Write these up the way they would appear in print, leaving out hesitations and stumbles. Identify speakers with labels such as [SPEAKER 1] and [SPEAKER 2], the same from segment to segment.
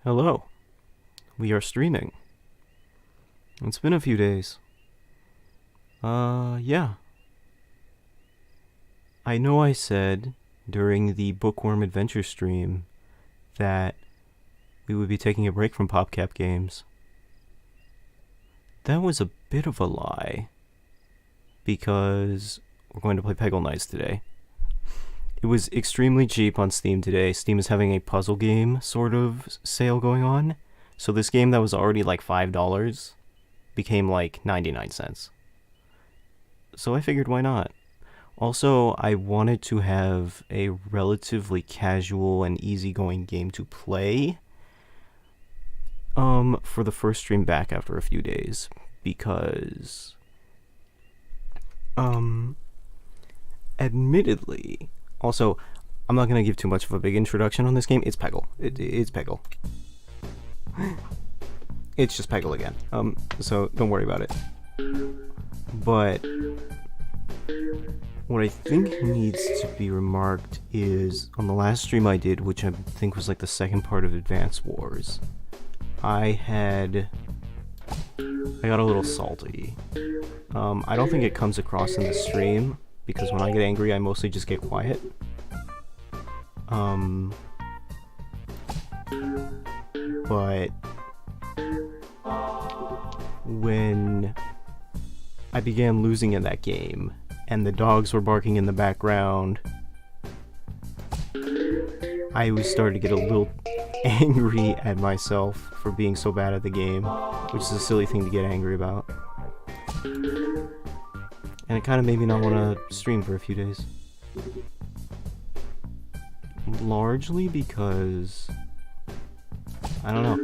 [SPEAKER 1] Hello. We are streaming. It's been a few days. Yeah. I know I said during the Bookworm Adventure stream that we would be taking a break from PopCap games. That was a bit of a lie, because we're going to play Peggle Nights today. It was extremely cheap on Steam today. Steam is having a puzzle game sort of sale going on. So this game that was already like $5 became like 99 cents. So I figured, why not? Also, I wanted to have a relatively casual and easygoing game to play for the first stream back after a few days, because admittedly, also, I'm not going to give too much of a big introduction on this game. It's Peggle. It's Peggle. It's just Peggle again. So don't worry about it. But what I think needs to be remarked is, on the last stream I did, which I think was like the second part of Advance Wars, I got a little salty. I don't think it comes across in the stream, because when I get angry I mostly just get quiet. But when I began losing in that game, and the dogs were barking in the background, I was starting to get a little angry at myself for being so bad at the game, which is a silly thing to get angry about. And it kind of made me not want to stream for a few days. Largely because, I don't know,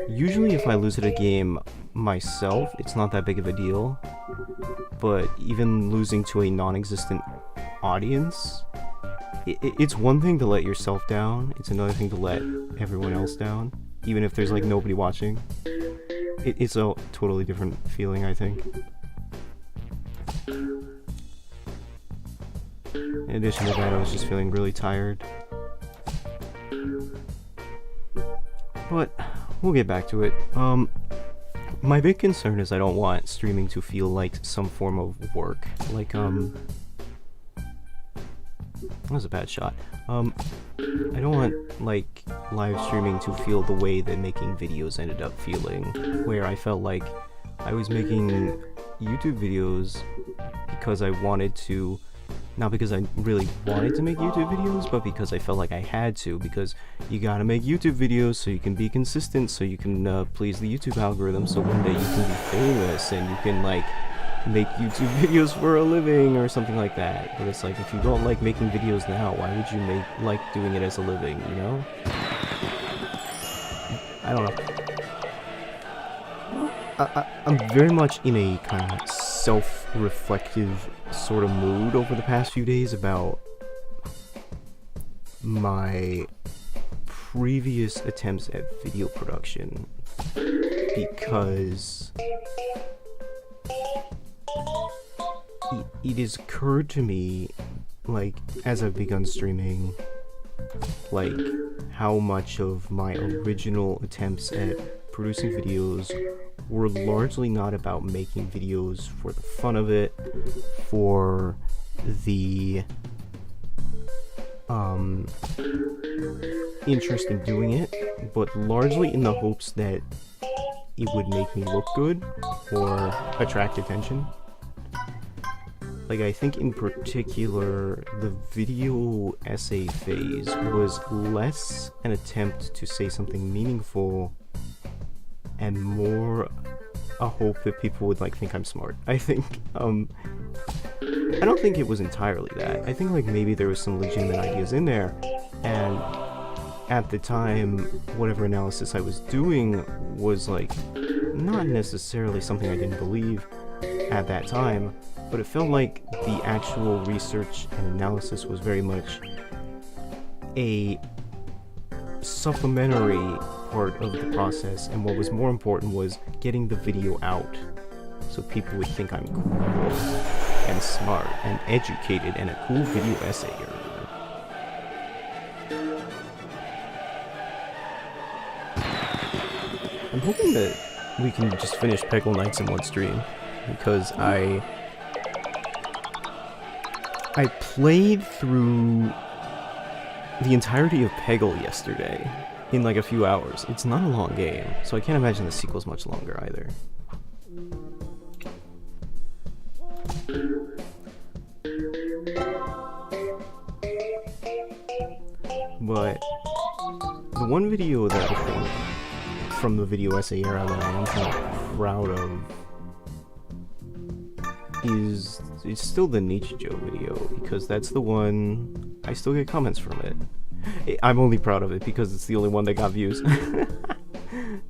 [SPEAKER 1] usually if I lose at a game myself, it's not that big of a deal, but even losing to a non-existent audience, it's one thing to let yourself down, it's another thing to let everyone else down, even if there's like nobody watching. It's a totally different feeling, I think. In addition to that, I was just feeling really tired. But we'll get back to it. My big concern is I don't want streaming to feel like some form of work. Like, that was a bad shot. I don't want, like, live streaming to feel the way that making videos ended up feeling, where I felt like I was making YouTube videos because I wanted to, not because I really wanted to make YouTube videos, but because I felt like I had to, because you gotta make YouTube videos so you can be consistent, so you can please the YouTube algorithm, so one day you can be famous and you can, like, make YouTube videos for a living or something like that. But it's like, if you don't like making videos now, why would you like doing it as a living, you know? I don't know. I'm very much in a kind of self-reflective sort of mood over the past few days about my previous attempts at video production, because it has occurred to me, like, as I've begun streaming, like, how much of my original attempts at producing videos were largely not about making videos for the fun of it, for the interest in doing it, but largely in the hopes that it would make me look good or attract attention. Like, I think in particular, the video essay phase was less an attempt to say something meaningful and more a hope that people would, like, think I'm smart. I think, I don't think it was entirely that. I think, like, maybe there was some legitimate ideas in there, and at the time, whatever analysis I was doing was, like, not necessarily something I didn't believe at that time, but it felt like the actual research and analysis was very much a supplementary part of the process, and what was more important was getting the video out so people would think I'm cool and smart and educated and a cool video essayer. I'm hoping that we can just finish Peggle Nights in one stream, because I played through the entirety of Peggle yesterday in like a few hours. It's not a long game, so I can't imagine the sequel's much longer either. But the one video that I think from the video essay era that I am kind of proud of is it's still the Nietzsche Joe video, because that's the one I still get comments from it. I'm only proud of it because it's the only one that got views.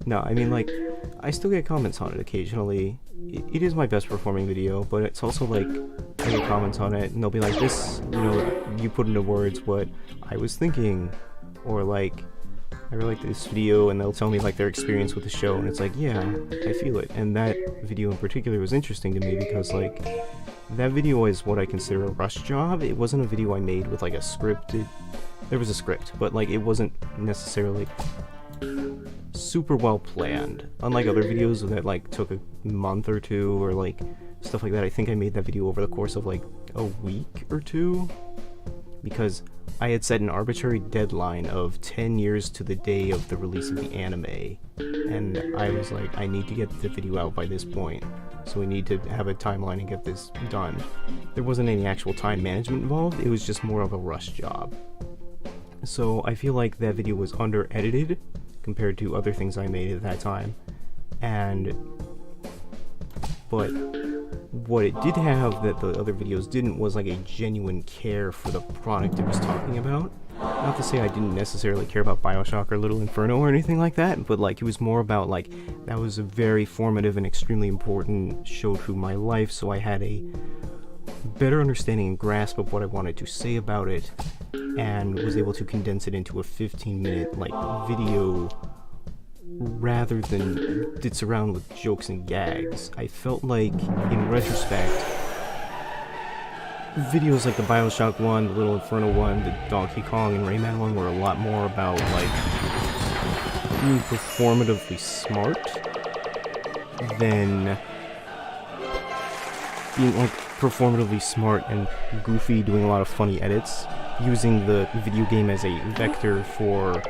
[SPEAKER 1] No, I mean, like, I still get comments on it occasionally. It is my best performing video, but it's also like, I get comments on it and they'll be like, this, you know, you put into words what I was thinking, or like, I really like this video, and they'll tell me like their experience with the show, and it's like, yeah, I feel it. And that video in particular was interesting to me because like, that video is what I consider a rush job. It wasn't a video I made with like a script. There was a script, but like, it wasn't necessarily super well planned. Unlike other videos that like took a month or two, or like stuff like that. I think I made that video over the course of like a week or two, because I had set an arbitrary deadline of 10 years to the day of the release of the anime, and I was like, I need to get the video out by this point, so we need to have a timeline and get this done. There wasn't any actual time management involved, it was just more of a rush job. So I feel like that video was under-edited compared to other things I made at that time, but what it did have that the other videos didn't was like a genuine care for the product it was talking about. Not to say I didn't necessarily care about Bioshock or Little Inferno or anything like that, but like, it was more about like, that was a very formative and extremely important show to my life, so I had a better understanding and grasp of what I wanted to say about it, and was able to condense it into a 15-minute like video rather than ditz around with jokes and gags. I felt like, in retrospect, videos like the Bioshock one, the Little Inferno one, the Donkey Kong and Rayman one were a lot more about like being performatively smart than being like performatively smart and goofy, doing a lot of funny edits, using the video game as a vector for,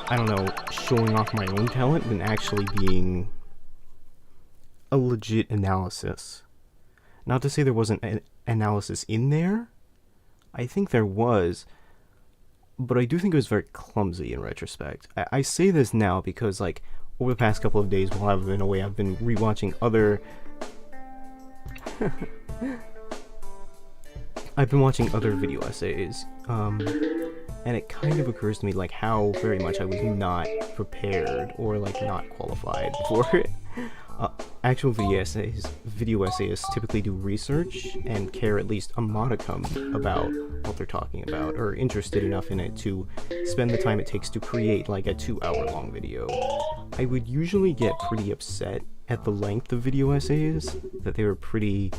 [SPEAKER 1] I don't know, showing off my own talent than actually being a legit analysis. Not to say there wasn't an analysis in there. I think there was, but I do think it was very clumsy in retrospect. I say this now because, like, over the past couple of days while I've been away, I've been rewatching other... I've been watching other video essays, and it kind of occurs to me like how very much I was not prepared or like not qualified for it. Actual video essayists typically do research and care at least a modicum about what they're talking about, or interested enough in it to spend the time it takes to create like a 2-hour-long video. I would usually get pretty upset at the length of video essays, that they were pretty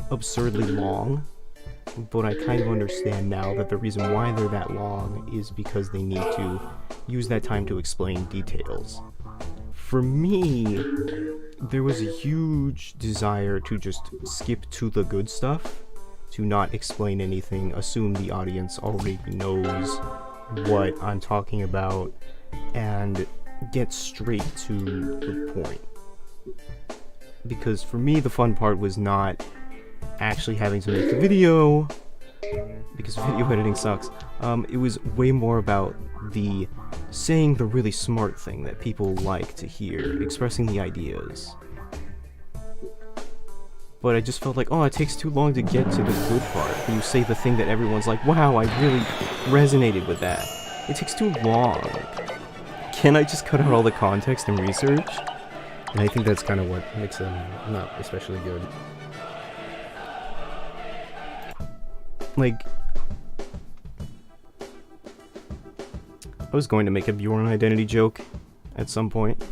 [SPEAKER 1] absurdly long, but I kind of understand now that the reason why they're that long is because they need to use that time to explain details. For me, there was a huge desire to just skip to the good stuff, to not explain anything, assume the audience already knows what I'm talking about, and get straight to the point. Because for me, the fun part was not actually having to make the video, because video editing sucks. It was way more about the saying the really smart thing that people like to hear, expressing the ideas. But I just felt like, oh, it takes too long to get to the good part. You say the thing that everyone's like, wow, I really resonated with that. It takes too long. Can I just cut out all the context and research? And I think that's kind of what makes them not especially good. Like, I was going to make a Bjorn identity joke at some point.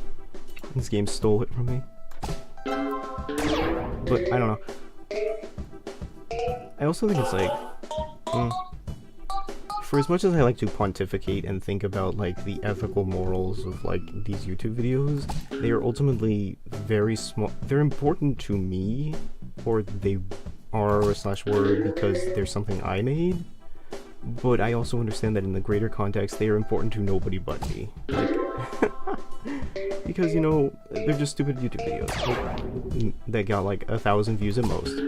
[SPEAKER 1] This game stole it from me. But, I don't know. I also think it's like, for as much as I like to pontificate and think about like the ethical morals of like these YouTube videos, they are ultimately very small. They're important to me, or they are/were because there's something I made. But I also understand that in the greater context, they are important to nobody but me. Like, because, you know, they're just stupid YouTube videos that got like 1,000 views at most,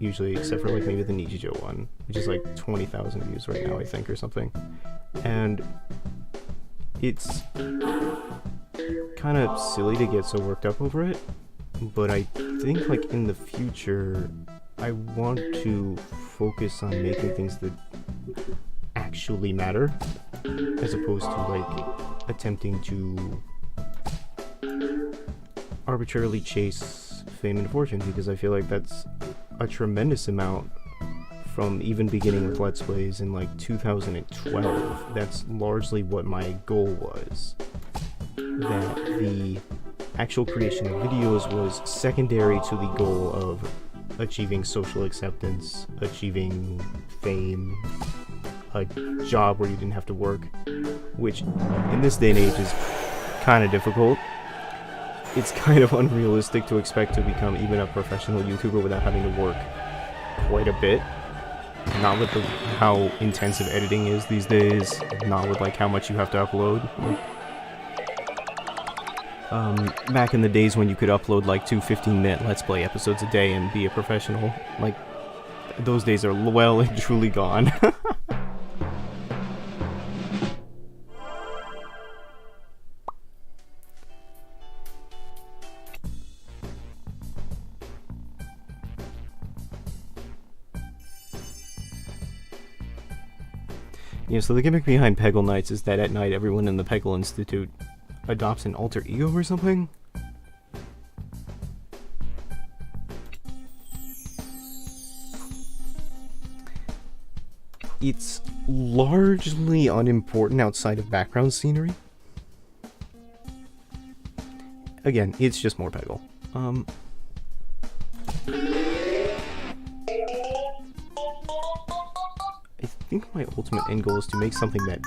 [SPEAKER 1] usually, except for like maybe the Nijijo one, which is like 20,000 views right now, I think, or something. And it's kind of silly to get so worked up over it, but I think like in the future, I want to focus on making things that actually matter, as opposed to like attempting to arbitrarily chase fame and fortune, because I feel like that's a tremendous amount from even beginning with Let's Plays in like 2012. That's largely what my goal was. That the actual creation of videos was secondary to the goal of achieving social acceptance, achieving fame, a job where you didn't have to work, which in this day and age is kind of difficult. It's kind of unrealistic to expect to become even a professional YouTuber without having to work quite a bit. Not with how intensive editing is these days, not with like how much you have to upload. Back in the days when you could upload like 2 15-minute Let's Play episodes a day and be a professional, like, those days are well and truly gone. Yeah, so the gimmick behind Peggle Nights is that at night everyone in the Peggle Institute adopts an alter ego or something? It's largely unimportant outside of background scenery. Again, it's just more Peggle. I think my ultimate end goal is to make something that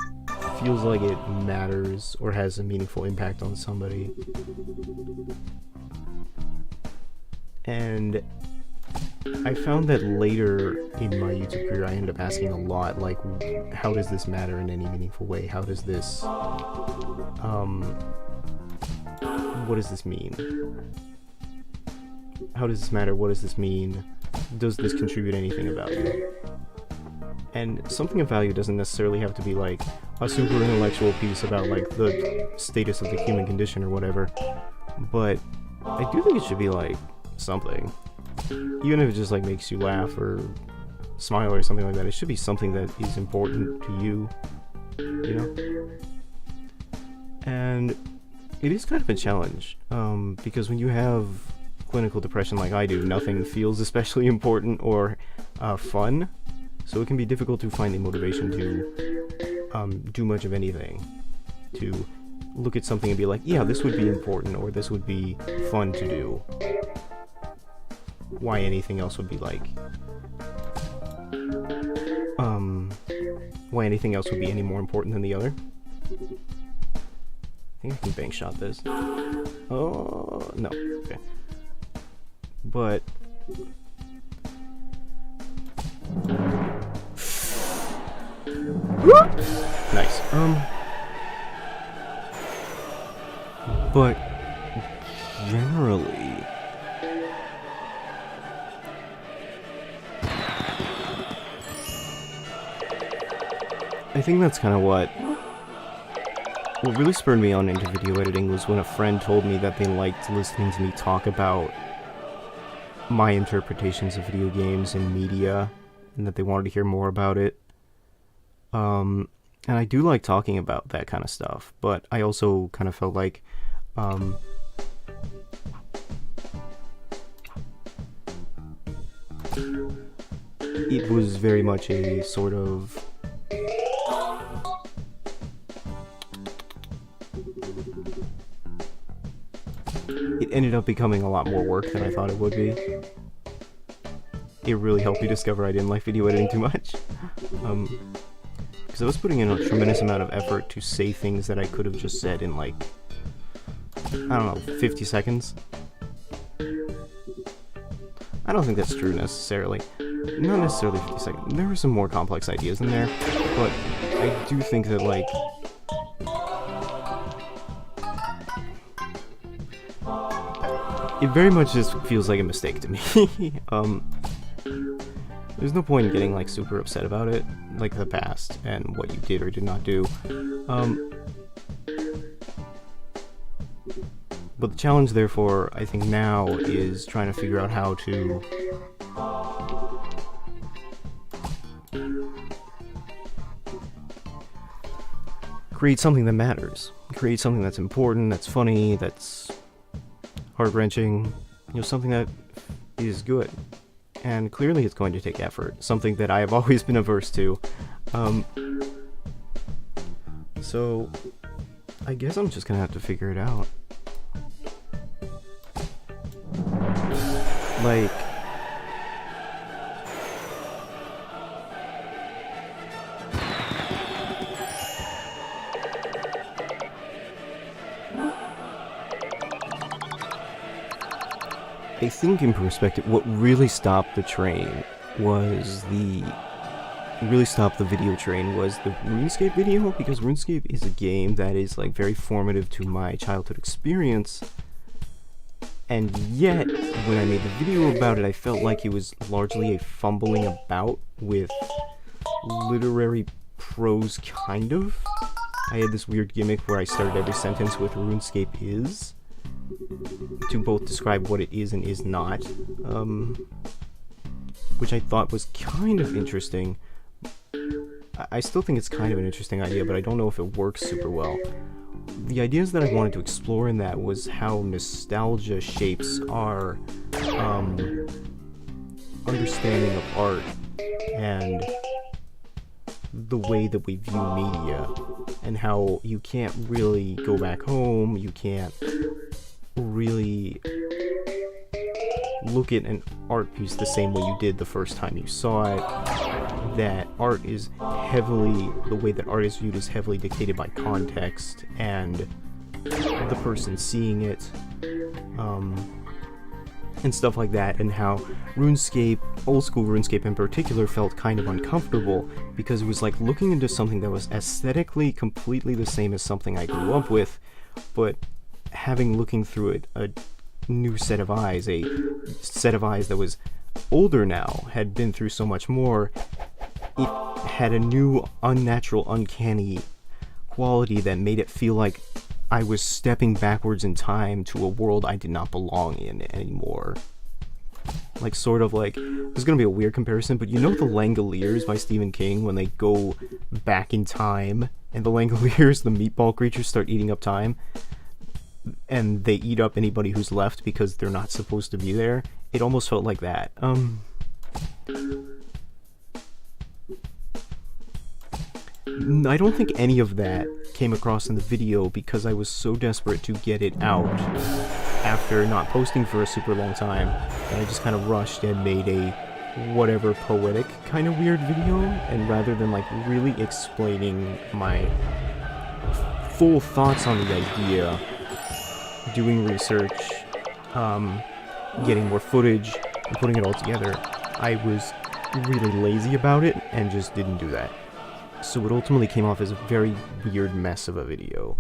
[SPEAKER 1] feels like it matters or has a meaningful impact on somebody. And I found that later in my YouTube career I ended up asking a lot, like, how does this matter in any meaningful way? How does this, what does this mean? How does this matter? What does this mean? Does this contribute anything of value? And something of value doesn't necessarily have to be like a super intellectual piece about like the status of the human condition or whatever, but I do think it should be like something. Even if it just like makes you laugh or smile or something like that, it should be something that is important to you, you know? And it is kind of a challenge, because when you have clinical depression like I do, nothing feels especially important or fun. So it can be difficult to find the motivation to do much of anything. To look at something and be like, yeah, this would be important, or this would be fun to do. Why anything else would be like... why anything else would be any more important than the other. I think I can bank shot this. Oh, no. Okay. But... nice. But generally, I think that's kind of what really spurred me on into video editing was when a friend told me that they liked listening to me talk about my interpretations of video games and media, and that they wanted to hear more about it. And I do like talking about that kind of stuff, but I also kind of felt like, it was very much a sort of... it ended up becoming a lot more work than I thought it would be. It really helped me discover I didn't like video editing too much. Because because I was putting in a tremendous amount of effort to say things that I could have just said in like, I don't know, 50 seconds. I don't think that's true necessarily. Not necessarily 50 seconds. There were some more complex ideas in there, but I do think that, like, it very much just feels like a mistake to me. There's no point in getting, like, super upset about it, like the past, and what you did or did not do. But the challenge, therefore, I think now, is trying to figure out how to create something that matters. Create something that's important, that's funny, that's heart-wrenching, you know, something that is good. And clearly it's going to take effort, something that I have always been averse to. So I guess I'm just gonna have to figure it out. Like, I think in perspective, what really stopped the train was really stopped the video train was the RuneScape video, because RuneScape is a game that is like very formative to my childhood experience, and yet when I made the video about it, I felt like it was largely a fumbling about with literary prose, kind of. I had this weird gimmick where I started every sentence with RuneScape is, to both describe what it is and is not, which I thought was kind of interesting. I still think it's kind of an interesting idea, but I don't know if it works super well. The ideas that I wanted to explore in that was how nostalgia shapes our understanding of art and the way that we view media, and how you can't really go back home, you can't really look at an art piece the same way you did the first time you saw it. That art is heavily, the way that art is viewed is heavily dictated by context and the person seeing it, and stuff like that, and how RuneScape, old school RuneScape in particular, felt kind of uncomfortable because it was like looking into something that was aesthetically completely the same as something I grew up with, but looking through it a new set of eyes, a set of eyes that was older now, had been through so much more. It had a new, unnatural, uncanny quality that made it feel like I was stepping backwards in time to a world I did not belong in anymore. Like, sort of like, this is gonna be a weird comparison, but you know the Langoliers by Stephen King, when they go back in time, and the Langoliers, the meatball creatures, start eating up time, and they eat up anybody who's left because they're not supposed to be there? It almost felt like that. I don't think any of that came across in the video because I was so desperate to get it out after not posting for a super long time that I just kind of rushed and made a whatever poetic kind of weird video, and rather than like really explaining my full thoughts on the idea, doing research, getting more footage, and putting it all together, I was really lazy about it and just didn't do that. So it ultimately came off as a very weird mess of a video.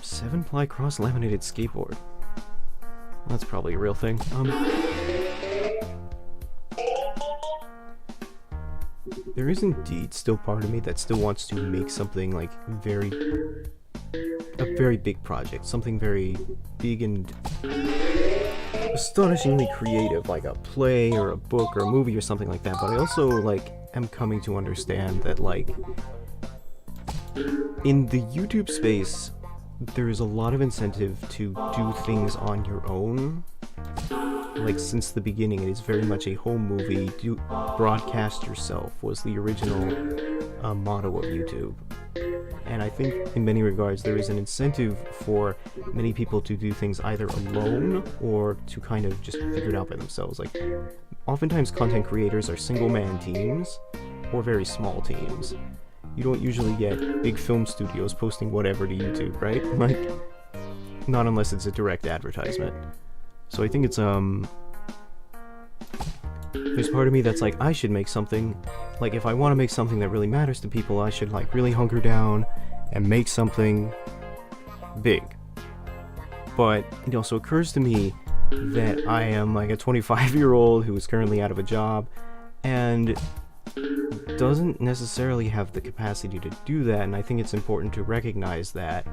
[SPEAKER 1] Seven-ply cross-laminated skateboard. That's probably a real thing. There is indeed still part of me that still wants to make something like a very big project, something very big and astonishingly creative, like a play or a book or a movie or something like that. But I also like am coming to understand that like in the YouTube space there is a lot of incentive to do things on your own. Like, since the beginning, it is very much a home movie. Broadcast yourself was the original motto of YouTube. And I think in many regards there is an incentive for many people to do things either alone or to kind of just figure it out by themselves. Like, oftentimes content creators are single-man teams or very small teams. You don't usually get big film studios posting whatever to YouTube, right? Like, not unless it's a direct advertisement. So I think it's, there's part of me that's like, I should make something, like, if I want to make something that really matters to people, I should, like, really hunker down and make something big. But it also occurs to me that I am, like, a 25-year-old who is currently out of a job, and doesn't necessarily have the capacity to do that, and I think it's important to recognize that,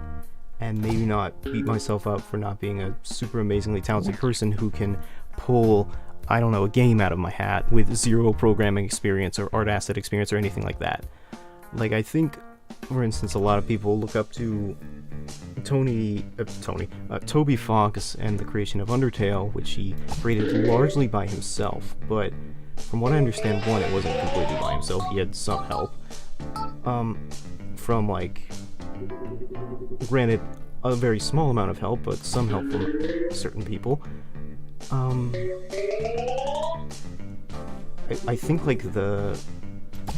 [SPEAKER 1] and maybe not beat myself up for not being a super amazingly talented person who can pull, I don't know, a game out of my hat with zero programming experience or art asset experience or anything like that. Like, I think, for instance, a lot of people look up to Toby Fox and the creation of Undertale, which he created largely by himself, but from what I understand, one, it wasn't completely by himself, he had some help, from, like, granted, a very small amount of help, but some help from certain people. I think, like,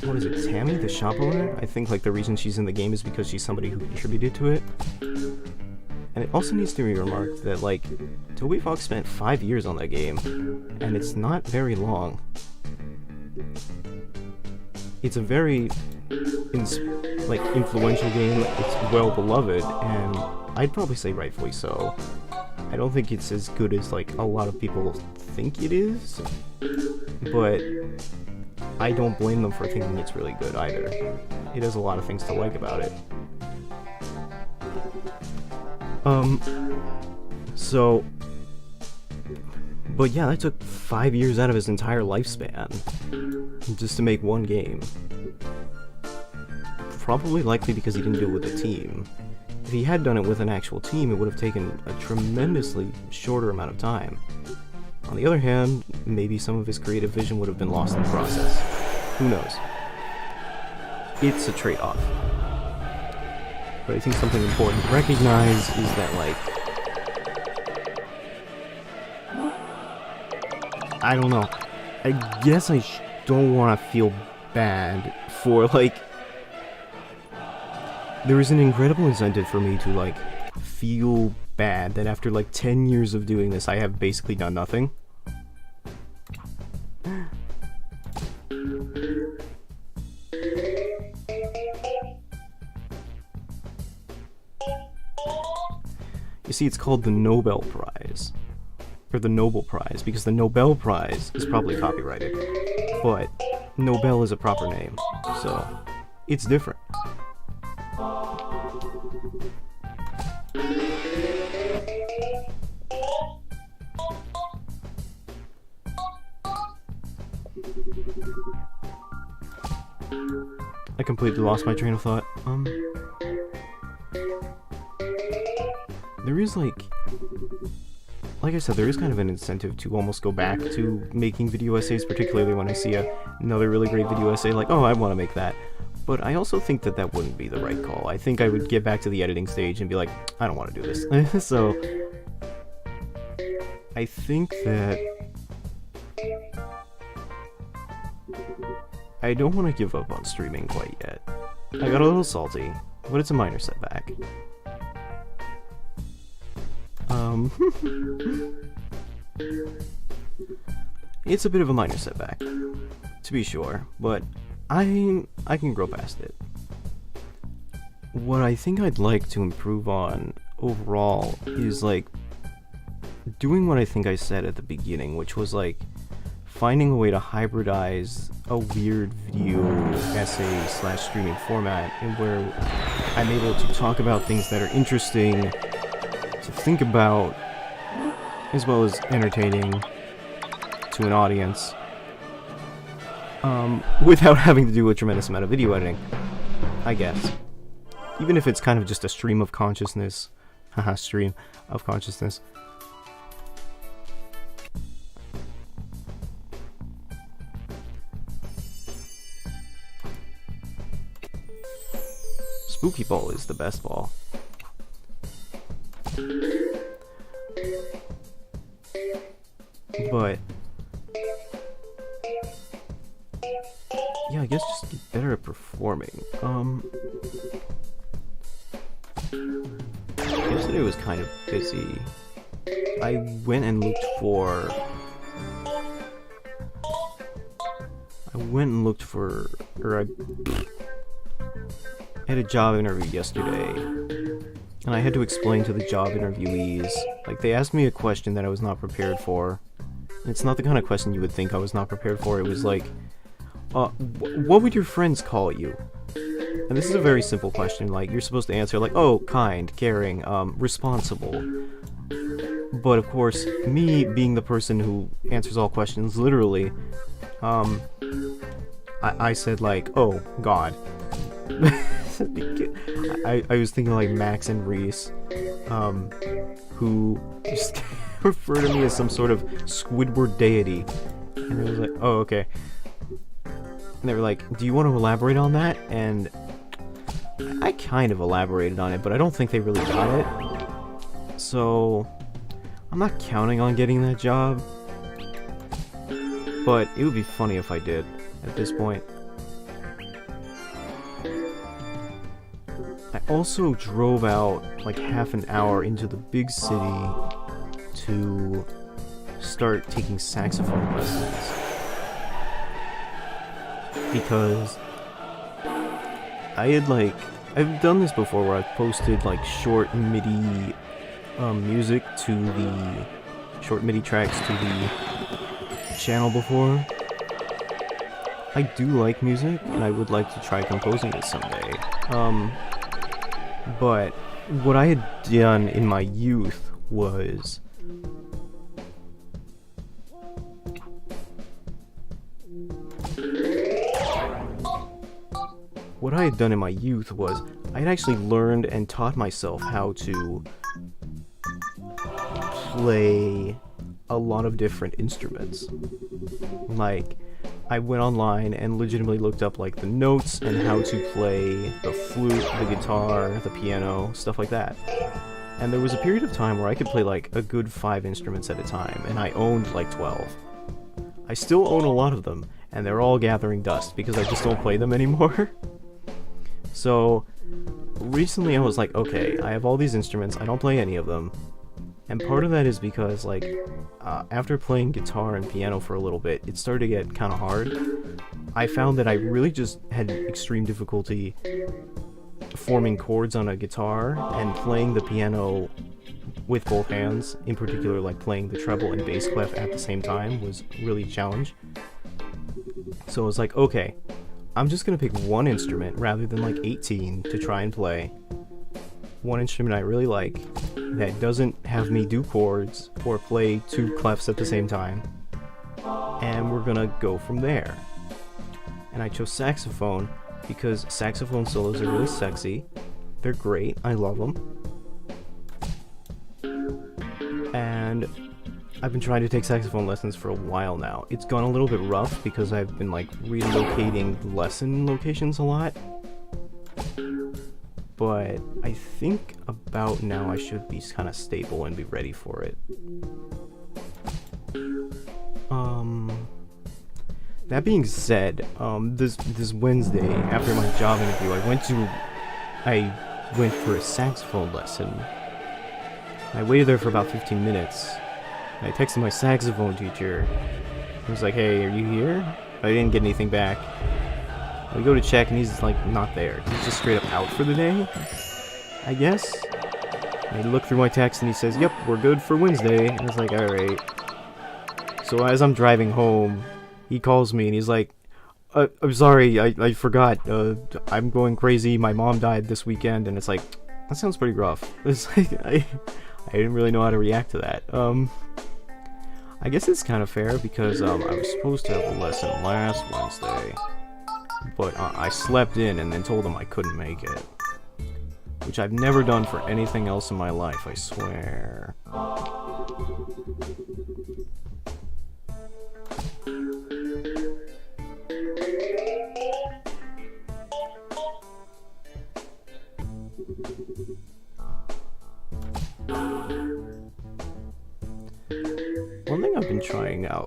[SPEAKER 1] what is it, Tammy, the shop owner? I think, like, the reason she's in the game is because she's somebody who contributed to it. And it also needs to be remarked that, like, Toby Fox spent 5 years on that game, and it's not very long. It's a very, influential game, it's well beloved, and I'd probably say rightfully so. I don't think it's as good as, like, a lot of people think it is, but I don't blame them for thinking it's really good either. It has a lot of things to like about it. But yeah, that took 5 years out of his entire lifespan just to make one game. Probably likely because he didn't do it with a team. If he had done it with an actual team, it would have taken a tremendously shorter amount of time. On the other hand, maybe some of his creative vision would have been lost in the process. Who knows? It's a trade-off. But I think something important to recognize is that, like, I don't know. I guess I don't want to feel bad for, like, there is an incredible incentive for me to, like, feel bad that after, like, 10 years of doing this, I have basically done nothing. You see, it's called the Nobel Prize. Or the Nobel Prize, because the Nobel Prize is probably copyrighted. But Nobel is a proper name, so it's different. I completely lost my train of thought. There is, like I said, there is kind of an incentive to almost go back to making video essays, particularly when I see another really great video essay, like, oh, I want to make that. But I also think that that wouldn't be the right call. I think I would get back to the editing stage and be like, I don't want to do this. So, I think that I don't want to give up on streaming quite yet. I got a little salty, but it's a minor setback. It's a bit of a minor setback, to be sure, but I can grow past it. What I think I'd like to improve on overall is, like, doing what I think I said at the beginning, which was, like, finding a way to hybridize a weird video essay / streaming format and where I'm able to talk about things that are interesting to think about, as well as entertaining to an audience, without having to do a tremendous amount of video editing, I guess. Even if it's kind of just a stream of consciousness. Haha, stream of consciousness. spooky ball is the best ball. But yeah, I guess just get better at performing. Yesterday was kind of busy. I went and looked for or I had a job interview yesterday, and I had to explain to the job interviewees, like, they asked me a question that I was not prepared for. It's not the kind of question you would think I was not prepared for. It was like, what would your friends call you? And this is a very simple question. Like, you're supposed to answer like, oh, kind, caring, responsible. But of course, me being the person who answers all questions literally, I said like, oh, God. I was thinking like Max and Reese, who just refer to me as some sort of Squidward deity. And I was like, oh, okay. And they were like, do you want to elaborate on that? And I kind of elaborated on it, but I don't think they really got it. So I'm not counting on getting that job, but it would be funny if I did at this point. I also drove out like half an hour into the big city to start taking saxophone lessons, because I've done this before where I've posted like short MIDI music to the short MIDI tracks to the channel before. I do like music, and I would like to try composing it someday. But what I had done in my youth was I had actually learned and taught myself how to play a lot of different instruments. Like, I went online and legitimately looked up like the notes and how to play the flute, the guitar, the piano, stuff like that. And there was a period of time where I could play like a good 5 instruments at a time, and I owned like 12. I still own a lot of them, and they're all gathering dust because I just don't play them anymore. So recently I was like, okay, I have all these instruments, I don't play any of them. And part of that is because, like, after playing guitar and piano for a little bit, it started to get kind of hard. I found that I really just had extreme difficulty forming chords on a guitar, and playing the piano with both hands, in particular, like playing the treble and bass clef at the same time, was really a challenge. So I was like, okay, I'm just gonna pick one instrument rather than like 18 to try and play. One instrument I really like that doesn't have me do chords or play 2 clefs at the same time, and we're gonna go from there. And I chose saxophone because saxophone solos are really sexy, they're great, I love them, and I've been trying to take saxophone lessons for a while now. It's gone a little bit rough because I've been like relocating lesson locations a lot, but I think about now I should be kind of stable and be ready for it. That being said, this Wednesday, after my job interview, I went for a saxophone lesson. I waited there for about 15 minutes. I texted my saxophone teacher. He was like, hey, are you here? I didn't get anything back. We go to check, and he's like not there. He's just straight up out for the day, I guess. I look through my text, and he says, yep, we're good for Wednesday. And I was like, alright. So as I'm driving home, he calls me, and he's like, I'm sorry, I forgot. I'm going crazy. My mom died this weekend. And it's like, that sounds pretty rough. It's like, I didn't really know how to react to that. I guess it's kind of fair because I was supposed to have a lesson last Wednesday, but I slept in and then told him I couldn't make it. Which I've never done for anything else in my life, I swear.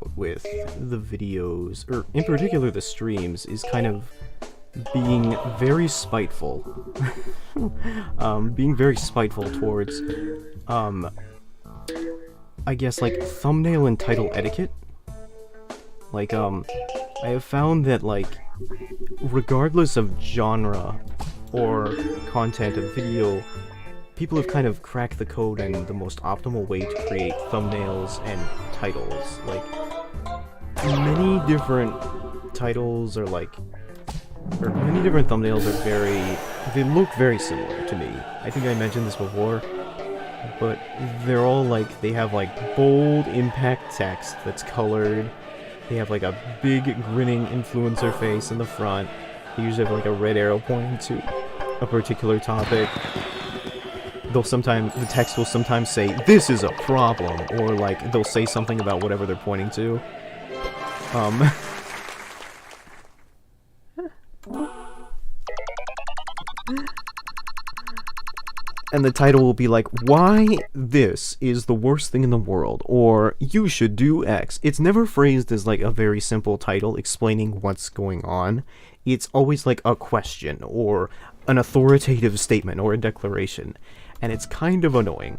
[SPEAKER 1] about with the videos, or in particular the streams, is kind of being very spiteful. Being very spiteful towards, I guess, like, thumbnail and title etiquette. Like, I have found that, like, regardless of genre or content of video, people have kind of cracked the code and the most optimal way to create thumbnails and titles. Like, many different titles are like, or many different thumbnails are they look very similar to me. I think I mentioned this before, but they're all like, they have like bold impact text that's colored. They have like a big grinning influencer face in the front. They usually have like a red arrow pointing to a particular topic. The text will sometimes say, "This is a problem," or like they'll say something about whatever they're pointing to. And the title will be like, "Why this is the worst thing in the world," or "You should do X." It's never phrased as like a very simple title explaining what's going on. It's always like a question, or an authoritative statement, or a declaration. And it's kind of annoying.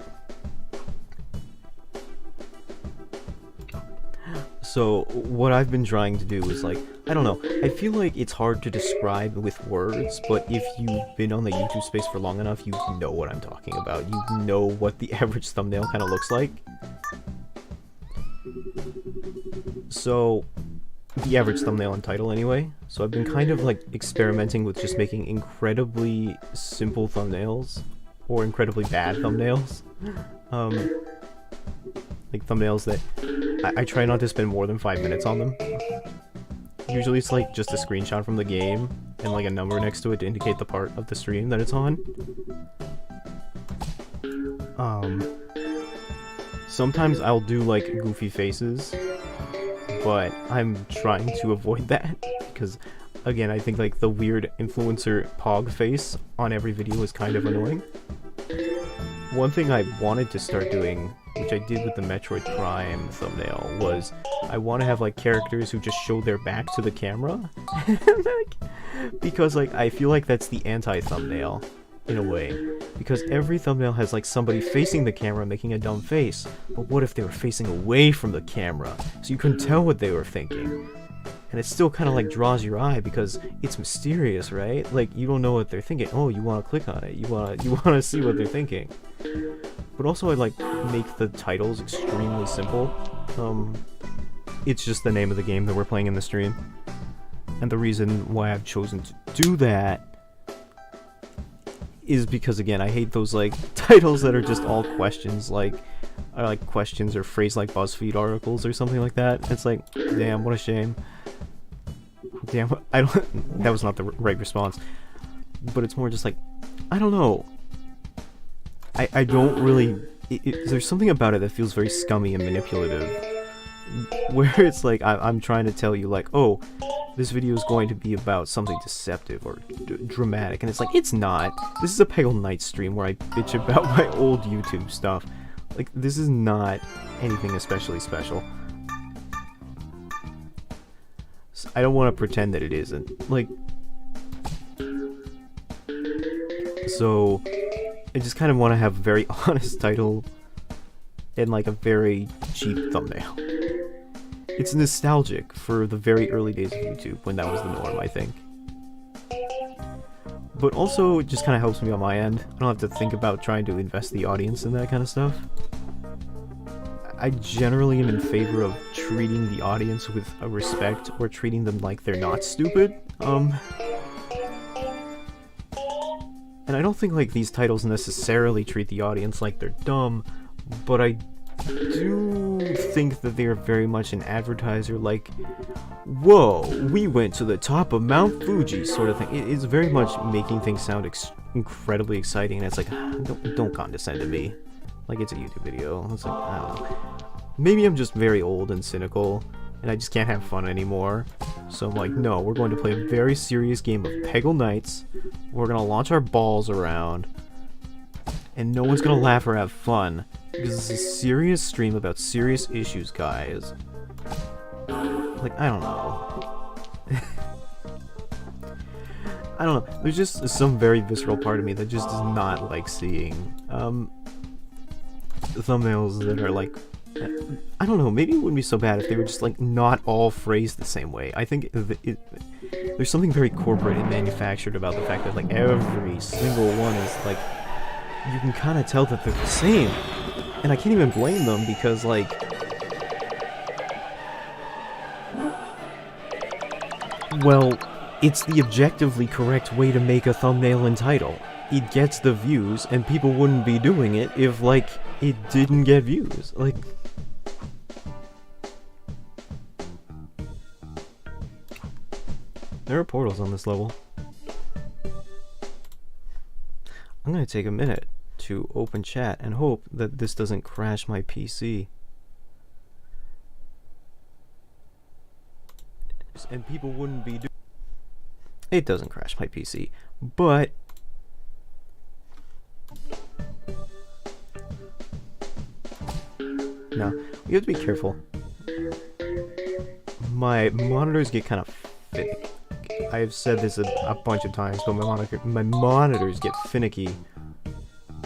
[SPEAKER 1] So what I've been trying to do is like, I don't know, I feel like it's hard to describe with words, but if you've been on the YouTube space for long enough, you know what I'm talking about. You know what the average thumbnail kind of looks like. So, the average thumbnail and title anyway. So I've been kind of like experimenting with just making incredibly simple thumbnails, or incredibly bad thumbnails. Like thumbnails that I try not to spend more than 5 minutes on them. Usually it's like just a screenshot from the game and like a number next to it to indicate the part of the stream that it's on. Sometimes I'll do like goofy faces, but I'm trying to avoid that because, again, I think like the weird influencer pog face on every video is kind of annoying. One thing I wanted to start doing, which I did with the Metroid Prime thumbnail, was I want to have like characters who just show their back to the camera. Because like I feel like that's the anti-thumbnail in a way. Because every thumbnail has like somebody facing the camera making a dumb face. But what if they were facing away from the camera, so you couldn't tell what they were thinking? And it still kind of like draws your eye because it's mysterious, right? Like you don't know what they're thinking. Oh, you want to click on it. You want to see what they're thinking. But also I like make the titles extremely simple. It's just the name of the game that we're playing in the stream. And the reason why I've chosen to do that is because, again, I hate those like titles that are just all questions, like questions or phrase like BuzzFeed articles or something like that. It's like, damn, what a shame. Damn, that was not the right response. But it's more just like, I don't know. I don't really, there's something about it that feels very scummy and manipulative. Where it's like, I'm trying to tell you like, oh, this video is going to be about something deceptive or dramatic. And it's like, it's not. This is a Peggle Nights stream where I bitch about my old YouTube stuff. Like, this is not anything especially special. I don't want to pretend that it isn't. Like, so I just kind of want to have a very honest title and like a very cheap thumbnail. It's nostalgic for the very early days of YouTube when that was the norm, I think. But also it just kind of helps me on my end. I don't have to think about trying to invest the audience in that kind of stuff. I generally am in favor of treating the audience with a respect, or treating them like they're not stupid. And I don't think like these titles necessarily treat the audience like they're dumb, but I do think that they are very much an advertiser, like, whoa, we went to the top of Mount Fuji sort of thing. It's very much making things sound incredibly exciting, and it's like, don't condescend to me. Like, it's a YouTube video. It's like, I don't know. Maybe I'm just very old and cynical, and I just can't have fun anymore. So I'm like, no, we're going to play a very serious game of Peggle Nights. We're going to launch our balls around, and no one's going to laugh or have fun, because it's a serious stream about serious issues, guys. Like, I don't know. I don't know. There's just some very visceral part of me that just does not like seeing thumbnails that are like, I don't know, maybe it wouldn't be so bad if they were just like not all phrased the same way. I think there's something very corporate and manufactured about the fact that like every single one is like, you can kind of tell that they're the same. And I can't even blame them because like, well, it's the objectively correct way to make a thumbnail and title. It gets the views, and people wouldn't be doing it if, like, it didn't get views. Like... There are portals on this level. I'm gonna take a minute to open chat and hope that this doesn't crash my PC. And people wouldn't be doing... It doesn't crash my PC, but... No, you have to be careful. My monitors get kind of finicky. I've said this a bunch of times, but my monitors get finicky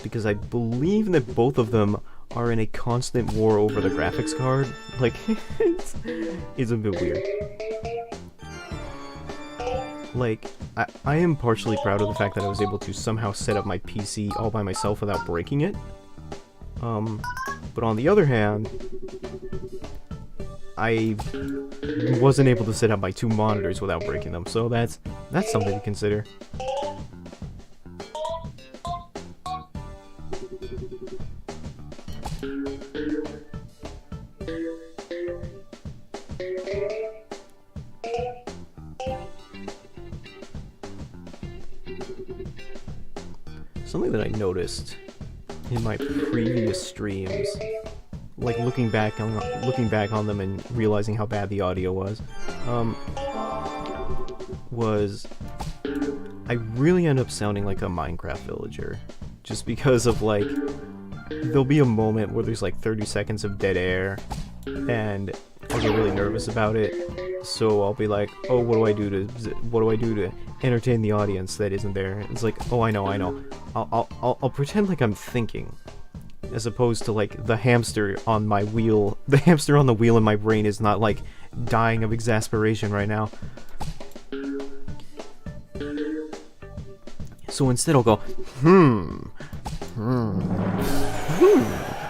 [SPEAKER 1] because I believe that both of them are in a constant war over the graphics card. Like, it's a bit weird. Like, I am partially proud of the fact that I was able to somehow set up my PC all by myself without breaking it. But on the other hand, I wasn't able to set up my two monitors without breaking them, so that's something to consider. Something that I noticed in my previous streams, like looking back on them and realizing how bad the audio was I really end up sounding like a Minecraft villager, just because of like, there'll be a moment where there's like 30 seconds of dead air, and I'll get really nervous about it, so I'll be like, oh, what do I do to entertain the audience that isn't there? It's like, oh, I know. I'll pretend like I'm thinking, as opposed to like the hamster on my wheel. The hamster on the wheel in my brain is not like dying of exasperation right now. So instead I'll go,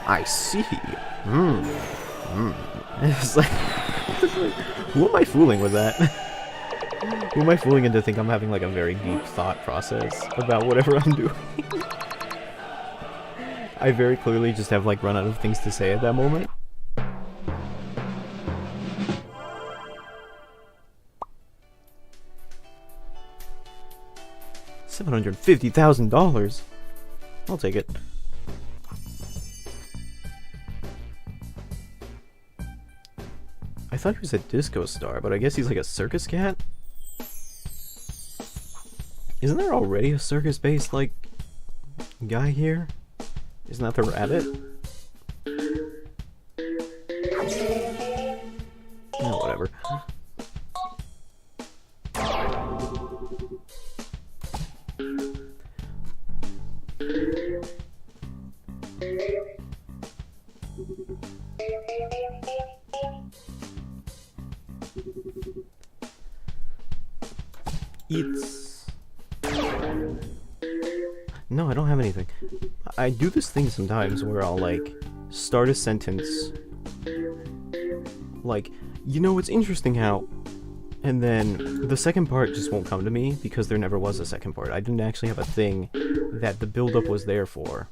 [SPEAKER 1] I see, It's like, who am I fooling with that? Who am I fooling into think I'm having like a very deep thought process about whatever I'm doing? I very clearly just have like run out of things to say at that moment. $750,000. I'll take it. I thought he was a disco star, but I guess he's like a circus cat? Isn't there already a circus-based, like, guy here? Isn't that the rabbit? No, whatever. No, I don't have anything. I do this thing sometimes where I'll, like, start a sentence, like, you know, it's interesting how, and then the second part just won't come to me because there never was a second part. I didn't actually have a thing that the build-up was there for.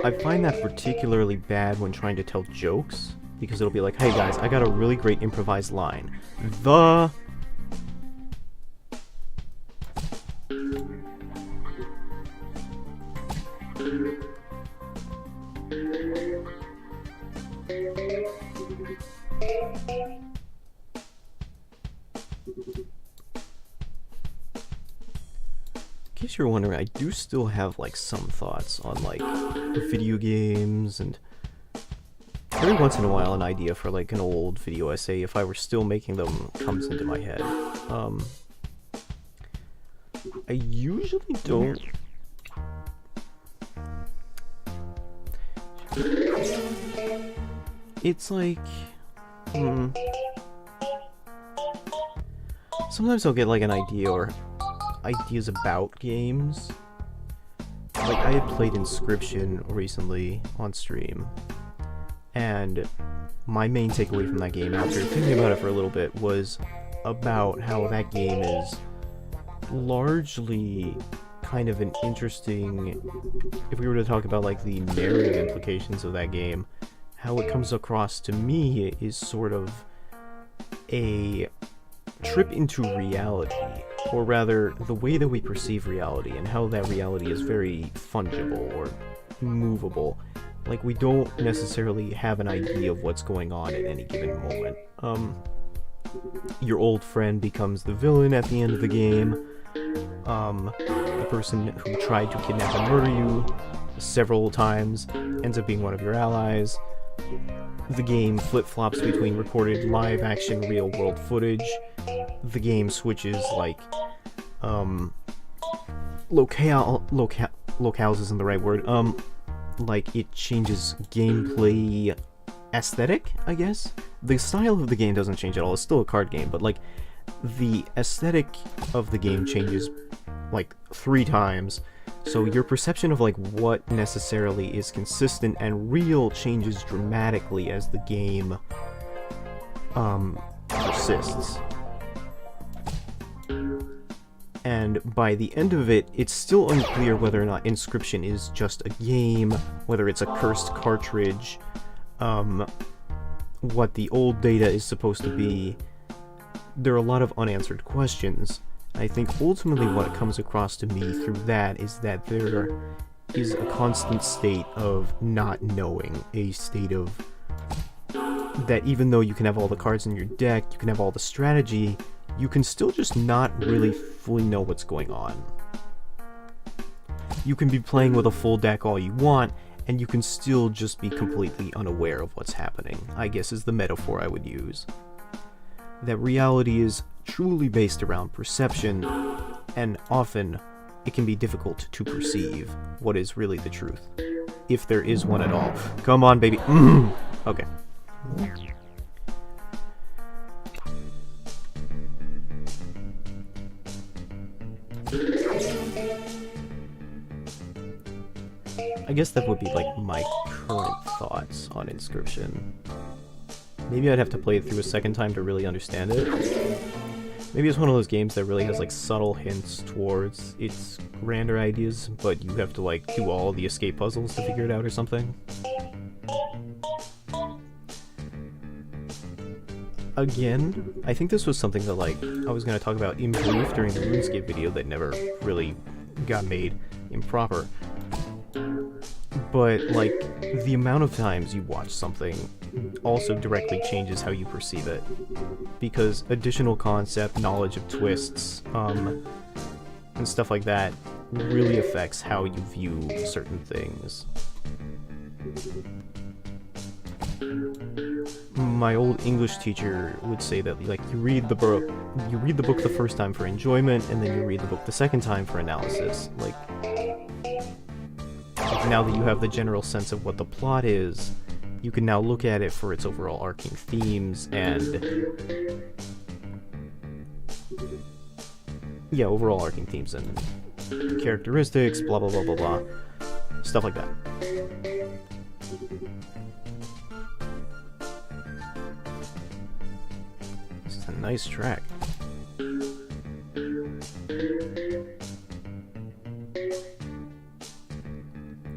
[SPEAKER 1] I find that particularly bad when trying to tell jokes, because it'll be like, hey guys, I got a really great improvised line. you're wondering, I do still have like some thoughts on like video games, and every once in a while an idea for like an old video essay, if I were still making them, comes into my head. I usually don't. It's like, sometimes I'll get like an idea or ideas about games. Like, I had played Inscription recently on stream, and my main takeaway from that game, after thinking about it for a little bit, was about how that game is largely kind of an interesting, if we were to talk about like the narrative implications of that game, how it comes across to me is sort of a trip into reality, or rather the way that we perceive reality, and how that reality is very fungible or movable. Like, we don't necessarily have an idea of what's going on at any given moment. Your old friend becomes the villain at the end of the game. The person who tried to kidnap and murder you several times ends up being one of your allies. The game flip-flops between recorded live-action real-world footage. The game switches, like, locales isn't the right word, like, it changes gameplay aesthetic, I guess? The style of the game doesn't change at all, it's still a card game, but, like, the aesthetic of the game changes, like, 3 times, so your perception of, like, what necessarily is consistent and real changes dramatically as the game, persists. And by the end of it, it's still unclear whether or not Inscription is just a game, whether it's a cursed cartridge, what the old data is supposed to be. There are a lot of unanswered questions. I think ultimately what it comes across to me through that is that there is a constant state of not knowing, a state of that even though you can have all the cards in your deck, you can have all the strategy, you can still just not really fully know what's going on. You can be playing with a full deck all you want, and you can still just be completely unaware of what's happening, I guess is the metaphor I would use. That reality is truly based around perception, and often it can be difficult to perceive what is really the truth, if there is one at all. Come on, baby. Okay. I guess that would be like my current thoughts on Inscription. Maybe I'd have to play it through a second time to really understand it. Maybe it's one of those games that really has like subtle hints towards its grander ideas, but you have to like do all the escape puzzles to figure it out or something. Again, I think this was something that like I was going to talk about in brief during the RuneScape video that never really got made improper. But like the amount of times you watch something also directly changes how you perceive it, because additional concept, knowledge of twists, and stuff like that really affects how you view certain things. My old English teacher would say that like you read the book the first time for enjoyment, and then you read the book the second time for analysis. Like now that you have the general sense of what the plot is, you can now look at it for its overall arcing themes and overall arcing themes and characteristics, blah blah blah blah blah, stuff like that. This is a nice track.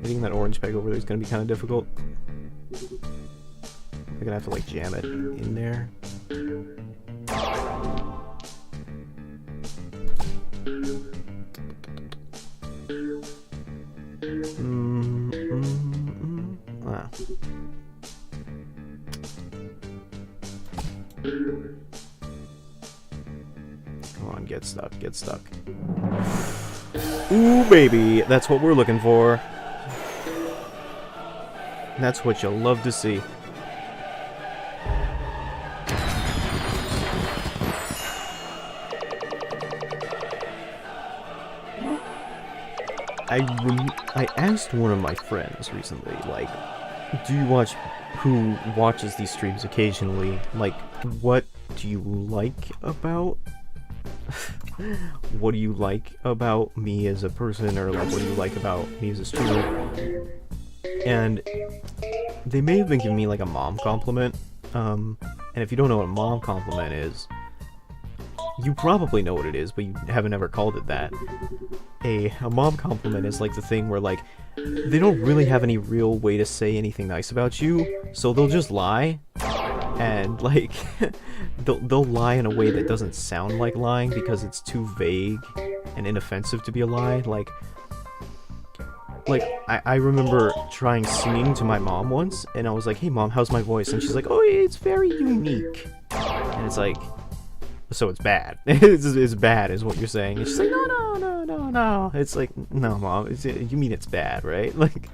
[SPEAKER 1] Hitting that orange peg over there is going to be kind of difficult. I'm going to have to like jam it in there. Ah. Come on, get stuck, get stuck. Ooh, baby, that's what we're looking for. That's what you'll love to see. I asked one of my friends recently, like, do you watch, who watches these streams occasionally, like, what do you like about, what do you like about me as a person, or like, what do you like about me as a streamer? And they may have been giving me like a mom compliment, and if you don't know what a mom compliment is, you probably know what it is, but you haven't ever called it that. A mom compliment is like the thing where, like, they don't really have any real way to say anything nice about you, so they'll just lie, and, like, they'll lie in a way that doesn't sound like lying because it's too vague and inoffensive to be a lie. Like, I remember trying singing to my mom once, and I was like, hey mom, how's my voice? And she's like, oh, it's very unique. And it's like, so it's bad. It's bad is what you're saying. And she's like, no. It's like, no mom, you mean it's bad, right? Like,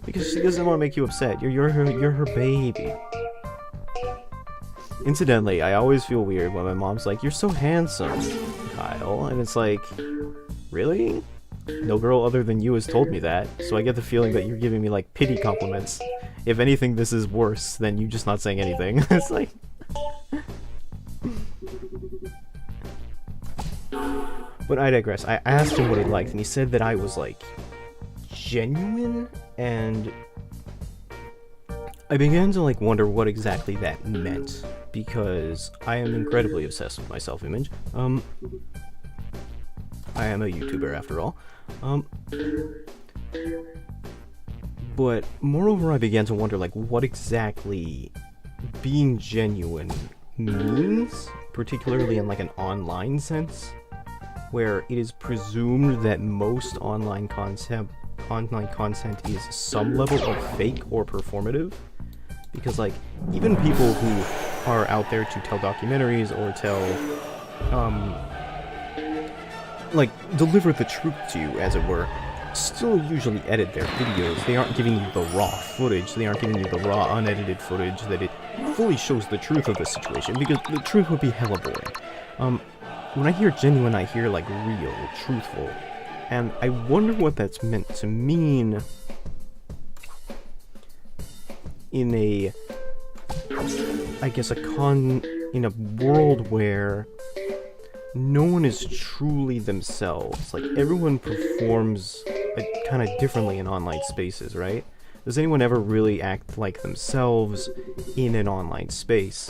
[SPEAKER 1] because she doesn't want to make you upset. You're her baby. Incidentally, I always feel weird when my mom's like, you're so handsome, Kyle. And it's like, really? No girl other than you has told me that, so I get the feeling that you're giving me, like, pity compliments. If anything, this is worse than you just not saying anything. It's like... But I digress. I asked him what he liked, and he said that I was, like, genuine, and... I began to, like, wonder what exactly that meant, because I am incredibly obsessed with my self-image. I am a YouTuber, after all. But, moreover, I began to wonder, like, what exactly being genuine means, particularly in, like, an online sense, where it is presumed that most online content is some level of fake or performative. Because, like, even people who are out there to tell documentaries or tell, like, deliver the truth to you, as it were, still usually edit their videos. They aren't giving you the raw footage, they aren't giving you the raw, unedited footage that it fully shows the truth of the situation, because the truth would be hella boring. When I hear genuine, I hear, like, real, truthful, and I wonder what that's meant to mean in a, I guess, in a world where no one is truly themselves. Like, everyone performs kind of differently in online spaces, right? Does anyone ever really act like themselves in an online space?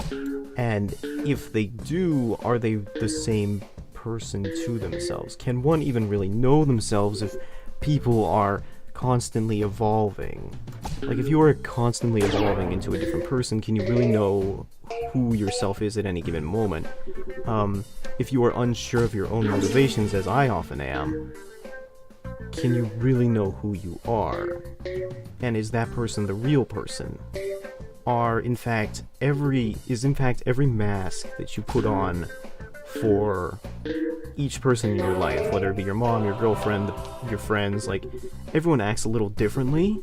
[SPEAKER 1] And if they do, are they the same person to themselves? Can one even really know themselves if people are constantly evolving? Like, if you are constantly evolving into a different person, can you really know who yourself is at any given moment? If you are unsure of your own motivations, as I often am, can you really know who you are? And is that person the real person? Is in fact every mask that you put on for each person in your life, whether it be your mom, your girlfriend, your friends, like, everyone acts a little differently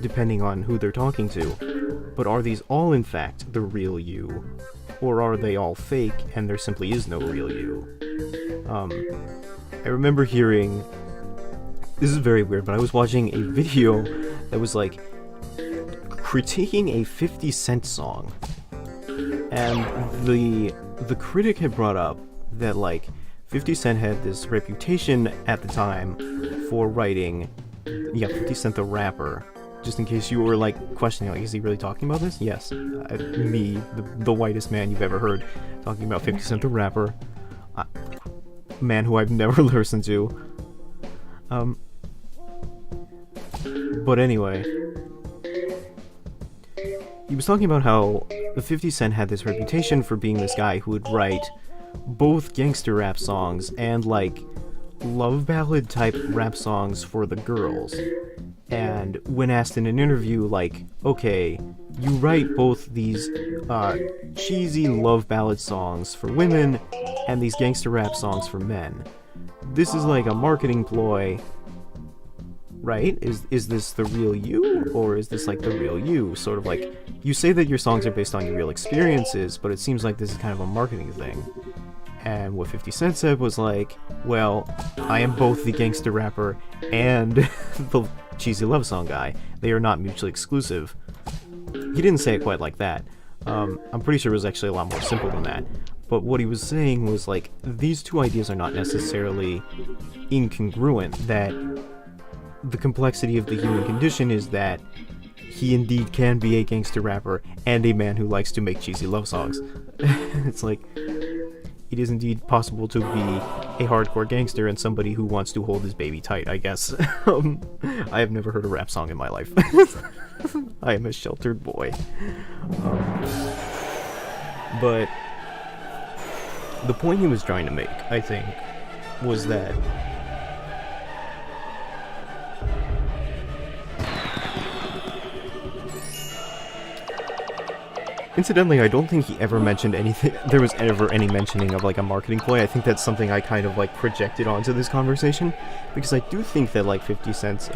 [SPEAKER 1] depending on who they're talking to. But are these all in fact the real you? Or are they all fake and there simply is no real you? I remember hearing, this is very weird, but I was watching a video that was, like, critiquing a 50 Cent song, and the critic had brought up that, like, 50 Cent had this reputation at the time for writing, 50 Cent the rapper, just in case you were, like, questioning, like, is he really talking about this? Yes, me, the whitest man you've ever heard, talking about 50 Cent the rapper, man who I've never listened to. But anyway, he was talking about how the 50 Cent had this reputation for being this guy who would write both gangster rap songs and, like, love ballad type rap songs for the girls. And when asked in an interview, like, okay, you write both these cheesy love ballad songs for women and these gangster rap songs for men, this is like a marketing ploy, right? Is this the real you, or is this like the real you? Sort of like, you say that your songs are based on your real experiences, but it seems like this is kind of a marketing thing. And what 50 Cent said was like, well, I am both the gangster rapper and the cheesy love song guy. They are not mutually exclusive. He didn't say it quite like that. I'm pretty sure it was actually a lot more simple than that. But what he was saying was like, these two ideas are not necessarily incongruent, that the complexity of the human condition is that he indeed can be a gangster rapper and a man who likes to make cheesy love songs. It's like, it is indeed possible to be a hardcore gangster and somebody who wants to hold his baby tight, I guess. I have never heard a rap song in my life. I am a sheltered boy. But the point he was trying to make, I think, was that incidentally, I don't think he ever mentioned anything. There was ever any mentioning of like a marketing ploy. I think that's something I kind of like projected onto this conversation, because I do think that like 50 Cent's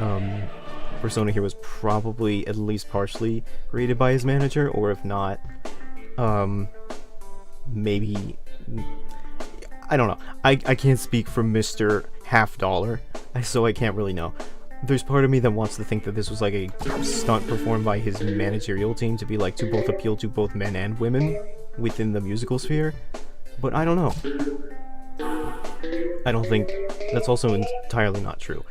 [SPEAKER 1] persona here was probably at least partially created by his manager, or if not, maybe, I don't know. I can't speak for Mr. Half Dollar, so I can't really know. There's part of me that wants to think that this was like a stunt performed by his managerial team to be like, to both appeal to both men and women within the musical sphere, but I don't know. I don't think that's also entirely not true,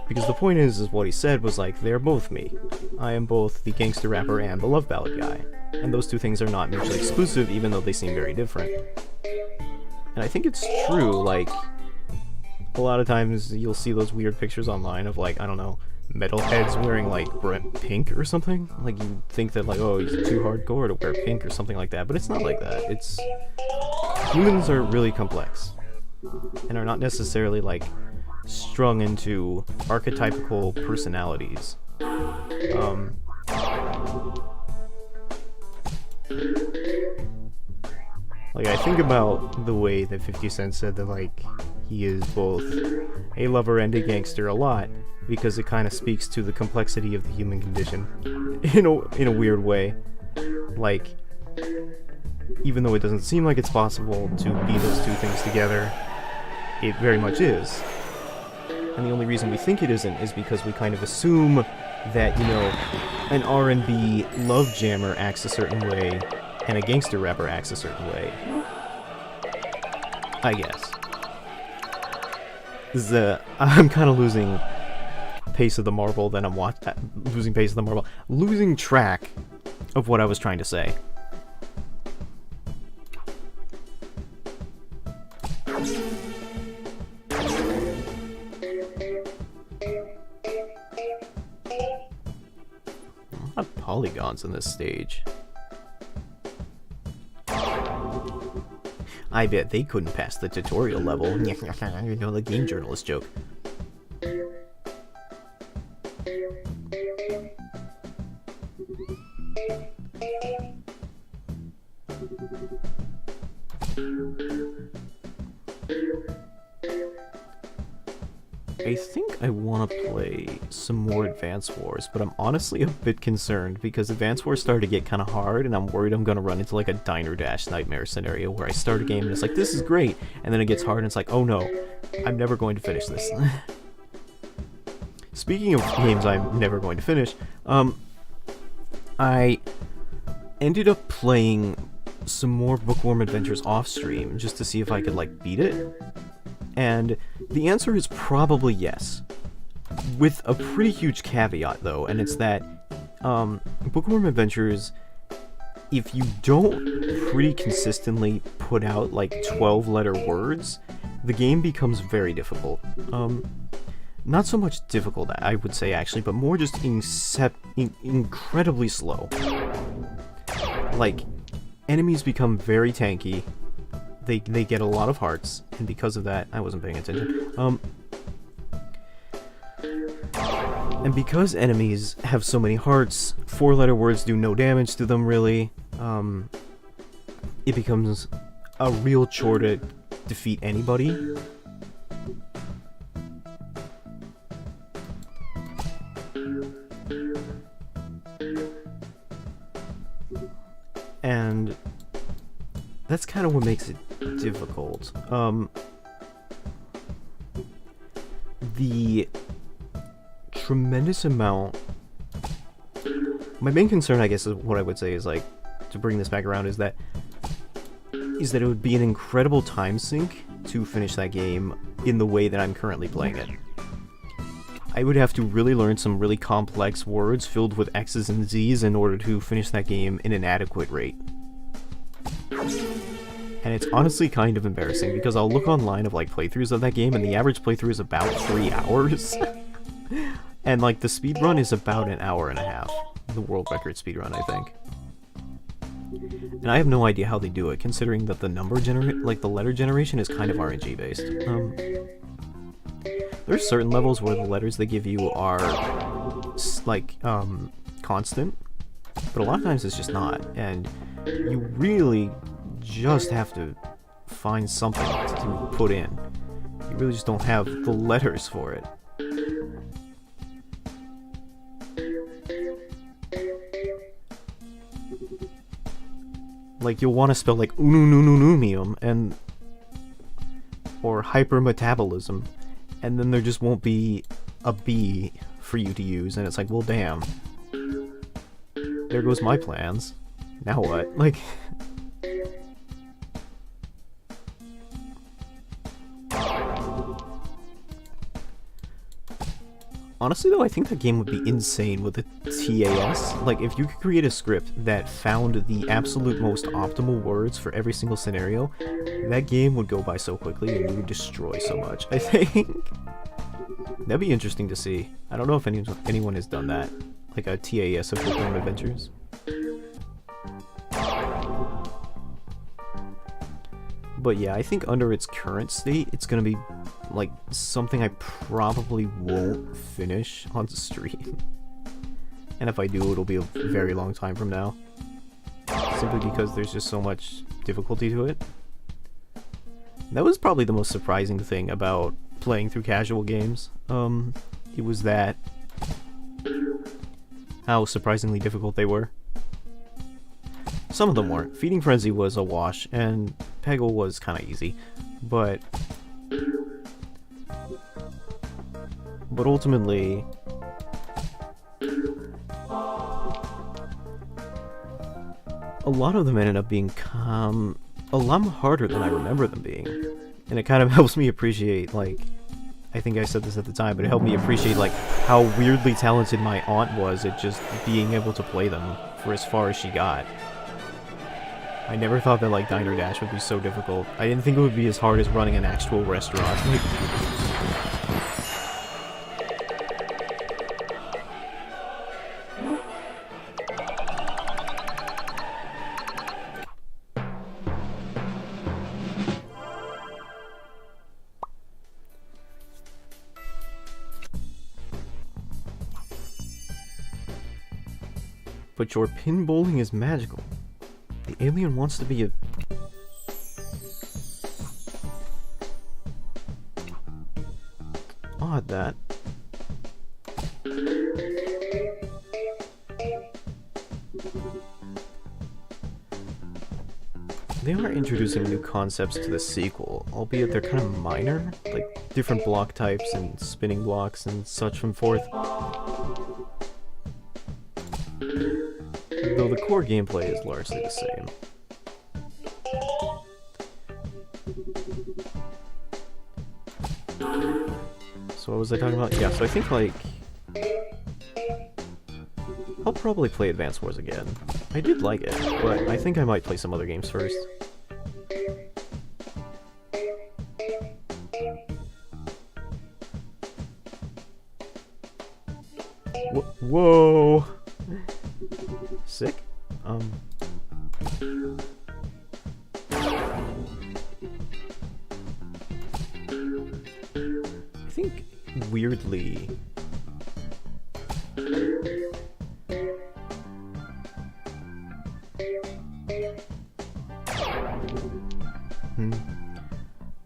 [SPEAKER 1] because the point is what he said was like, they're both me. I am both the gangster rapper and the love ballad guy, and those two things are not mutually exclusive, even though they seem very different. And I think it's true. Like, a lot of times you'll see those weird pictures online of like, I don't know, metalheads wearing like pink or something. Like, you think that like, oh, he's too hardcore to wear pink or something like that, but it's not like that. It's, humans are really complex and are not necessarily like strung into archetypical personalities. Like, I think about the way that 50 Cent said that like, he is both a lover and a gangster a lot, because it kind of speaks to the complexity of the human condition in a weird way. Like, even though it doesn't seem like it's possible to be those two things together, it very much is. And the only reason we think it isn't is because we kind of assume that, you know, an R&B love jammer acts a certain way and a gangster rapper acts a certain way. I guess. I'm kind of losing pace of the marble that I'm losing track of what I was trying to say. A lot of polygons in this stage. I bet they couldn't pass the tutorial level. You know, the game journalist joke. I think I want to play some more Advance Wars, but I'm honestly a bit concerned because Advance Wars started to get kind of hard, and I'm worried I'm going to run into like a Diner Dash nightmare scenario where I start a game and it's like, this is great, and then it gets hard and it's like, oh no, I'm never going to finish this. Speaking of games I'm never going to finish, I ended up playing some more Bookworm Adventures off stream just to see if I could like beat it. And the answer is probably yes, with a pretty huge caveat though, and it's that Bookworm Adventures, if you don't pretty consistently put out like 12-letter words, the game becomes very difficult. Not so much difficult, I would say actually, but more just incredibly slow. Like, enemies become very tanky. They get a lot of hearts, and because of that, I wasn't paying attention. And because enemies have so many hearts, 4-letter words do no damage to them, really. It becomes a real chore to defeat anybody. And that's kind of what makes it difficult. The tremendous amount... My main concern, I guess, is what I would say is, like, to bring this back around, is that it would be an incredible time sink to finish that game in the way that I'm currently playing it. I would have to really learn some really complex words filled with X's and Z's in order to finish that game in an adequate rate. And it's honestly kind of embarrassing, because I'll look online of, like, playthroughs of that game, and the average playthrough is about 3 hours. And, like, the speedrun is about an hour and a half. The world record speedrun, I think. And I have no idea how they do it, considering that the the letter generation is kind of RNG based. There's certain levels where the letters they give you are, like, constant, but a lot of times it's just not, and you really just have to find something to put in. You really just don't have the letters for it. Like, you'll want to spell, like, unununumium, and... or hypermetabolism, and then there just won't be a B for you to use, and it's like, well, damn. There goes my plans. Now what? Like... Honestly, though, I think that game would be insane with a TAS. Like, if you could create a script that found the absolute most optimal words for every single scenario, that game would go by so quickly and you would destroy so much, I think. That'd be interesting to see. I don't know if anyone has done that. Like a TAS of Pokemon Adventures. But yeah, I think under its current state, it's gonna be, like, something I probably won't finish on stream. And if I do, it'll be a very long time from now. Simply because there's just so much difficulty to it. That was probably the most surprising thing about playing through casual games. It was that... how surprisingly difficult they were. Some of them weren't. Feeding Frenzy was a wash, and Peggle was kind of easy, but ultimately, a lot of them ended up being a lot harder than I remember them being, and it kind of helps me appreciate, like, I think I said this at the time, but it helped me appreciate, like, how weirdly talented my aunt was at just being able to play them for as far as she got. I never thought that, like, Diner Dash would be so difficult. I didn't think it would be as hard as running an actual restaurant. Like, but your pinballing is magical. The alien wants to be a... Odd, that. They are introducing new concepts to the sequel, albeit they're kind of minor, like different block types and spinning blocks and such from forth. Though the core gameplay is largely the same. So what was I talking about? Yeah, so I think, like... I'll probably play Advance Wars again. I did like it, but I think I might play some other games first. Whoa! Sick. I think, weirdly...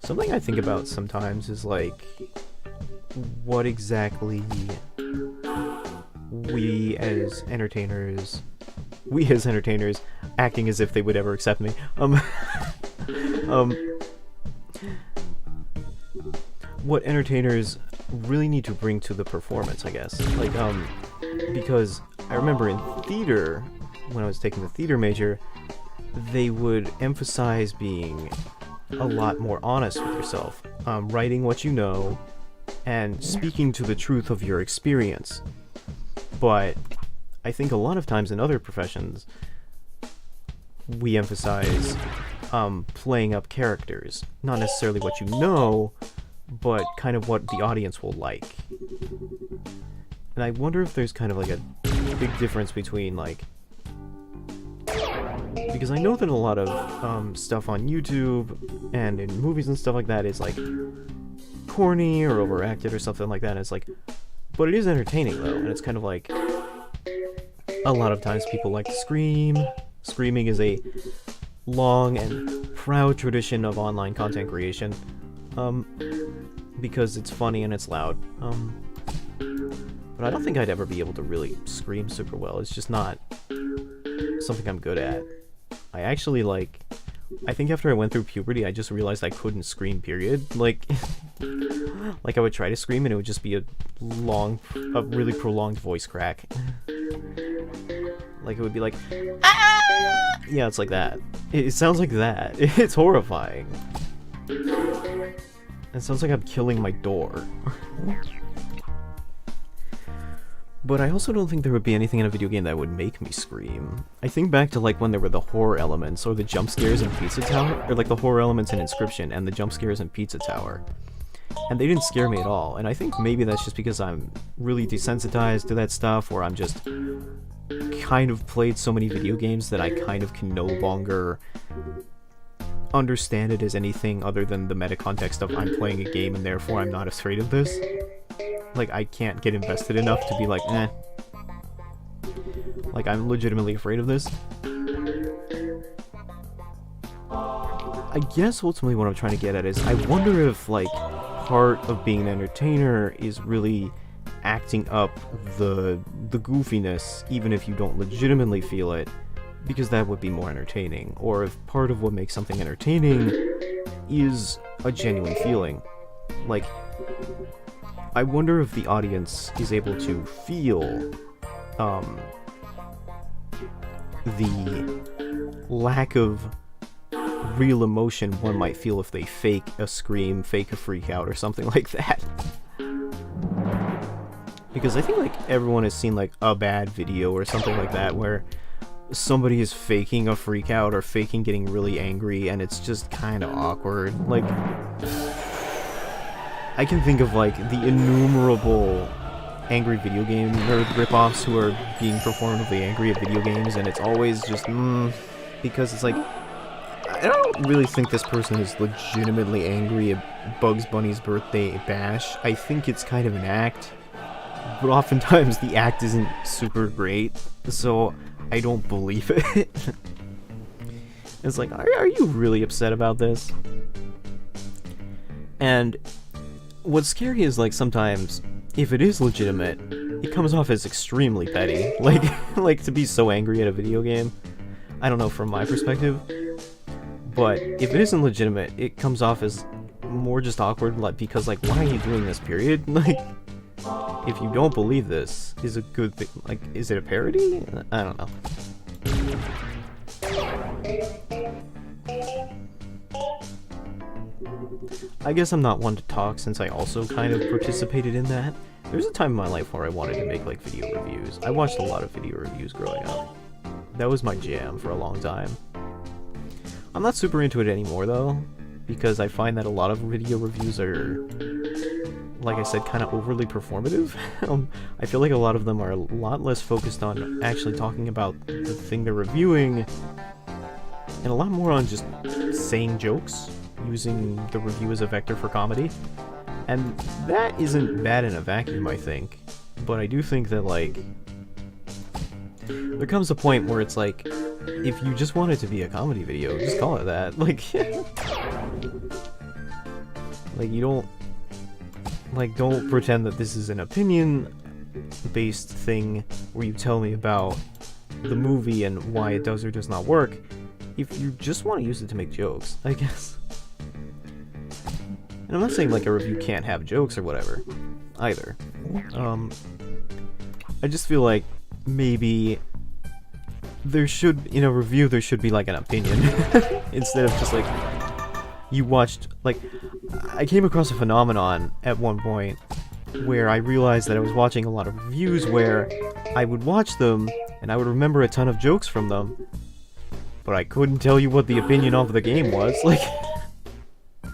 [SPEAKER 1] Something I think about sometimes is, like, what exactly we as entertainers we as entertainers acting as if they would ever accept me. What entertainers really need to bring to the performance, I guess. Like, because I remember in theater, when I was taking the theater major, they would emphasize being a lot more honest with yourself, writing what you know, and speaking to the truth of your experience. But I think a lot of times in other professions, we emphasize playing up characters. Not necessarily what you know, but kind of what the audience will like. And I wonder if there's kind of like a big difference between, like... Because I know that a lot of stuff on YouTube and in movies and stuff like that is, like, corny or overacted or something like that, and it's like... But it is entertaining, though, and it's kind of like... A lot of times people like to scream. Screaming is a long and proud tradition of online content creation. Because it's funny and it's loud. But I don't think I'd ever be able to really scream super well. It's just not something I'm good at. I actually, like... I think after I went through puberty, I just realized I couldn't scream, period. Like... like, I would try to scream and it would just be a really prolonged voice crack. Like, it would be like... Ah! Yeah, it's like that. It sounds like that. It's horrifying. It sounds like I'm killing my door. But I also don't think there would be anything in a video game that would make me scream. I think back to, like, when there were the horror elements, or the jump scares in Pizza Tower, or, like, the horror elements in Inscription, and the jump scares in Pizza Tower. And they didn't scare me at all, and I think maybe that's just because I'm really desensitized to that stuff, or I'm just kind of played so many video games that I kind of can no longer understand it as anything other than the meta context of I'm playing a game and therefore I'm not afraid of this. Like, I can't get invested enough to be like, eh. Like, I'm legitimately afraid of this. I guess ultimately what I'm trying to get at is, I wonder if, like, part of being an entertainer is really acting up the goofiness, even if you don't legitimately feel it, because that would be more entertaining. Or if part of what makes something entertaining is a genuine feeling. Like, I wonder if the audience is able to feel the lack of real emotion one might feel if they fake a scream, fake a freak out, or something like that. Because I think, like, everyone has seen, like, a bad video or something like that where somebody is faking a freak out or faking getting really angry, and it's just kind of awkward. Like, I can think of, like, the innumerable angry video game nerd ripoffs who are being performatively angry at video games, and it's always just, because it's like, I don't really think this person is legitimately angry at Bugs Bunny's birthday bash. I think it's kind of an act, but oftentimes the act isn't super great, so I don't believe it. It's like, are you really upset about this? And what's scary is, like, sometimes, if it is legitimate, it comes off as extremely petty. Like, to be so angry at a video game. I don't know, from my perspective. But if it isn't legitimate, it comes off as more just awkward, like, because, like, why are you doing this, period? Like, if you don't believe this is a good thing, like, is it a parody? I don't know. I guess I'm not one to talk since I also kind of participated in that. There's a time in my life where I wanted to make, like, video reviews. I watched a lot of video reviews growing up. That was my jam for a long time. I'm not super into it anymore, though, because I find that a lot of video reviews are, like I said, kind of overly performative. I feel like a lot of them are a lot less focused on actually talking about the thing they're reviewing, and a lot more on just saying jokes, using the review as a vector for comedy. And that isn't bad in a vacuum, I think, but I do think that, like, there comes a point where it's like, if you just want it to be a comedy video, just call it that. Like, like, you don't, like, don't pretend that this is an opinion-based thing where you tell me about the movie and why it does or does not work, if you just want to use it to make jokes, I guess. And I'm not saying like a review can't have jokes or whatever, either. I just feel like maybe there should, in a review, there should be like an opinion instead of just like you watched. Like, I came across a phenomenon at one point where I realized that I was watching a lot of reviews where I would watch them and I would remember a ton of jokes from them, but I couldn't tell you what the opinion of the game was. Like, and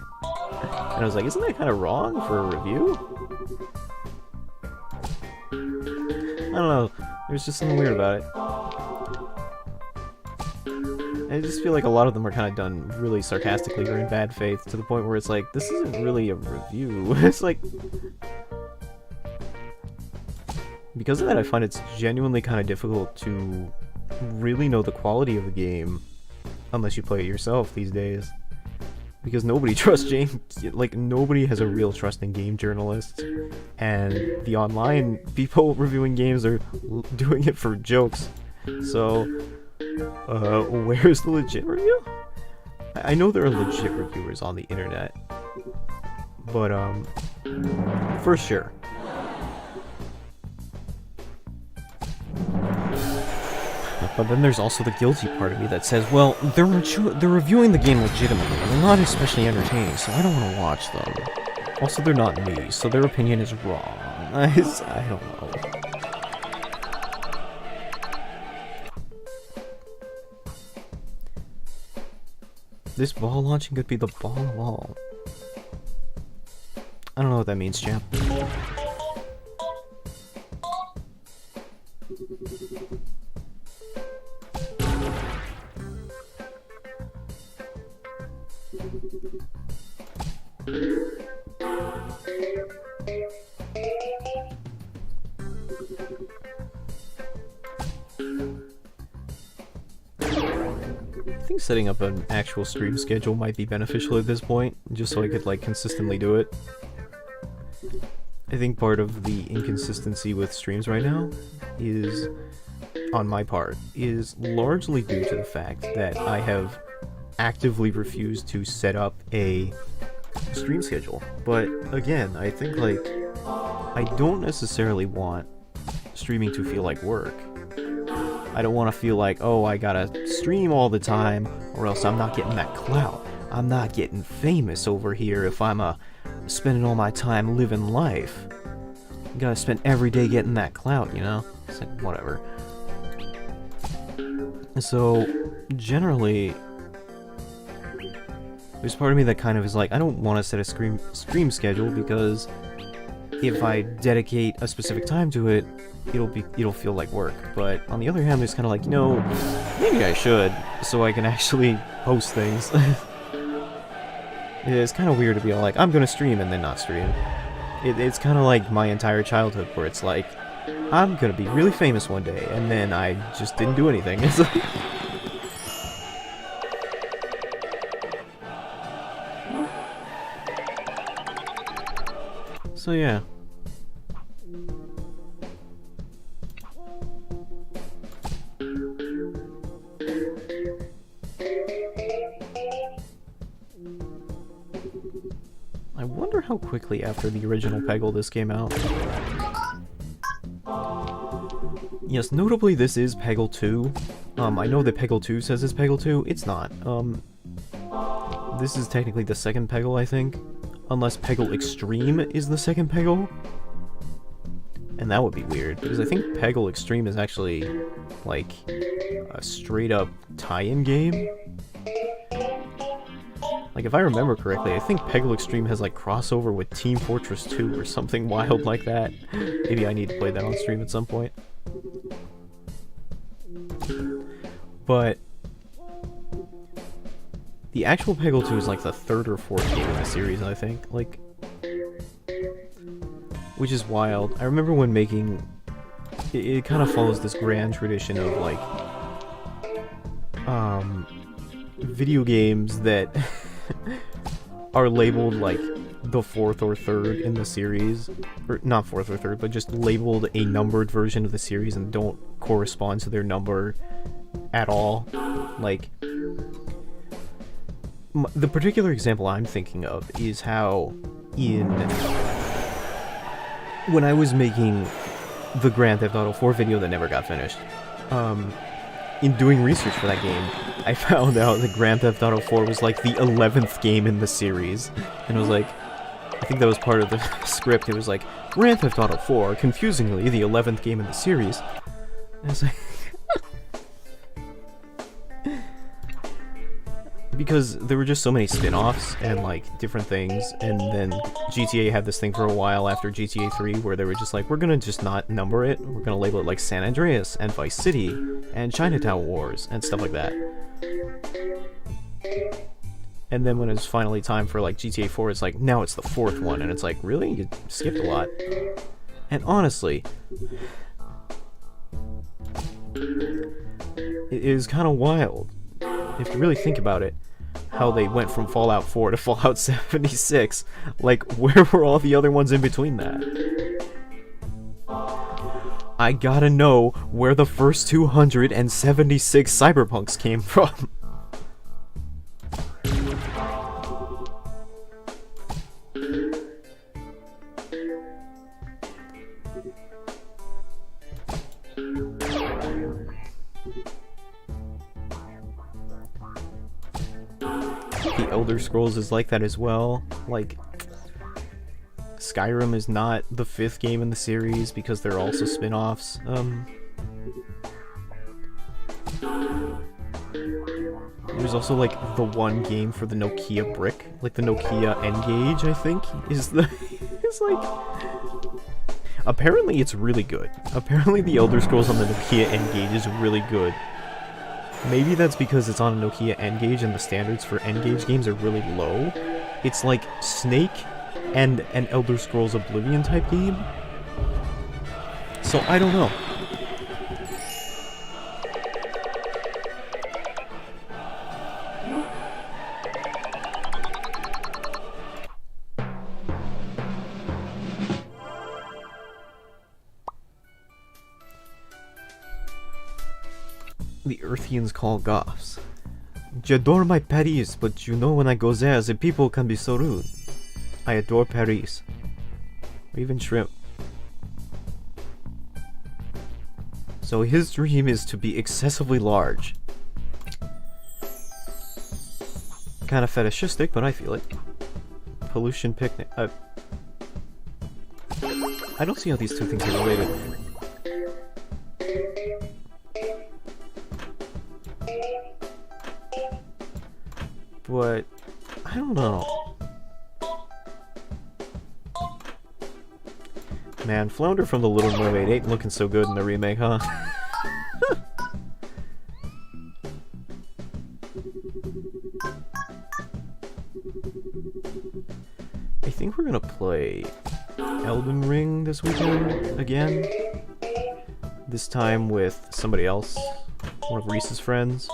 [SPEAKER 1] I was like, isn't that kind of wrong for a review? I don't know. There's just something weird about it. I just feel like a lot of them are kind of done really sarcastically or in bad faith, to the point where it's like, this isn't really a review. It's like... Because of that, I find it's genuinely kind of difficult to really know the quality of a game unless you play it yourself these days. Because nobody trusts nobody has a real trust in game journalists, and the online people reviewing games are doing it for jokes. So, where's the legit review? I know there are legit reviewers on the internet, but, for sure. But then there's also the guilty part of me that says, well, they're reviewing the game legitimately, and they're not especially entertaining, so I don't want to watch them. Also, they're not me, so their opinion is wrong. I don't know. This ball launching could be the ball of all. I don't know what that means, champ. I think setting up an actual stream schedule might be beneficial at this point, just so I could, like, consistently do it. I think part of the inconsistency with streams right now is, on my part, is largely due to the fact that I have actively refused to set up a stream schedule. But again, I think, like, I don't necessarily want streaming to feel like work. I don't want to feel like, oh, I gotta stream all the time, or else I'm not getting that clout. I'm not getting famous over here if I'm spending all my time living life. I gotta spend every day getting that clout, you know? It's like, whatever. So, generally, there's part of me that kind of is like, I don't want to set a stream schedule, because if I dedicate a specific time to it, it'll feel like work. But on the other hand, there's kind of like, you know, maybe I should, so I can actually post things. It's kind of weird to be all like, I'm gonna stream and then not stream. It's kind of like my entire childhood, where it's like, I'm gonna be really famous one day, and then I just didn't do anything. It's like... So yeah. I wonder how quickly after the original Peggle this came out. Yes, notably this is Peggle 2. I know that Peggle 2 says it's Peggle 2. It's not. This is technically the second Peggle, I think. Unless Peggle Extreme is the second Peggle. And that would be weird, because I think Peggle Extreme is actually, like, a straight-up tie-in game. Like, if I remember correctly, I think Peggle Extreme has, like, crossover with Team Fortress 2 or something wild like that. Maybe I need to play that on stream at some point. But the actual Peggle 2 is like the third or fourth game in the series, I think. Like, which is wild. I remember when making... It kind of follows this grand tradition of, like, video games that are labeled, like, the fourth or third in the series, or not fourth or third, but just labeled a numbered version of the series and don't correspond to their number at all. Like, the particular example I'm thinking of is how when I was making the Grand Theft Auto 4 video that never got finished, in doing research for that game, I found out that Grand Theft Auto 4 was like the 11th game in the series, and it was like, I think that was part of the script. It was like, Grand Theft Auto 4, confusingly, the 11th game in the series. And I was like... because there were just so many spin-offs and, like, different things, and then GTA had this thing for a while after GTA 3 where they were just like, we're gonna just not number it, we're gonna label it like San Andreas, and Vice City, and Chinatown Wars, and stuff like that. And then when it was finally time for, like, GTA 4, it's like, now it's the 4th one, and it's like, really? You skipped a lot. And honestly, it is kind of wild, if you really think about it, how they went from Fallout 4 to Fallout 76. Like, where were all the other ones in between that? I gotta know where the first 276 Cyberpunks came from. The Elder Scrolls is like that as well. Like, Skyrim is not the 5th game in the series because they're also spin-offs. There's also, like, the one game for the Nokia brick. Like, the Nokia N-Gage, I think, is the... is like... Apparently it's really good. Apparently the Elder Scrolls on the Nokia N-Gage is really good. Maybe that's because it's on a Nokia N-Gage and the standards for N-Gage games are really low. It's like Snake and an Elder Scrolls Oblivion type game. So I don't know. The Earthians call Goths. J'adore my Paris, but you know when I go there, the people can be so rude. I adore Paris. Or even shrimp. So his dream is to be excessively large. Kind of fetishistic, but I feel it. Pollution picnic. I don't see how these two things are related. But I don't know. Man, Flounder from The Little Mermaid ain't looking so good in the remake, huh? I think we're gonna play Elden Ring this weekend again. This time with somebody else, one of Reese's friends.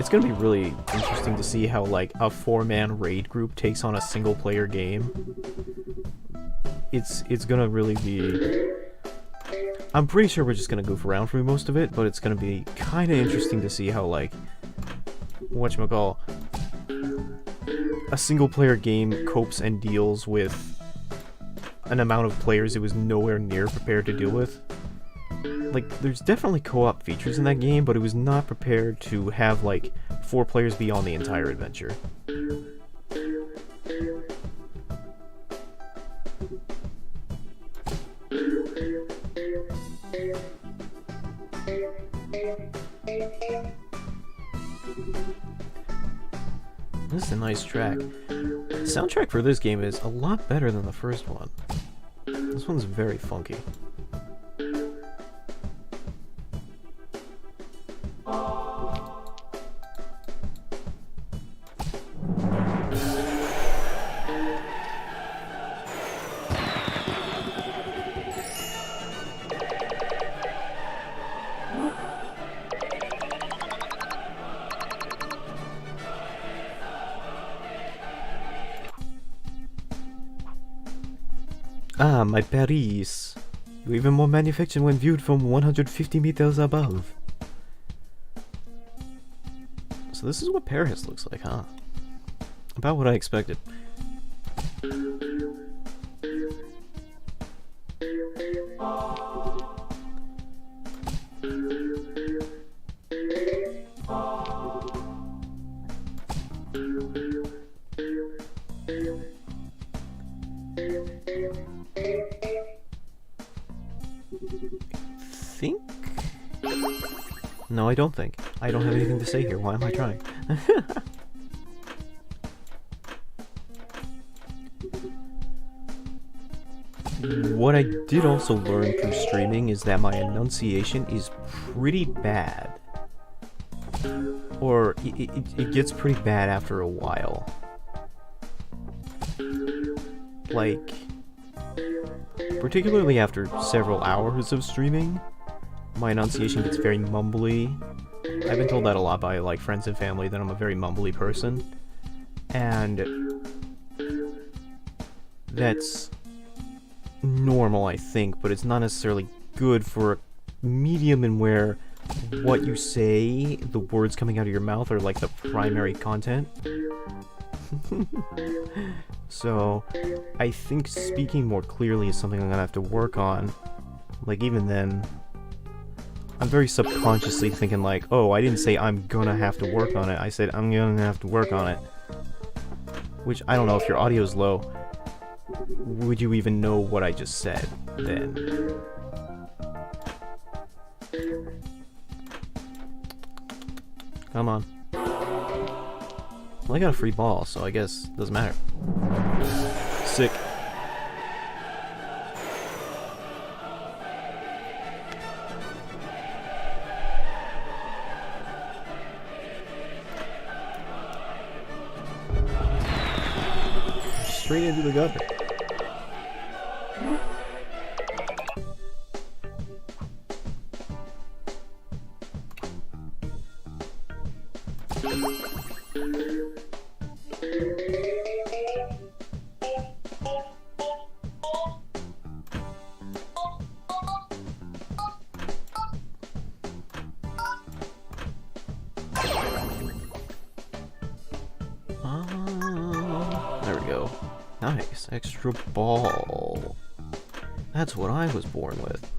[SPEAKER 1] It's gonna be really interesting to see how, like, a 4-man raid group takes on a single-player game. It's gonna really be... I'm pretty sure we're just gonna goof around for most of it, but it's gonna be kinda interesting to see how, like, whatchamacall, a single-player game copes and deals with an amount of players it was nowhere near prepared to deal with. Like, there's definitely co-op features in that game, but it was not prepared to have, like, 4 players be on the entire adventure. This is a nice track. The soundtrack for this game is a lot better than the first one. This one's very funky. Ah, my Paris. You're even more magnificent when viewed from 150 meters above. So this is what Paris looks like, huh? About what I expected. Think? No, I don't think. I don't have anything to say here. Why am I trying? What I did also learn through streaming is that my enunciation is pretty bad. Or it gets pretty bad after a while. Like, particularly after several hours of streaming, my enunciation gets very mumbly. I've been told that a lot by like friends and family, that I'm a very mumbly person. And that's normal, I think, but it's not necessarily good for a medium in where what you say, the words coming out of your mouth, are like the primary content. So I think speaking more clearly is something I'm gonna have to work on. Like, even then, I'm very subconsciously thinking like, oh, I didn't say I'm gonna have to work on it, I said I'm gonna have to work on it. Which, I don't know, if your audio's low, would you even know what I just said then? Come on. Well, I got a free ball, so I guess it doesn't matter. Sick. Straight into the gutter. There we go. Nice, extra ball. That's what I was born with.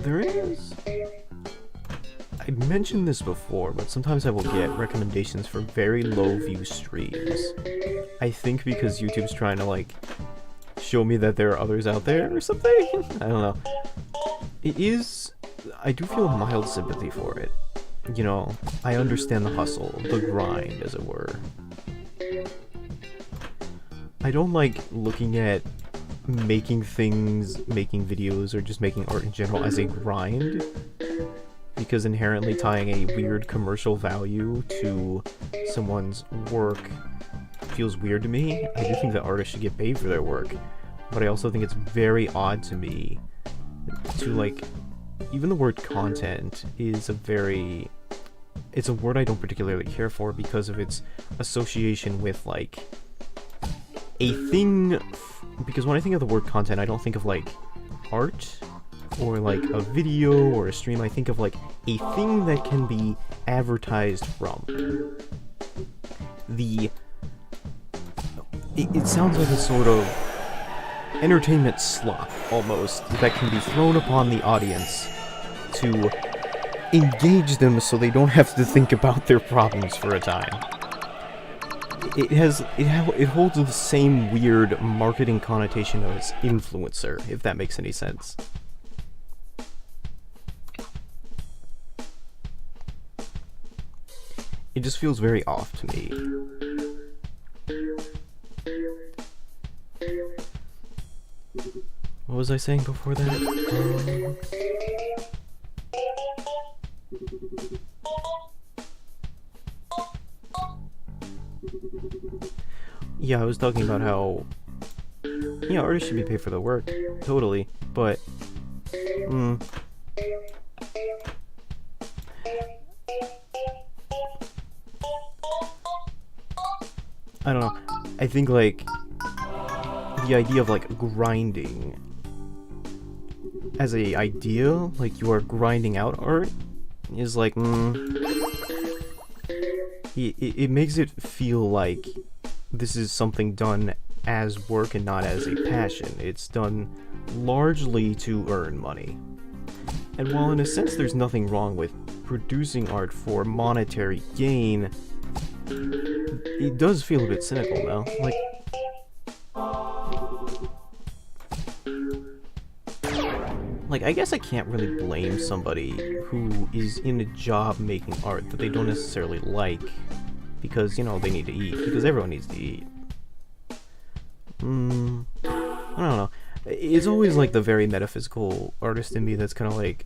[SPEAKER 1] There is... I mentioned this before, but sometimes I will get recommendations for very low view streams. I think because YouTube's trying to, like, show me that there are others out there or something? I don't know. It is... I do feel mild sympathy for it. You know, I understand the hustle, the grind, as it were. I don't like looking at making things, making videos, or just making art in general as a grind, because inherently tying a weird commercial value to someone's work feels weird to me. I do think that artists should get paid for their work, but I also think it's very odd to me to, like, even the word content is a very... it's a word I don't particularly care for because of its association with, like, a thing... because when I think of the word content, I don't think of, like, art, or, like, a video, or a stream. I think of, like, a thing that can be advertised from. It sounds like a sort of entertainment slop, almost, that can be thrown upon the audience to engage them so they don't have to think about their problems for a time. It holds the same weird marketing connotation as influencer, if that makes any sense. It just feels very off to me. What was I saying before that? Yeah, I was talking about how, yeah, artists should be paid for their work, totally, but, I don't know. I think, like, the idea of, like, grinding as a idea, like, you are grinding out art, is like, it makes it feel like this is something done as work and not as a passion. It's done largely to earn money. And while in a sense there's nothing wrong with producing art for monetary gain, it does feel a bit cynical now. Like, I guess I can't really blame somebody who is in a job making art that they don't necessarily like, because, you know, they need to eat, because everyone needs to eat. I don't know. It's always, like, the very metaphysical artist in me that's kind of like,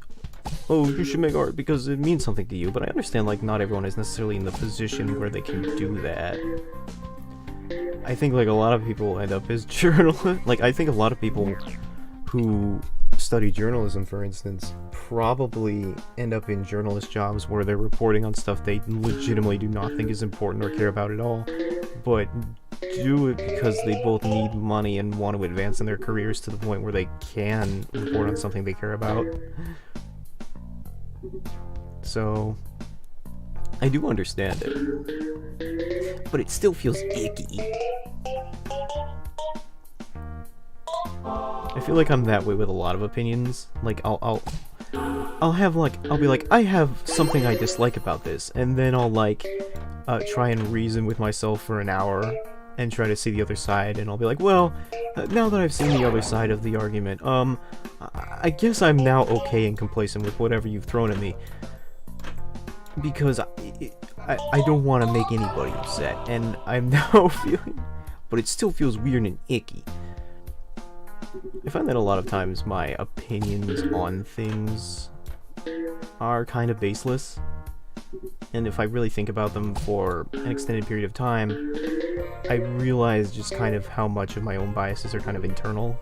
[SPEAKER 1] oh, you should make art because it means something to you, but I understand, like, not everyone is necessarily in the position where they can do that. I think, like, a lot of people end up as journalists. Like, I think a lot of people who study journalism, for instance, probably end up in journalist jobs where they're reporting on stuff they legitimately do not think is important or care about at all, but do it because they both need money and want to advance in their careers to the point where they can report on something they care about. So, I do understand it, but it still feels icky. I feel like I'm that way with a lot of opinions. Like, I'll be like, I have something I dislike about this, and then I'll, like, try and reason with myself for an hour and try to see the other side, and I'll be like, well, now that I've seen the other side of the argument, I guess I'm now okay and complacent with whatever you've thrown at me, because I don't want to make anybody upset, and I'm now feeling, but it still feels weird and icky. I find that a lot of times my opinions on things are kind of baseless, and if I really think about them for an extended period of time, I realize just kind of how much of my own biases are kind of internal,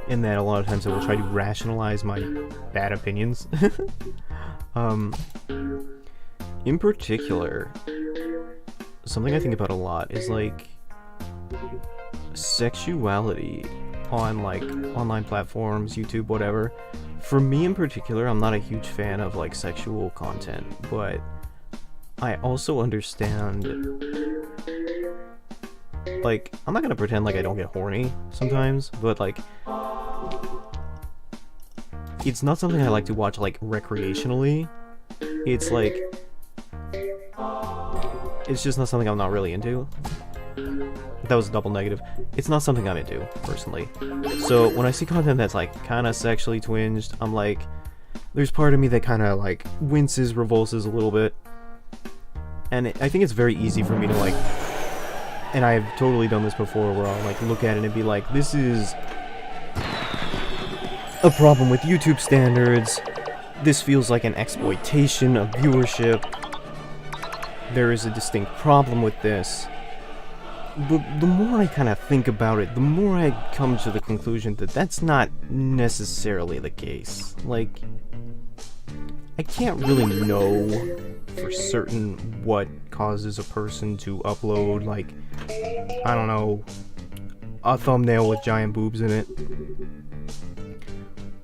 [SPEAKER 1] and that a lot of times I will try to rationalize my bad opinions. In particular, something I think about a lot is, like, sexuality on, like, online platforms, YouTube, whatever. For me in particular, I'm not a huge fan of, like, sexual content, but I also understand, like, I'm not gonna pretend like I don't get horny sometimes, but, like, it's not something I like to watch, like, recreationally. It's like, it's just not something I'm not really into. That was a double negative. It's not something I'm into, personally. So, when I see content that's, like, kind of sexually twinged, I'm like, there's part of me that kind of, like, winces, revulses a little bit. And I think it's very easy for me to, like, and I've totally done this before, where I'll, like, look at it and be like, this is a problem with YouTube standards. This feels like an exploitation of viewership. There is a distinct problem with this. But the more I kind of think about it, the more I come to the conclusion that that's not necessarily the case. Like, I can't really know for certain what causes a person to upload, like, I don't know, a thumbnail with giant boobs in it.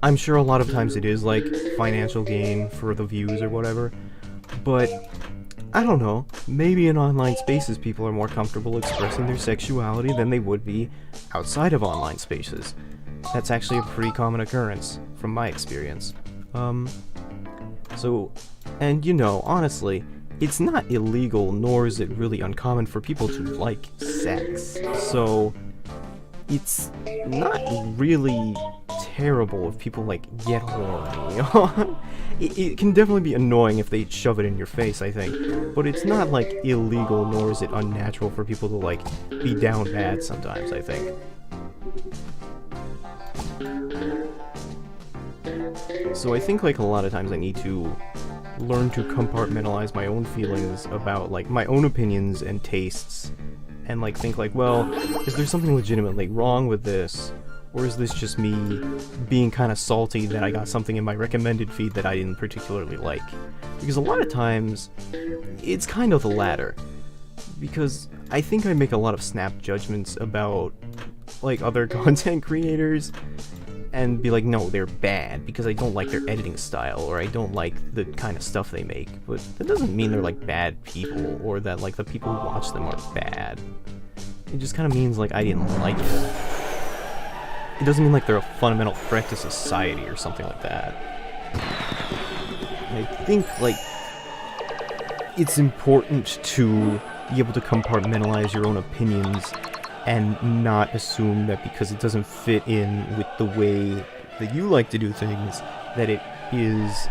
[SPEAKER 1] I'm sure a lot of times it is, like, financial gain for the views or whatever, but I don't know, maybe in online spaces people are more comfortable expressing their sexuality than they would be outside of online spaces. That's actually a pretty common occurrence, from my experience. So, and you know, honestly, it's not illegal, nor is it really uncommon for people to like sex. So, it's not really terrible if people, like, get horny. It can definitely be annoying if they shove it in your face, I think. But it's not, like, illegal, nor is it unnatural for people to, like, be down bad sometimes, I think. So I think, like, a lot of times I need to learn to compartmentalize my own feelings about, like, my own opinions and tastes, and, like, think, like, well, is there something legitimately wrong with this? Or is this just me being kind of salty that I got something in my recommended feed that I didn't particularly like? Because a lot of times, it's kind of the latter. because I think I make a lot of snap judgments about, like, other content creators, and be like, no, they're bad, because I don't like their editing style, or I don't like the kind of stuff they make, but that doesn't mean they're, like, bad people, or that, like, the people who watch them are bad. It just kind of means, like, I didn't like it. It doesn't mean, like, they're a fundamental threat to society, or something like that. And I think, like, it's important to be able to compartmentalize your own opinions and not assume that because it doesn't fit in with the way that you like to do things, that it is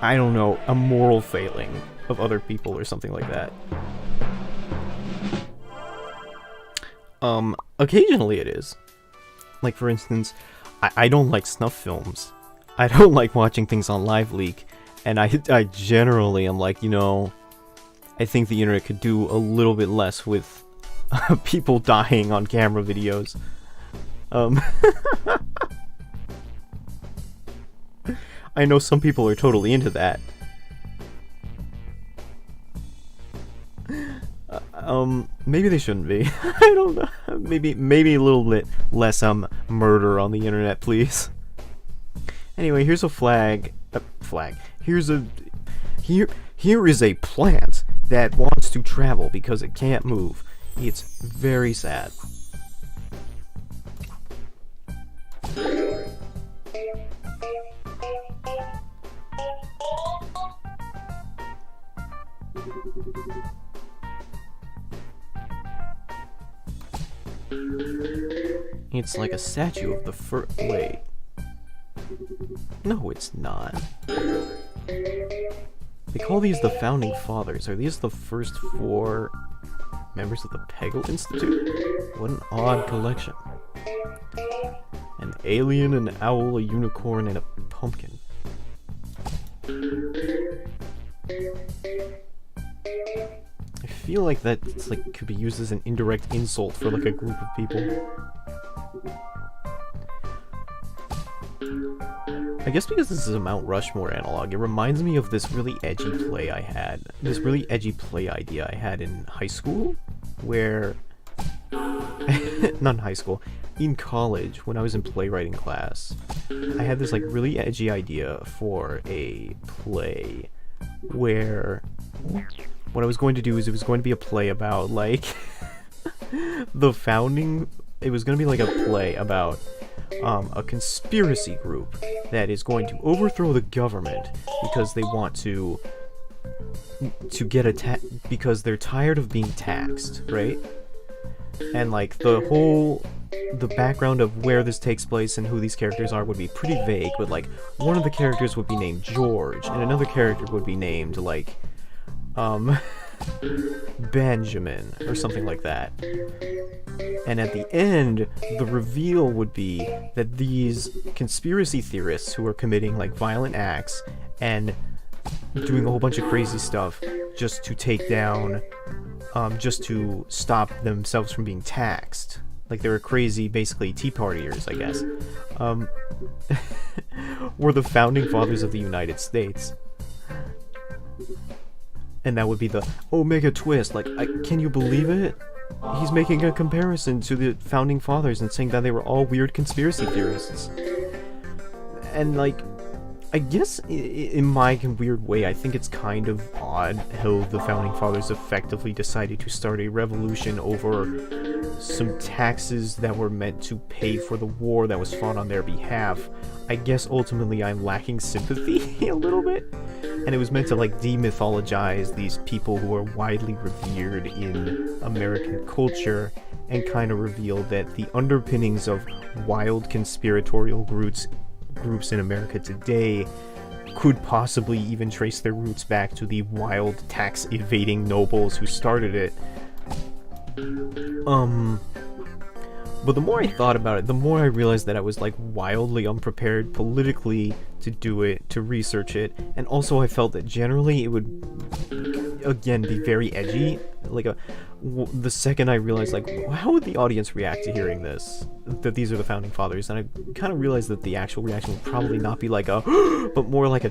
[SPEAKER 1] I don't know, a moral failing of other people or something like that. Occasionally it is. Like, for instance, I don't like snuff films. I don't like watching things on LiveLeak, and I generally am like, you know, I think the internet could do a little bit less with people dying on camera videos. I know some people are totally into that. Maybe they shouldn't be. I don't know. Maybe a little bit less murder on the internet, please. Anyway, here's a flag. Here is a plant that wants to travel because it can't move. It's very sad. It's like a statue of the first. Wait. No, it's not. They call these the Founding Fathers. Are these the first 4 members of the Peggle Institute? What an odd collection. An alien, an owl, a unicorn, and a pumpkin. I feel like that's like could be used as an indirect insult for like a group of people. I guess because this is a Mount Rushmore analog, it reminds me of this really edgy play I had. This really edgy play idea I had in high school, where... not in high school, in college, when I was in playwriting class. I had this like really edgy idea for a play, where... what I was going to do is it was going to be a play about, like... the founding... It was going to be like a play about... a conspiracy group that is going to overthrow the government because they want to get because they're tired of being taxed, right? And like the background of where this takes place and who these characters are would be pretty vague, but like one of the characters would be named George and another character would be named like Benjamin or something like that. And at the end, the reveal would be that these conspiracy theorists who are committing like violent acts and doing a whole bunch of crazy stuff just to take down, just to stop themselves from being taxed. Like they were crazy, basically Tea Partiers, I guess. Were the founding fathers of the United States. And that would be the Omega twist. Like, can you believe it? He's making a comparison to the founding fathers and saying that they were all weird conspiracy theorists. And like, I guess in my weird way, I think it's kind of odd how the founding fathers effectively decided to start a revolution over some taxes that were meant to pay for the war that was fought on their behalf. I guess ultimately I'm lacking sympathy a little bit. And it was meant to like demythologize these people who are widely revered in American culture and kind of reveal that the underpinnings of wild conspiratorial groups in America today could possibly even trace their roots back to the wild tax evading nobles who started it. But the more I thought about it, the more I realized that I was like wildly unprepared politically to do it, to research it, and also I felt that generally it would... again, be very edgy. Like, the second I realized, like, how would the audience react to hearing this? That these are the Founding Fathers, and I kind of realized that the actual reaction would probably not be like a, but more like a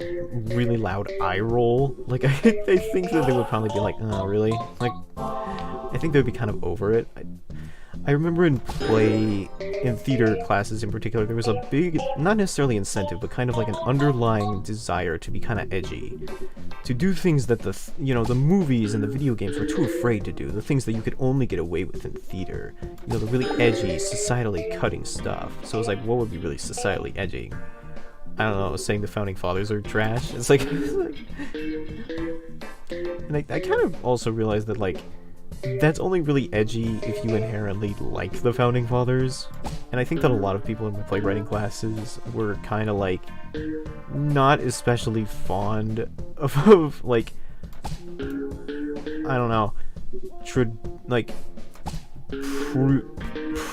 [SPEAKER 1] really loud eye roll. Like, I think that they would probably be like, oh, really? Like, I think they'd be kind of over it. I remember in theater classes in particular, there was a big, not necessarily incentive, but kind of like an underlying desire to be kind of edgy. To do things that the movies and the video games were too afraid to do. The things that you could only get away with in theater. You know, the really edgy, societally cutting stuff. So it was like, what would be really societally edgy? I don't know, saying the Founding Fathers are trash. It's like... and I kind of also realized that, like, that's only really edgy if you inherently like the Founding Fathers. And I think that a lot of people in my playwriting classes were kind of, like, not especially fond of like, I don't know,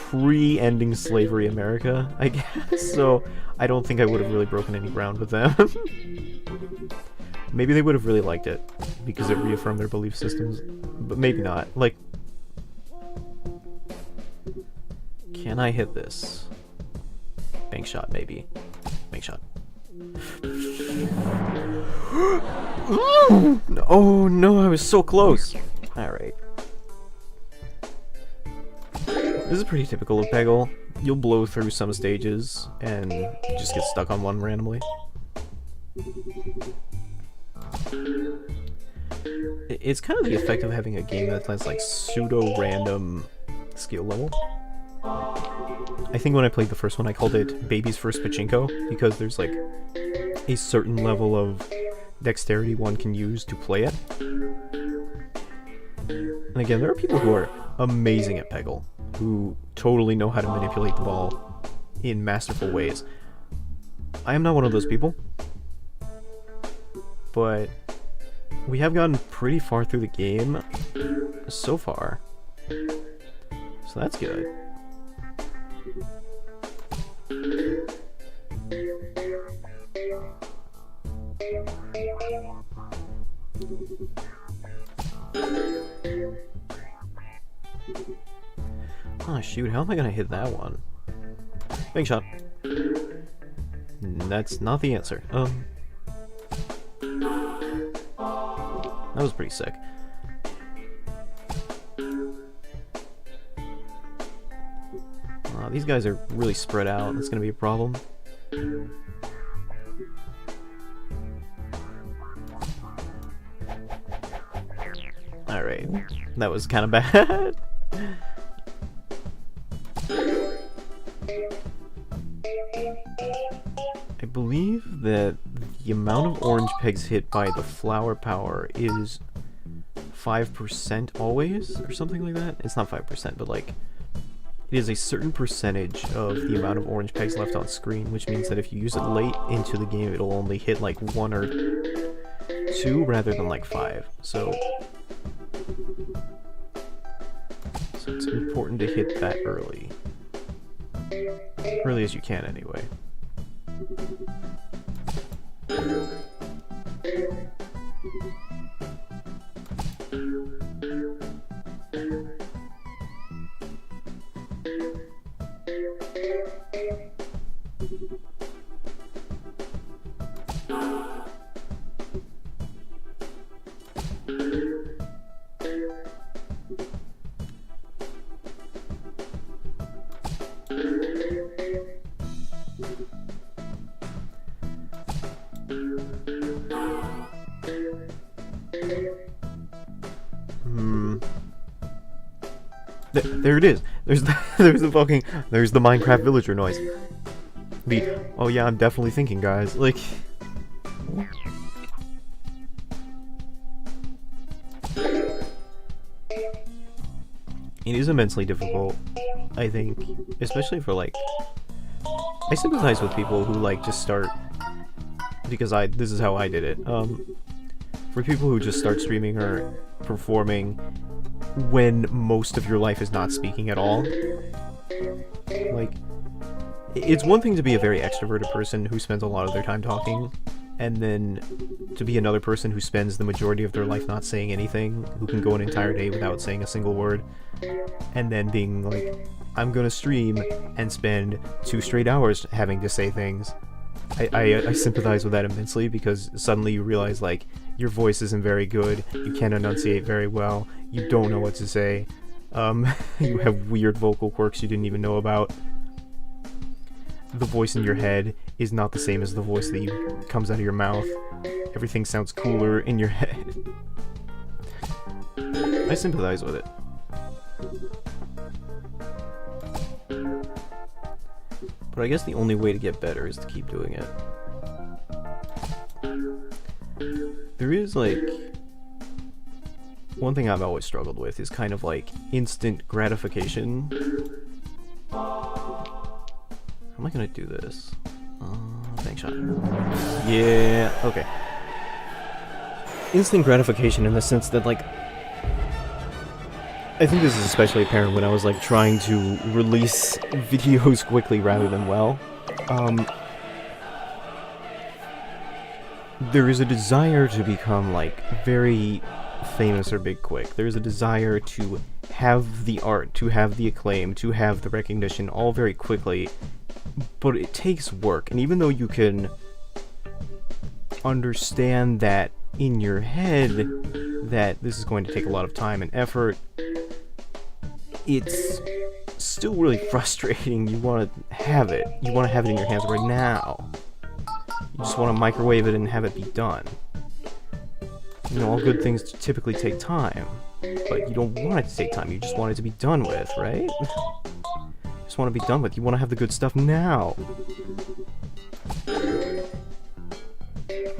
[SPEAKER 1] pre-ending slavery America, I guess. So I don't think I would have really broken any ground with them. Maybe they would have really liked it because it reaffirmed their belief systems, but maybe not. Like, can I hit this? Bank shot, maybe. Bank shot. Oh no, I was so close. Alright. This is pretty typical of Peggle. You'll blow through some stages and just get stuck on one randomly. It's kind of the effect of having a game that has like pseudo-random skill level. I think when I played the first one I called it Baby's First Pachinko, because there's like a certain level of dexterity one can use to play it. And again, there are people who are amazing at Peggle, who totally know how to manipulate the ball in masterful ways. I am not one of those people, but we have gotten pretty far through the game so far, so that's good. Oh shoot, how am I gonna hit that one? Bank shot. That's not the answer. That was pretty sick. These guys are really spread out. That's gonna be a problem. Alright, that was kind of bad. I believe that the amount of orange pegs hit by the flower power is 5% always, or something like that. It's not 5%, but like, it is a certain percentage of the amount of orange pegs left on screen, which means that if you use it late into the game, it'll only hit like 1 or 2 rather than like 5. So it's important to hit that early. Early as you can, anyway. There it is. There's the there's the Minecraft villager noise. Oh yeah, I'm definitely thinking, guys. Like, it is immensely difficult, I think, especially for like, I sympathize with people who like just start, because this is how I did it. For people who just start streaming or performing when most of your life is not speaking at all. Like, it's one thing to be a very extroverted person who spends a lot of their time talking, and then to be another person who spends the majority of their life not saying anything, who can go an entire day without saying a single word, and then being like, I'm gonna stream and spend 2 straight hours having to say things. I sympathize with that immensely, because suddenly you realize, like, your voice isn't very good, you can't enunciate very well, you don't know what to say, you have weird vocal quirks you didn't even know about. The voice in your head is not the same as the voice that comes out of your mouth. Everything sounds cooler in your head. I sympathize with it. But I guess the only way to get better is to keep doing it. There is, like... One thing I've always struggled with is kind of like instant gratification. How am I gonna do this? Thanks, shot. Yeah, okay. Instant gratification in the sense that, like, I think this is especially apparent when I was, like, trying to release videos quickly rather than well. There is a desire to become, like, very famous or big quick. There's a desire to have the art, to have the acclaim, to have the recognition all very quickly, but it takes work. And even though you can understand that in your head that this is going to take a lot of time and effort, it's still really frustrating. You want to have it. You want to have it in your hands right now. You just want to microwave it and have it be done. You know, all good things typically take time, but you don't want it to take time. You just want it to be done with, right? You just want to be done with. You want to have the good stuff now.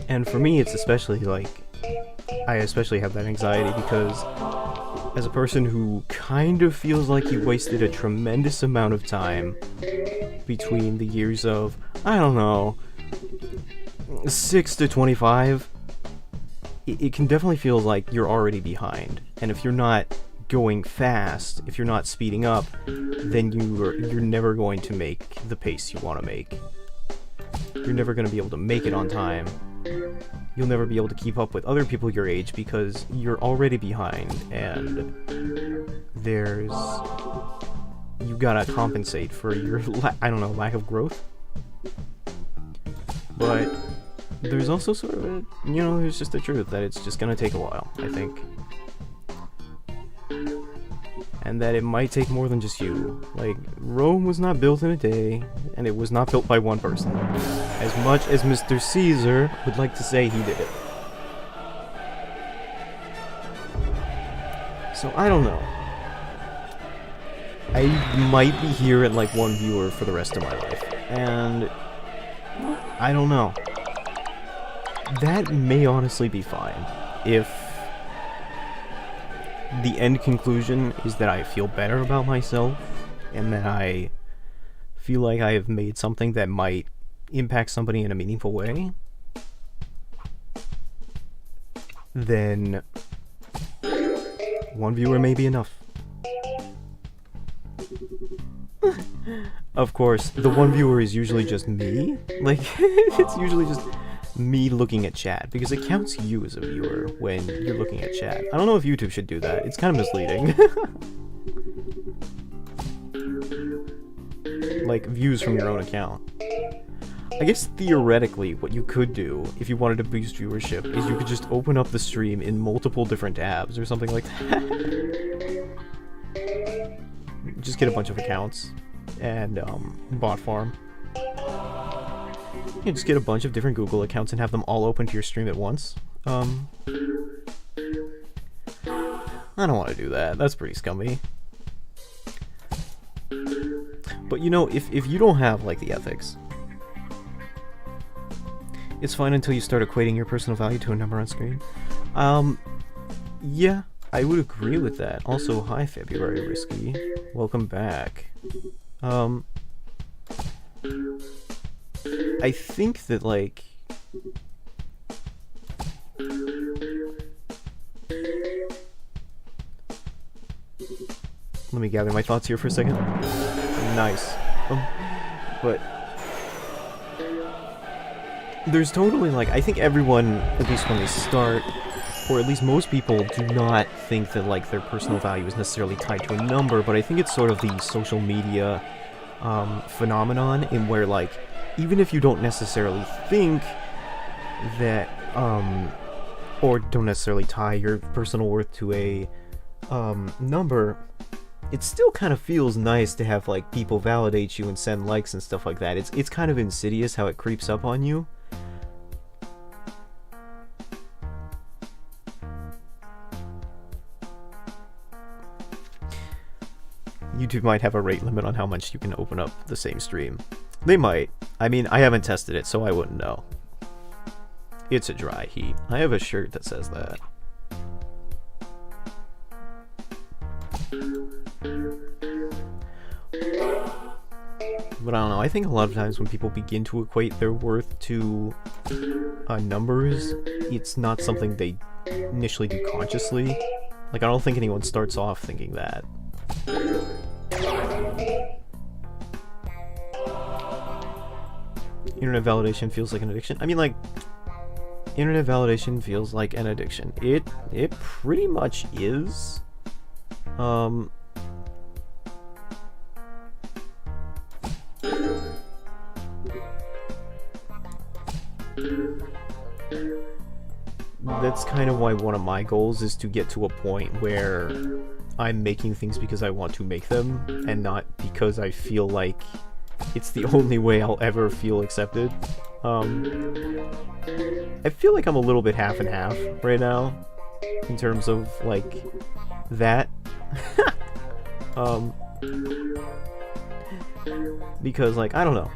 [SPEAKER 1] And for me, it's especially, like, I especially have that anxiety because as a person who kind of feels like he wasted a tremendous amount of time between the years of, I don't know, 6 to 25, it can definitely feel like you're already behind. And if you're not going fast, if you're not speeding up, then you're never going to make the pace you want to make. You're never going to be able to make it on time. You'll never be able to keep up with other people your age because you're already behind, and you gotta compensate for your, I don't know, lack of growth. But there's also sort of a, you know, there's just the truth that it's just gonna take a while, I think. And that it might take more than just you. Like, Rome was not built in a day, and it was not built by one person. As much as Mr. Caesar would like to say he did it. So, I don't know. I might be here at, like, 1 viewer for the rest of my life. And I don't know. That may honestly be fine. If the end conclusion is that I feel better about myself, and that I feel like I have made something that might impact somebody in a meaningful way, then 1 viewer may be enough. Of course, the 1 viewer is usually just me. Like, it's usually just me looking at chat, because it counts you as a viewer when you're looking at chat. I don't know if YouTube should do that. It's kind of misleading. Like, views from your own account. I guess theoretically what you could do if you wanted to boost viewership is you could just open up the stream in multiple different tabs or something like that. Just get a bunch of accounts and bot farm. You just get a bunch of different Google accounts and have them all open to your stream at once. I don't want to do that. That's pretty scummy. But you know, if you don't have, like, the ethics, it's fine until you start equating your personal value to a number on screen. Yeah, I would agree with that. Also, hi February Risky. Welcome back. I think that, like, let me gather my thoughts here for a second. Nice. But there's totally, like, I think everyone, at least when they start, or at least most people, do not think that, like, their personal value is necessarily tied to a number, but I think it's sort of the social media phenomenon in where, like, even if you don't necessarily think that, or don't necessarily tie your personal worth to a number, it still kind of feels nice to have, like, people validate you and send likes and stuff like that. It's kind of insidious how it creeps up on you. YouTube might have a rate limit on how much you can open up the same stream. They might. I mean, I haven't tested it, so I wouldn't know. It's a dry heat. I have a shirt that says that. But I don't know, I think a lot of times when people begin to equate their worth to numbers, it's not something they initially do consciously. Like, I don't think anyone starts off thinking that. Internet validation feels like an addiction. I mean, like, internet validation feels like an addiction. It pretty much is. That's kind of why one of my goals is to get to a point where I'm making things because I want to make them, and not because I feel like it's the only way I'll ever feel accepted. I feel like I'm a little bit half and half right now, in terms of, like, that. Because, like, I don't know.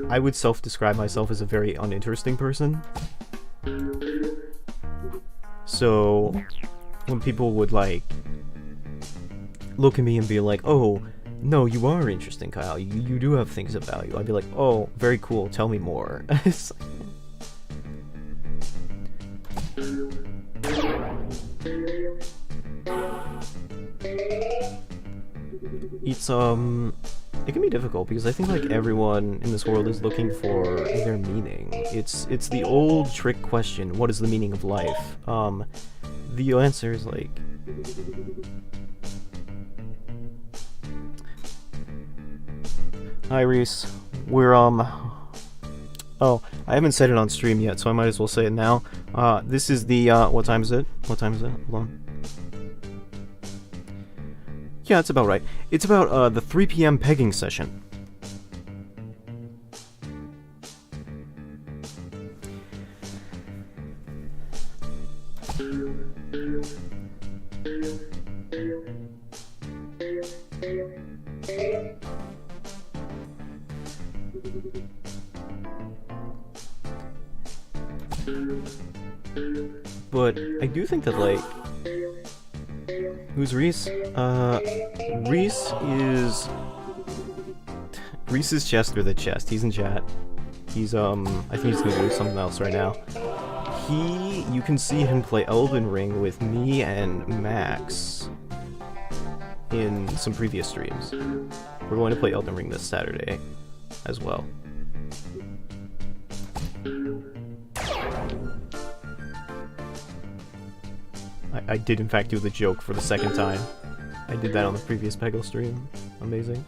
[SPEAKER 1] I would self-describe myself as a very uninteresting person. So, when people would, like, look at me and be like, oh, no, you are interesting, Kyle. You do have things of value. I'd be like, oh, very cool. Tell me more. It's, it can be difficult because I think, like, everyone in this world is looking for their meaning. It's the old trick question, what is the meaning of life? The answer is, like, hi, Reese. We're, oh, I haven't said it on stream yet, so I might as well say it now. This is the, what time is it? What time is it? Hold on. Yeah, it's about right. It's about, the 3 p.m. pegging session. But I do think that, like, who's Reese? Reese is Chester the Chest. He's in chat. He's, I think he's gonna do something else right now. You can see him play Elden Ring with me and Max in some previous streams. We're going to play Elden Ring this Saturday as well. I did in fact do the joke for the second time. I did that on the previous Peggle stream. Amazing.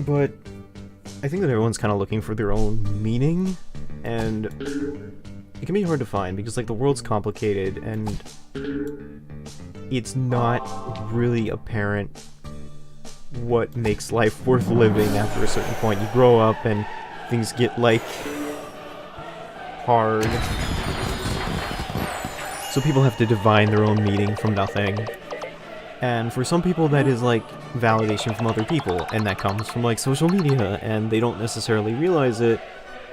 [SPEAKER 1] But I think that everyone's kind of looking for their own meaning, and it can be hard to find because, like, the world's complicated and it's not really apparent what makes life worth living after a certain point. You grow up and things get, like, hard. So people have to divine their own meaning from nothing. And for some people that is, like, validation from other people, and that comes from, like, social media, and they don't necessarily realize it,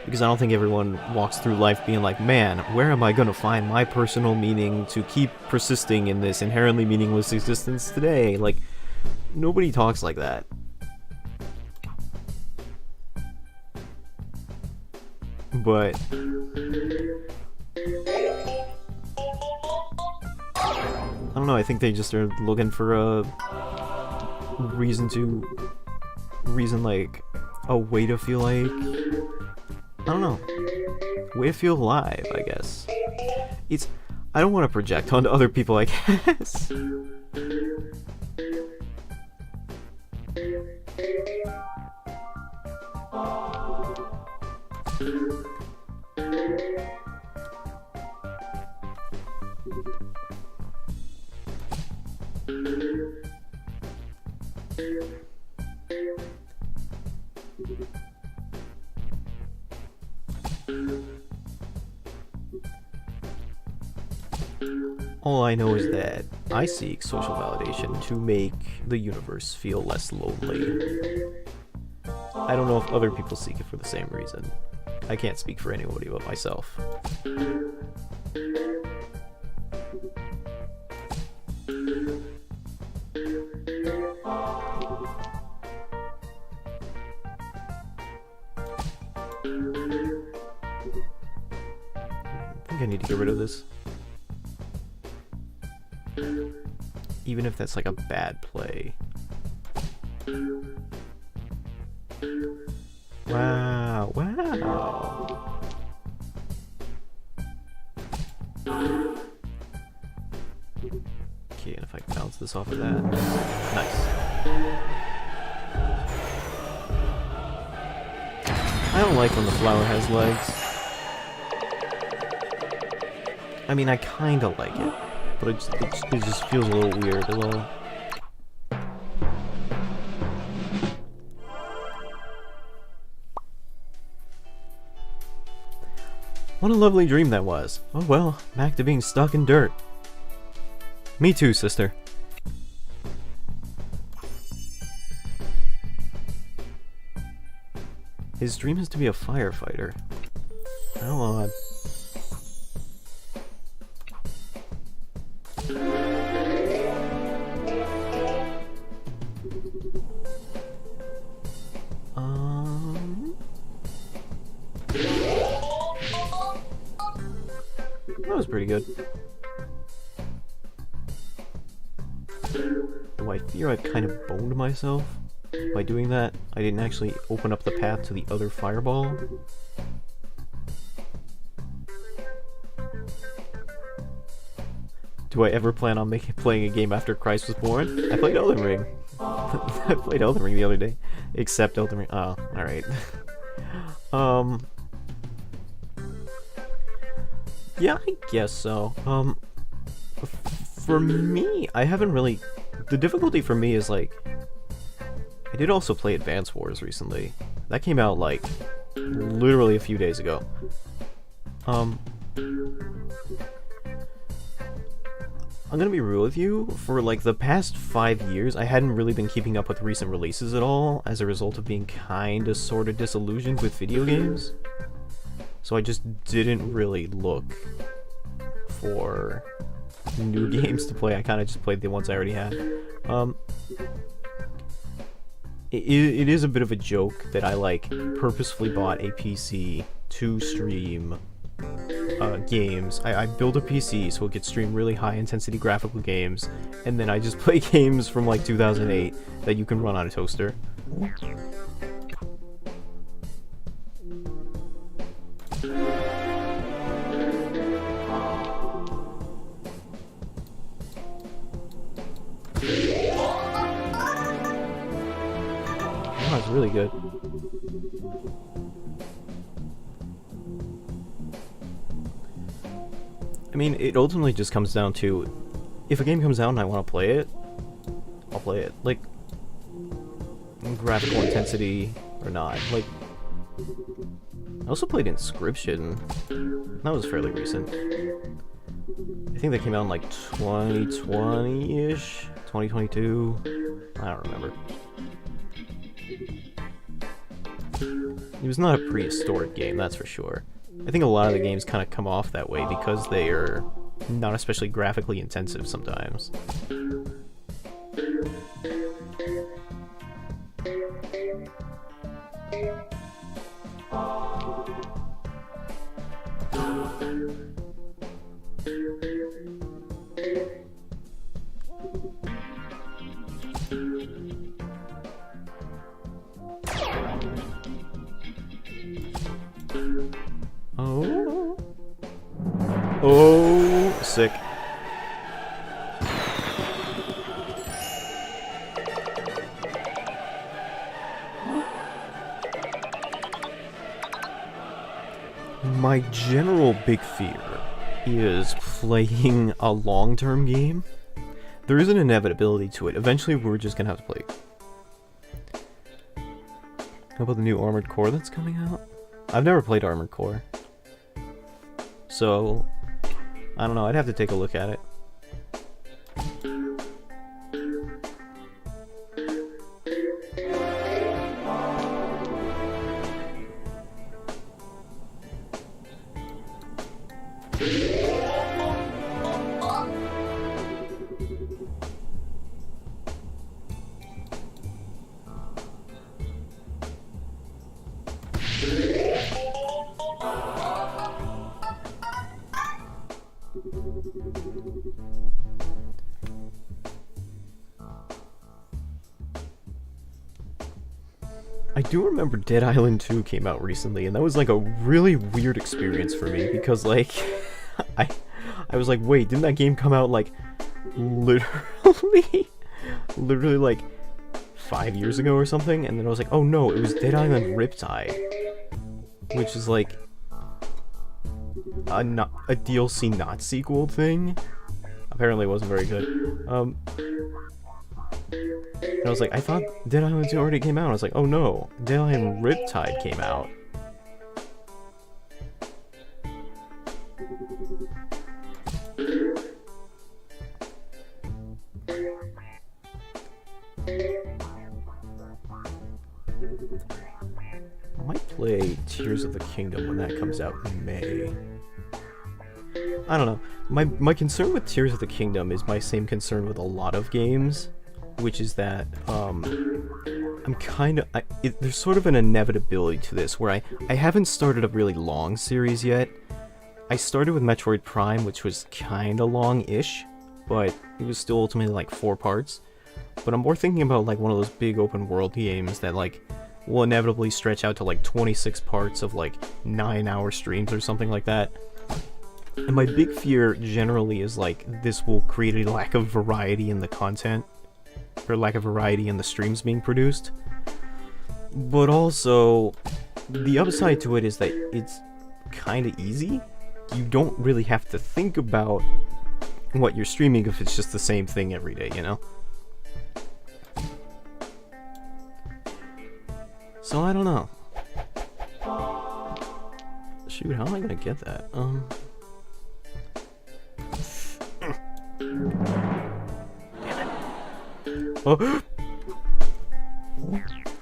[SPEAKER 1] because I don't think everyone walks through life being like, man, where am I gonna find my personal meaning to keep persisting in this inherently meaningless existence today? Like, nobody talks like that. But don't know, I think they just are looking for a reason like, a way to feel like, I don't know, way to feel alive, I guess. I don't want to project onto other people, I guess. All I know is that I seek social validation to make the universe feel less lonely. I don't know if other people seek it for the same reason. I can't speak for anybody but myself. I think I need to get rid of this. Even if that's like a bad play. Wow, wow. Okay, and if I can bounce this off of that. Nice. I don't like when the flower has legs. I mean, I kinda like it. But it just feels a little weird, a little... What a lovely dream that was. Oh well, back to being stuck in dirt. Me too, sister. His dream is to be a firefighter. How odd. That was pretty good. Though I fear I've kind of boned myself by doing that. I didn't actually open up the path to the other fireball. Do I ever plan on playing a game after Christ was born? I played Elden Ring. I played Elden Ring the other day. Except Elden Ring. Oh, alright. Yeah, I guess so. For me, I haven't really... The difficulty for me is, like... I did also play Advance Wars recently. That came out, like, literally a few days ago. I'm gonna be real with you, for like the past 5 years, I hadn't really been keeping up with recent releases at all, as a result of being kinda sorta disillusioned with video games. So I just didn't really look for new games to play. I kinda just played the ones I already had. It is a bit of a joke that I, like, purposefully bought a PC to stream games. I build a PC so it could stream really high-intensity graphical games, and then I just play games from, like, 2008 that you can run on a toaster. Oh, it's really good. I mean, it ultimately just comes down to, if a game comes out and I want to play it, I'll play it. Like, graphical intensity or not. Like, I also played Inscription. That was fairly recent. I think that came out in like 2020-ish? 2022? I don't remember. It was not a prehistoric game, that's for sure. I think a lot of the games kind of come off that way because they are not especially graphically intensive sometimes. Oh, sick. My general big fear is playing a long-term game. There is an inevitability to it. Eventually, we're just gonna have to play. How about the new Armored Core that's coming out? I've never played Armored Core. So, I don't know, I'd have to take a look at it. I do remember Dead Island 2 came out recently, and that was like a really weird experience for me, because like, I was like, wait, didn't that game come out like, literally like 5 years ago or something? And then I was like, oh no, it was Dead Island Riptide, which is like a DLC not sequel thing. Apparently it wasn't very good. And I was like, I thought Dead Island 2 already came out. I was like, oh no, Dead Island Riptide came out. I might play Tears of the Kingdom when that comes out in May. I don't know. My concern with Tears of the Kingdom is my same concern with a lot of games, which is that I'm kind of... there's sort of an inevitability to this, where I haven't started a really long series yet. I started with Metroid Prime, which was kind of long-ish, but it was still ultimately like 4 parts. But I'm more thinking about like one of those big open world games that like will inevitably stretch out to like 26 parts of like 9-hour streams or something like that. And my big fear generally is like this will create a lack of variety in the content, or lack of variety in the streams being produced. But also, the upside to it is that it's kind of easy. You don't really have to think about what you're streaming if it's just the same thing every day, you know? So I don't know. Shoot, how am I gonna get that? Oh.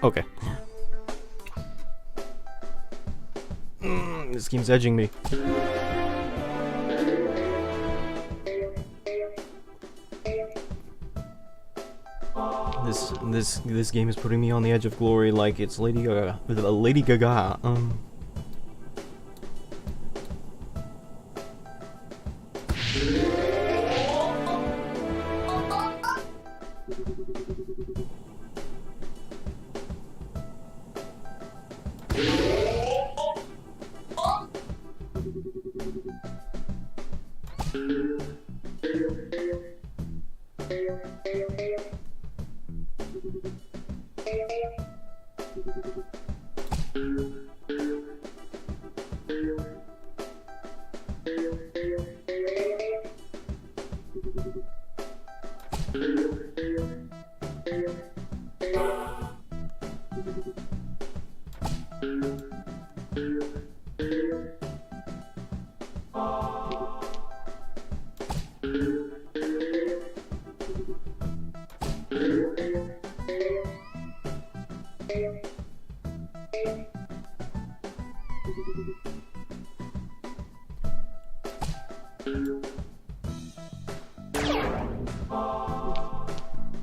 [SPEAKER 1] Okay. This game's edging me. This game is putting me on the edge of glory like it's Lady Gaga. Lady Gaga.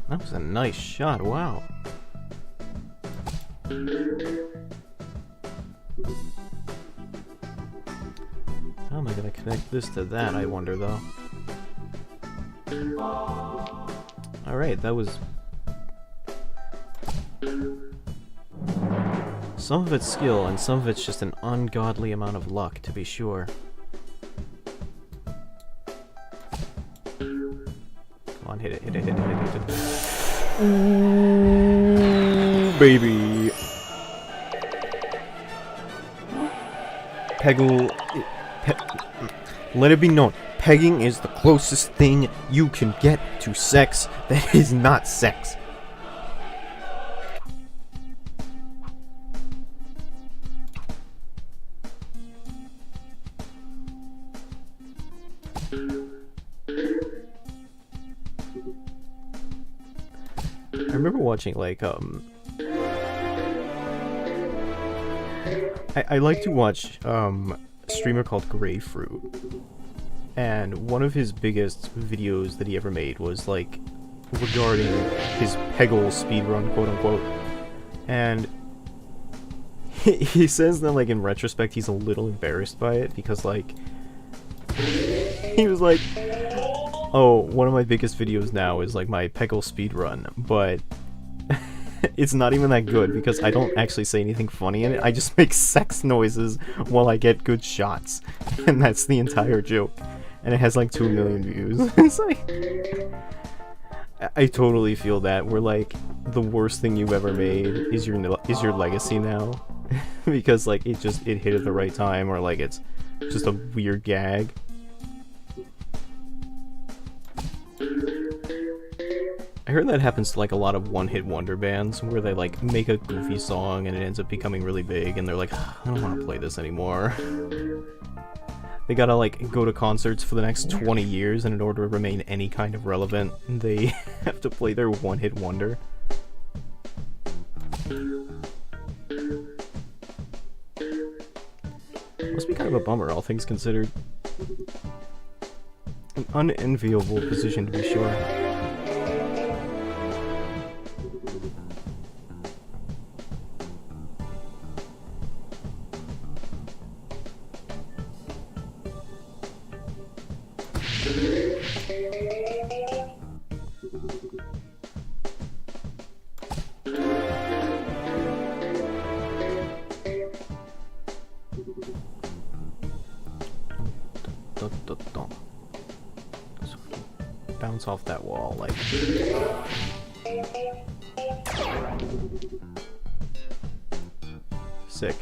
[SPEAKER 1] That was a nice shot, wow. How am I gonna connect this to that, I wonder, though? Alright, that was... some of it's skill, and some of it's just an ungodly amount of luck, to be sure. on, hit it, hit it, hit it, hit it, hit it. Ooh, baby. Peggle... Let it be known, pegging is the closest thing you can get to sex that is not sex. I remember watching, like, I like to watch, a streamer called Grapefruit, and one of his biggest videos that he ever made was, like, regarding his Peggle speedrun, quote-unquote, and he says that, like, in retrospect, he's a little embarrassed by it, because, like, he was like, oh, one of my biggest videos now is, like, my Peggle speedrun, but it's not even that good, because I don't actually say anything funny in it, I just make sex noises while I get good shots, and that's the entire joke, and it has, like, 2 million views. It's like... I totally feel that, where, like, the worst thing you've ever made is your legacy now, because, like, it hit at the right time, or, like, it's just a weird gag. I heard that happens to, like, a lot of one-hit wonder bands, where they, like, make a goofy song and it ends up becoming really big, and they're like, I don't want to play this anymore. They gotta, like, go to concerts for the next 20 years, and in order to remain any kind of relevant, they have to play their one-hit wonder. Must be kind of a bummer, all things considered. An unenviable position, to be sure. Bounce off that wall, like... Sick.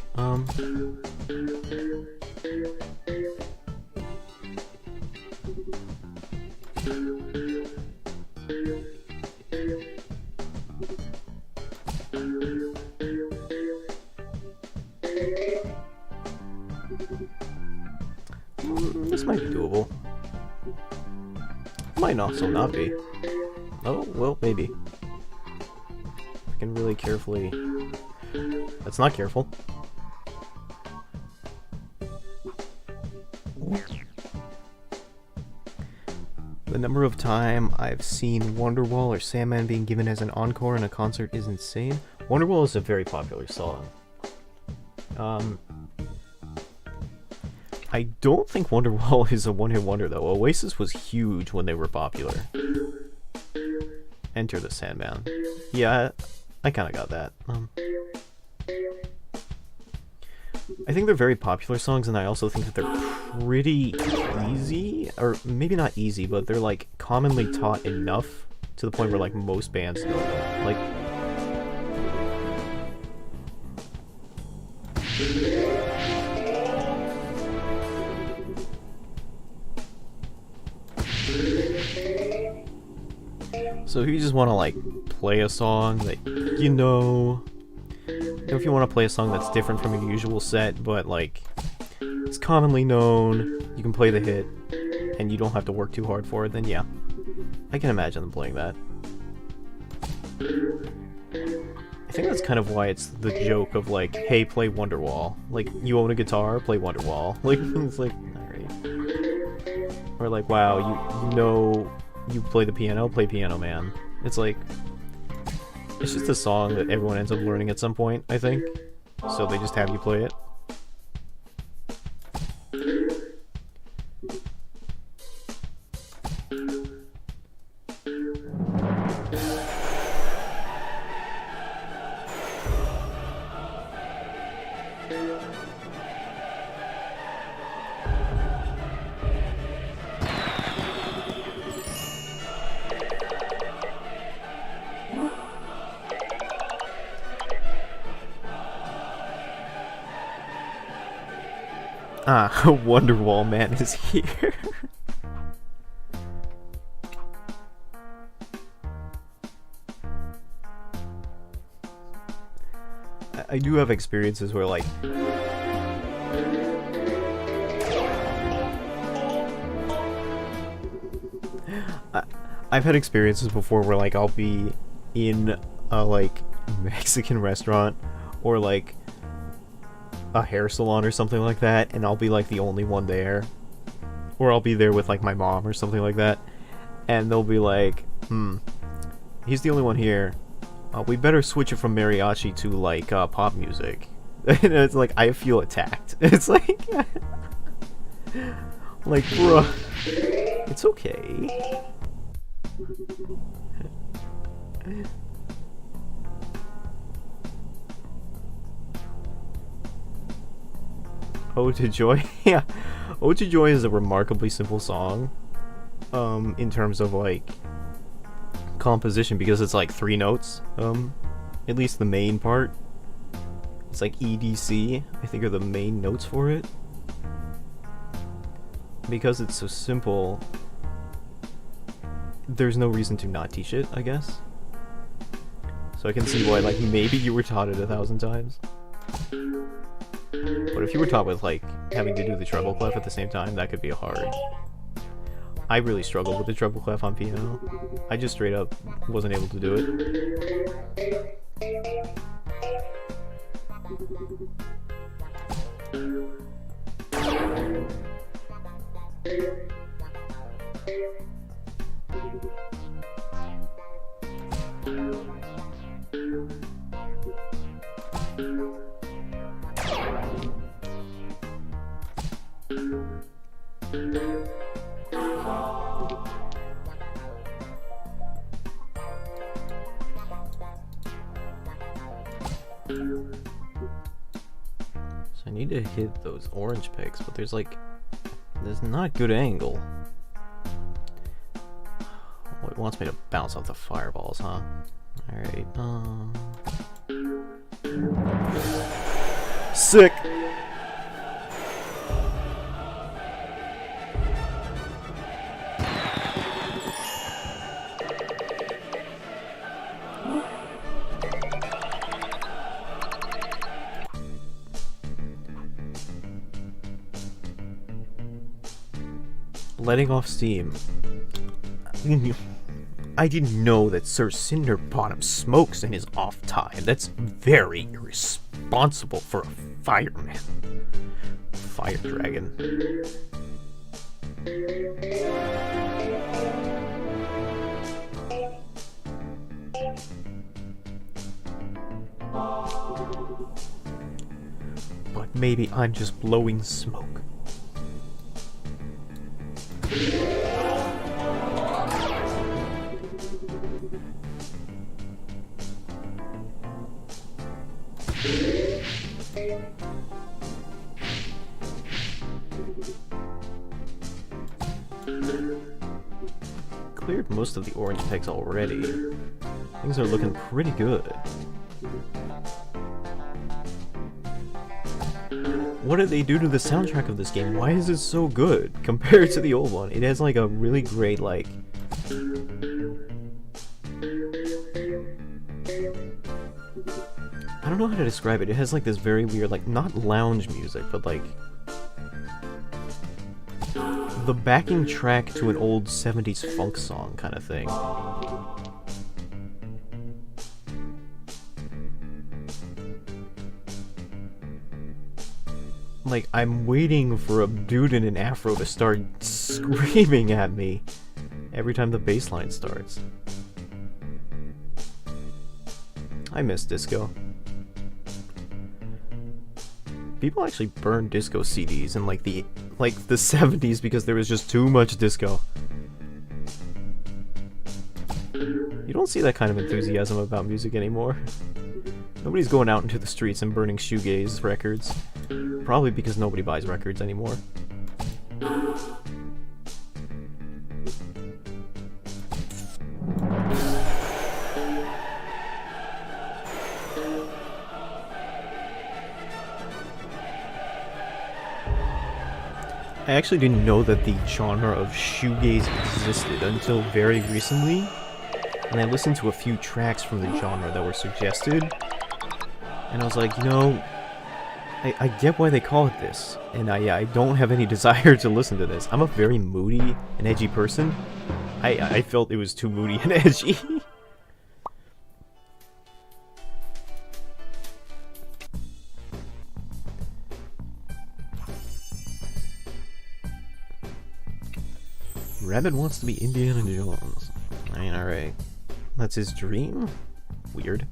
[SPEAKER 1] This might be doable. Might also not be. Oh, well, maybe. I can really carefully... That's not careful. The number of time I've seen Wonderwall or Sandman being given as an encore in a concert is insane. Wonderwall is a very popular song. I don't think Wonderwall is a one-hit wonder, though. Oasis was huge when they were popular. Enter the Sandman. Yeah, I kind of got that. I think they're very popular songs, and I also think that they're pretty easy, or maybe not easy, but they're, like, commonly taught enough to the point where, like, most bands know them. Like... So if you just want to, like, play a song that, you know, if you want to play a song that's different from your usual set, but, like, it's commonly known, you can play the hit, and you don't have to work too hard for it, then yeah. I can imagine them playing that. I think that's kind of why it's the joke of, like, hey, play Wonderwall. Like, you own a guitar, play Wonderwall. Like, it's like, alright. Or like, wow, you know... You play the piano, play Piano Man. It's like... It's just a song that everyone ends up learning at some point, I think. So they just have you play it. Ah, Wonderwall Man is here. I do have experiences where, like, I've had experiences before where, like, I'll be in a, like, Mexican restaurant or, like, a hair salon or something like that, and I'll be, like, the only one there. Or I'll be there with, like, my mom or something like that, and they'll be like, he's the only one here. We better switch it from mariachi to, like, pop music. And it's like, I feel attacked. It's like... like, bruh. It's okay. Ode to Joy? Yeah. Ode to Joy is a remarkably simple song. In terms of, like, composition, because it's like 3 notes. At least the main part. It's like E, D, C, I think, are the main notes for it. Because it's so simple, there's no reason to not teach it, I guess. So I can see why, like, maybe you were taught it 1,000 times. But if you were taught with, like, having to do the treble clef at the same time, that could be hard. I really struggled with the treble clef on piano. I just straight up wasn't able to do it. So I need to hit those orange pegs, but there's not a good angle. Oh, it wants me to bounce off the fireballs, huh? Alright, sick! Letting off steam. I didn't know that Sir Cinderbottom smokes in his off time. That's very irresponsible for a fireman. Fire dragon. But maybe I'm just blowing smoke. Cleared most of the orange pegs already. Things are looking pretty good. What did they do to the soundtrack of this game? Why is it so good compared to the old one? It has like a really great, like... I don't know how to describe it. It has like this very weird, like, not lounge music, but like... the backing track to an old 70s funk song kind of thing. Like, I'm waiting for a dude in an afro to start screaming at me every time the bass line starts. I miss disco. People actually burned disco CDs in like the 70s because there was just too much disco. You don't see that kind of enthusiasm about music anymore. Nobody's going out into the streets and burning shoegaze records. Probably because nobody buys records anymore. I actually didn't know that the genre of shoegaze existed until very recently, and I listened to a few tracks from the genre that were suggested, and I was like, you know, I get why they call it this, and I don't have any desire to listen to this. I'm a very moody and edgy person. I felt it was too moody and edgy. Rabbit wants to be Indiana Jones. I mean, alright. That's his dream? Weird.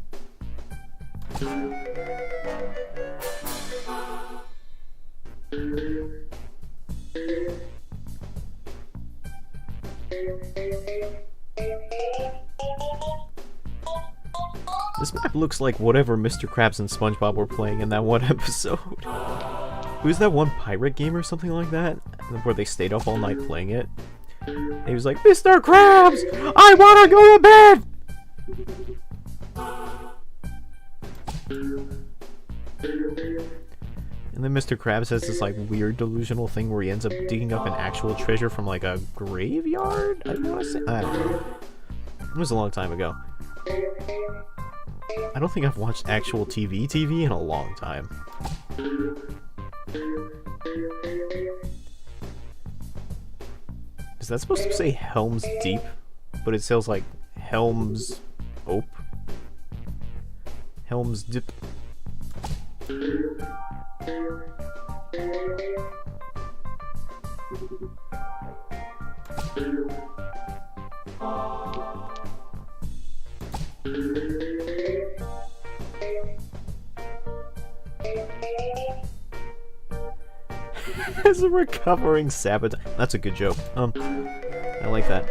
[SPEAKER 1] This map looks like whatever Mr. Krabs and SpongeBob were playing in that one episode. Who's that one pirate game or something like that? Where they stayed up all night playing it? And he was like, Mr. Krabs! I wanna go to bed! And then Mr. Krabs has this like weird delusional thing where he ends up digging up an actual treasure from like a graveyard? I wanna say, I don't know. It was a long time ago. I don't think I've watched actual TV in a long time. Is that supposed to say Helm's Deep? But it sounds like Helm's Hope? Helm's Dip. As a recovering sabotage. That's a good joke. I like that.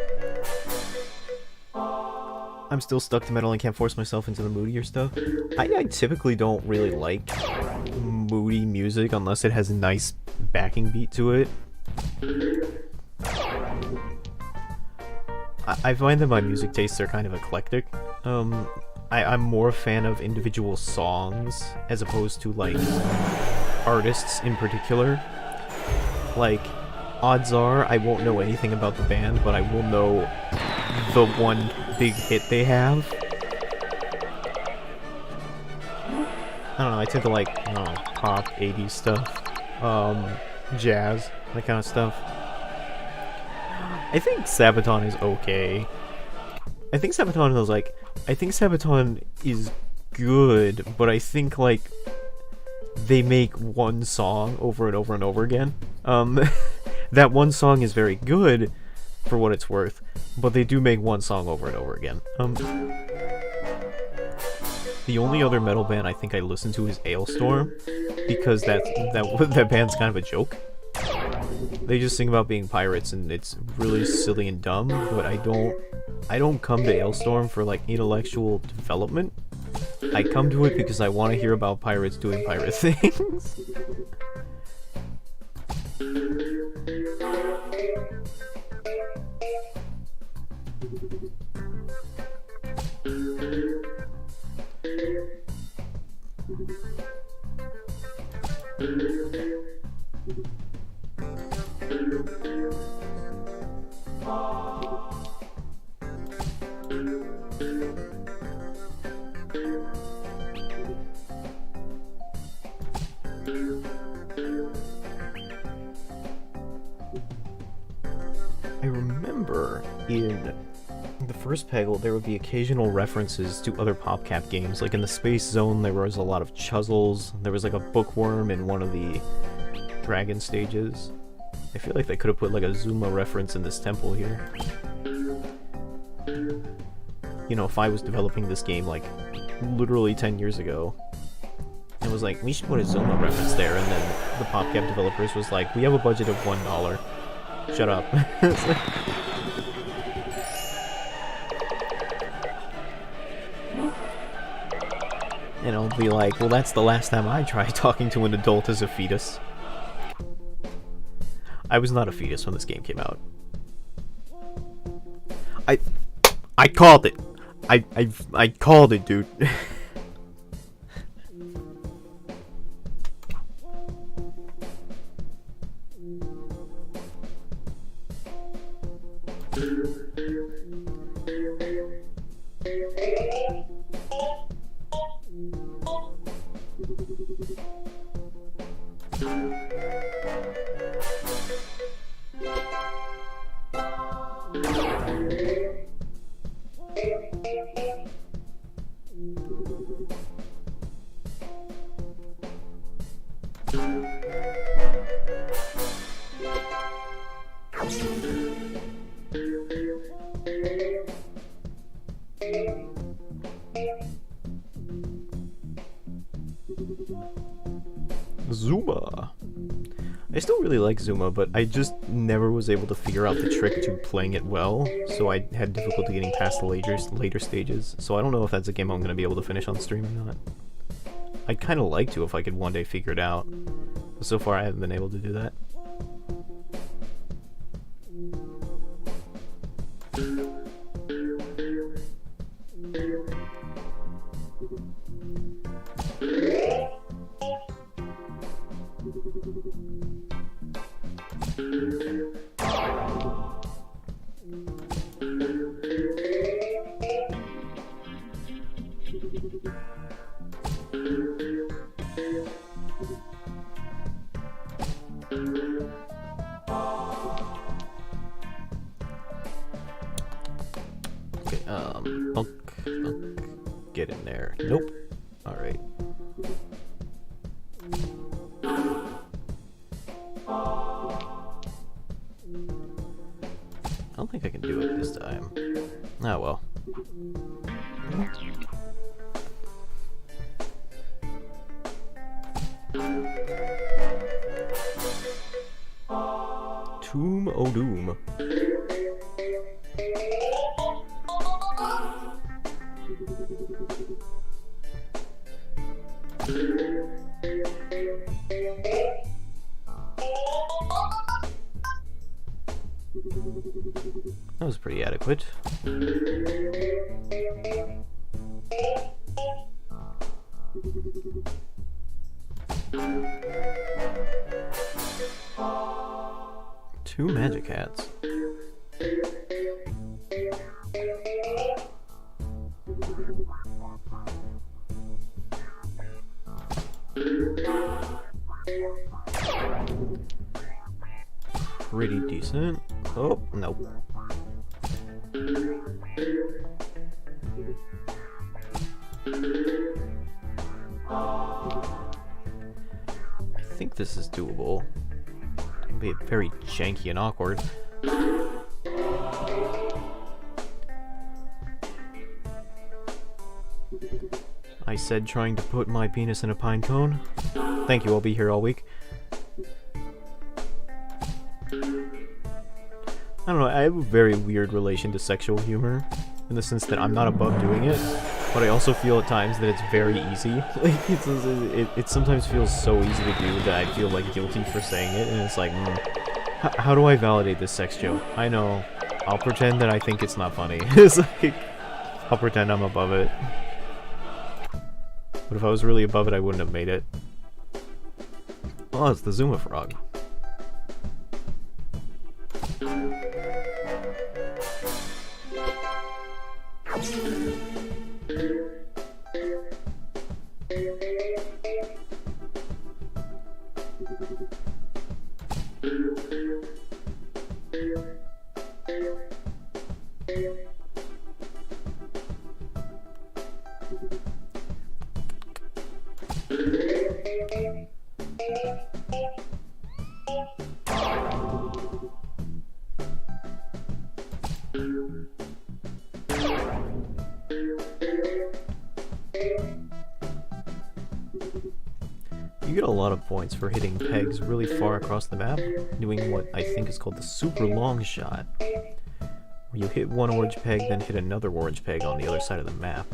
[SPEAKER 1] I'm still stuck to metal and can't force myself into the moodier stuff. I typically don't really like moody music unless it has a nice backing beat to it. I find that my music tastes are kind of eclectic. I'm more a fan of individual songs as opposed to like artists in particular. Like, odds are I won't know anything about the band, but I will know the one big hit they have. I don't know, I tend to like, I don't know, pop, 80s stuff, jazz, that kind of stuff. I think Sabaton is okay. I think Sabaton is good, but I think, like, they make one song over and over and over again. That one song is very good, for what it's worth, but they do make one song over and over again. The only other metal band I think I listen to is Ailstorm, because that band's kind of a joke. They just sing about being pirates, and it's really silly and dumb, but I don't come to Ailstorm for, like, intellectual development. I come to it because I want to hear about pirates doing pirate things. I remember in the first Peggle there would be occasional references to other PopCap games. Like in the Space Zone there was a lot of Chuzzles, there was like a bookworm in one of the dragon stages. I feel like they could have put like a Zuma reference in this temple here. You know, if I was developing this game like literally 10 years ago, it was like, we should put a Zuma reference there, and then the PopCap developers was like, we have a budget of $1. Shut up. Like... And I'll be like, well, that's the last time I tried talking to an adult as a fetus. I was not a fetus when this game came out. I called it. I called it, dude. Zuma. I still really like Zuma, but I just never was able to figure out the trick to playing it well, so I had difficulty getting past the later stages. So I don't know if that's a game I'm going to be able to finish on stream or not. I'd kind of like to if I could one day figure it out, but so far I haven't been able to do that. Okay, bunk, get in there. Nope. Alright. I don't think I can do it this time. Ah, well. Tomb o' Doom. That was pretty adequate. Two magic hats. Pretty decent. Oh, nope. I think this is doable. It'll be very janky and awkward. I said trying to put my penis in a pine cone. Thank you, I'll be here all week. I don't know, I have a very weird relation to sexual humor, in the sense that I'm not above doing it, but I also feel at times that it's very easy. Like, it sometimes feels so easy to do that I feel like guilty for saying it, and it's like, how do I validate this sex joke? I know, I'll pretend that I think it's not funny. It's like, I'll pretend I'm above it. But if I was really above it, I wouldn't have made it. Oh, it's the Zuma frog. You get a lot of points for hitting pegs really far across the map, doing what I think is called the super long shot, where you hit one orange peg, then hit another orange peg on the other side of the map.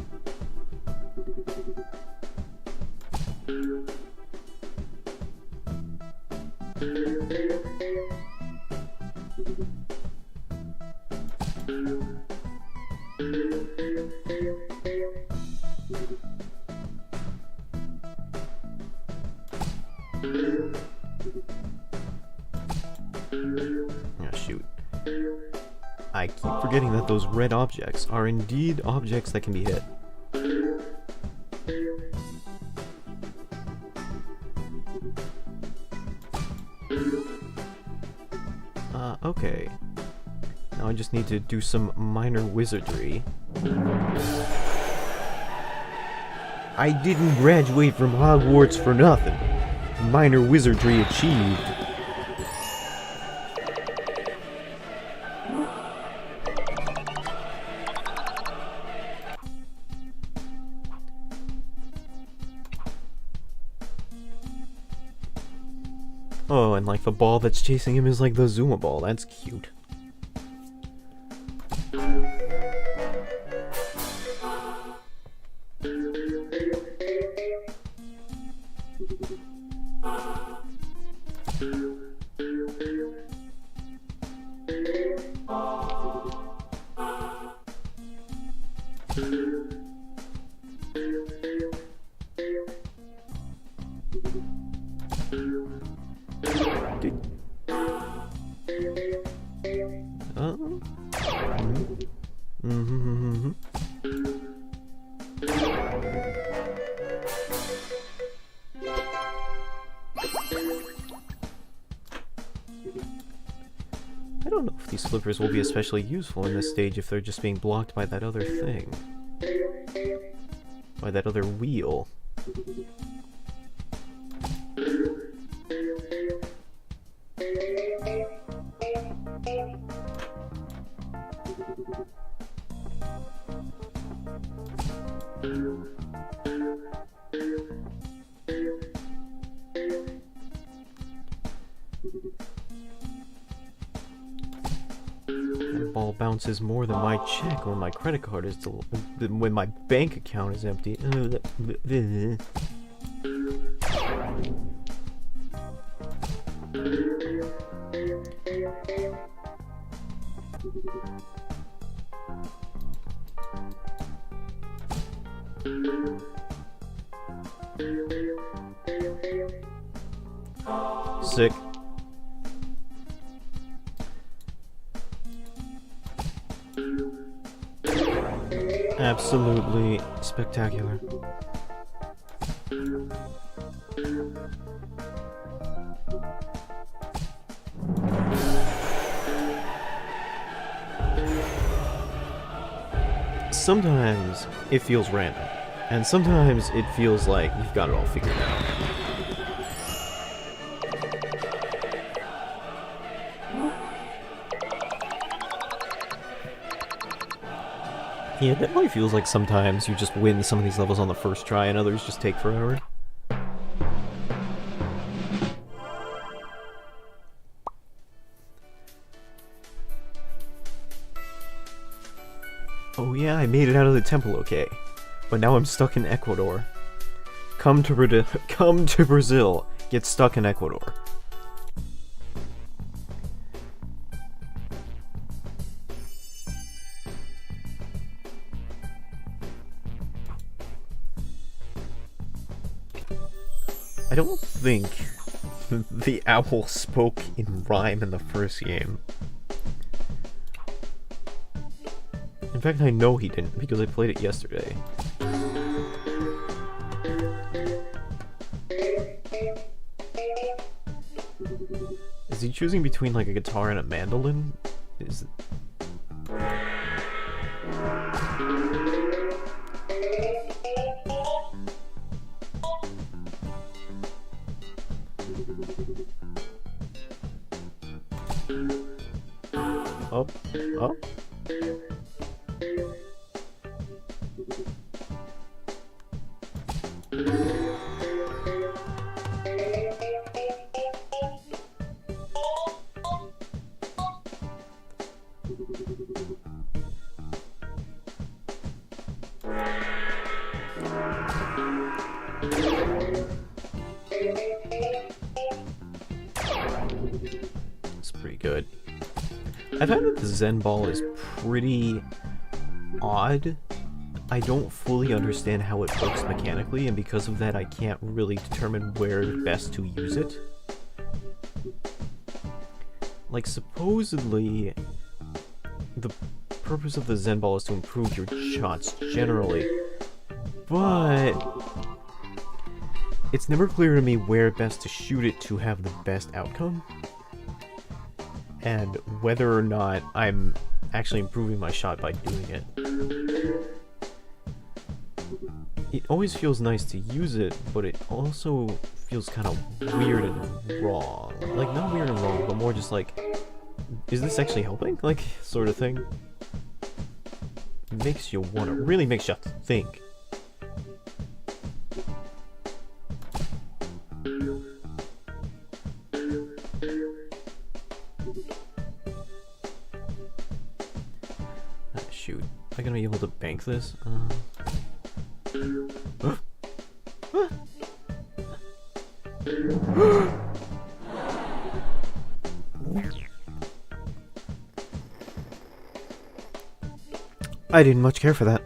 [SPEAKER 1] Oh, shoot. I keep forgetting that those red objects are indeed objects that can be hit. Okay. Now I just need to do some minor wizardry. I didn't graduate from Hogwarts for nothing. Minor wizardry achieved. Oh, and like the ball that's chasing him is like the Zuma ball. That's cute. I don't know if these slippers will be especially useful in this stage if they're just being blocked by that other thing. By that other wheel. That ball bounces more than my check or my credit card is when my bank account is empty. Sick. Absolutely spectacular. Sometimes it feels random, and sometimes it feels like you've got it all figured out. Yeah, it definitely feels like sometimes you just win some of these levels on the first try and others just take forever. Oh yeah, I made it out of the temple okay. But now I'm stuck in Ecuador. Come to Brazil. Get stuck in Ecuador. I don't think the owl spoke in rhyme in the first game. In fact, I know he didn't, because I played it yesterday. Is he choosing between, like, a guitar and a mandolin? Is it... Oh, oh. It's pretty good. I found that the Zen Ball is pretty odd. I don't fully understand how it works mechanically, and because of that I can't really determine where best to use it. Like, supposedly, the purpose of the Zen Ball is to improve your shots generally, but it's never clear to me where best to shoot it to have the best outcome, and whether or not I'm actually improving my shot by doing it. It always feels nice to use it, but it also feels kind of weird and wrong. Like, not weird and wrong, but more just like, is this actually helping? Like, sort of thing. Makes you want to, really makes you think. Ah, shoot. Am I gonna be able to bank this? I didn't much care for that.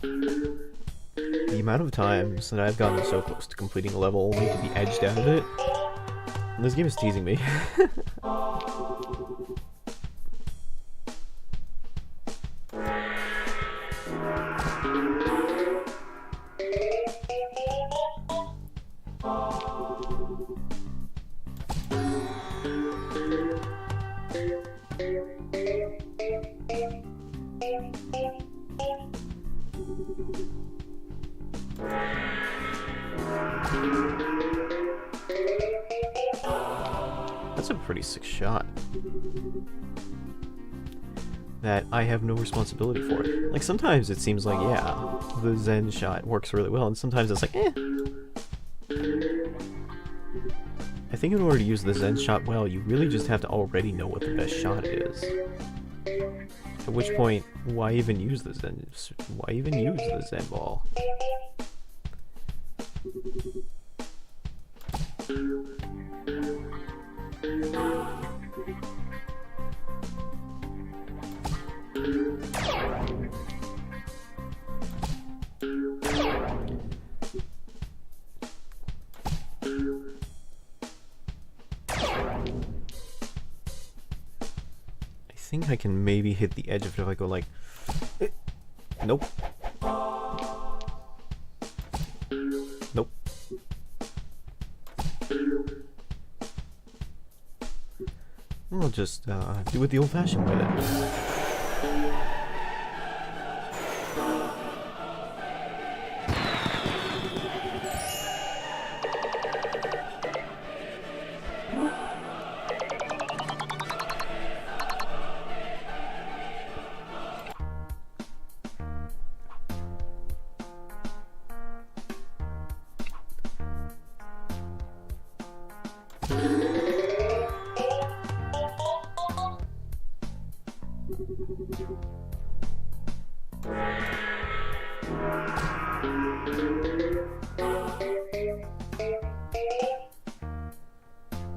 [SPEAKER 1] The amount of times that I've gotten so close to completing a level only to be edged out of it, this game is teasing me. That's a pretty sick shot. That I have no responsibility for. Like, sometimes it seems like, yeah, the Zen shot works really well, and sometimes it's like, eh. I think in order to use the Zen shot well, you really just have to already know what the best shot is. At which point, why even use the Zen? Why even use the Zen Ball? I think I can maybe hit the edge of it if I go like... Nope. Nope. I'll just do it the old-fashioned way then.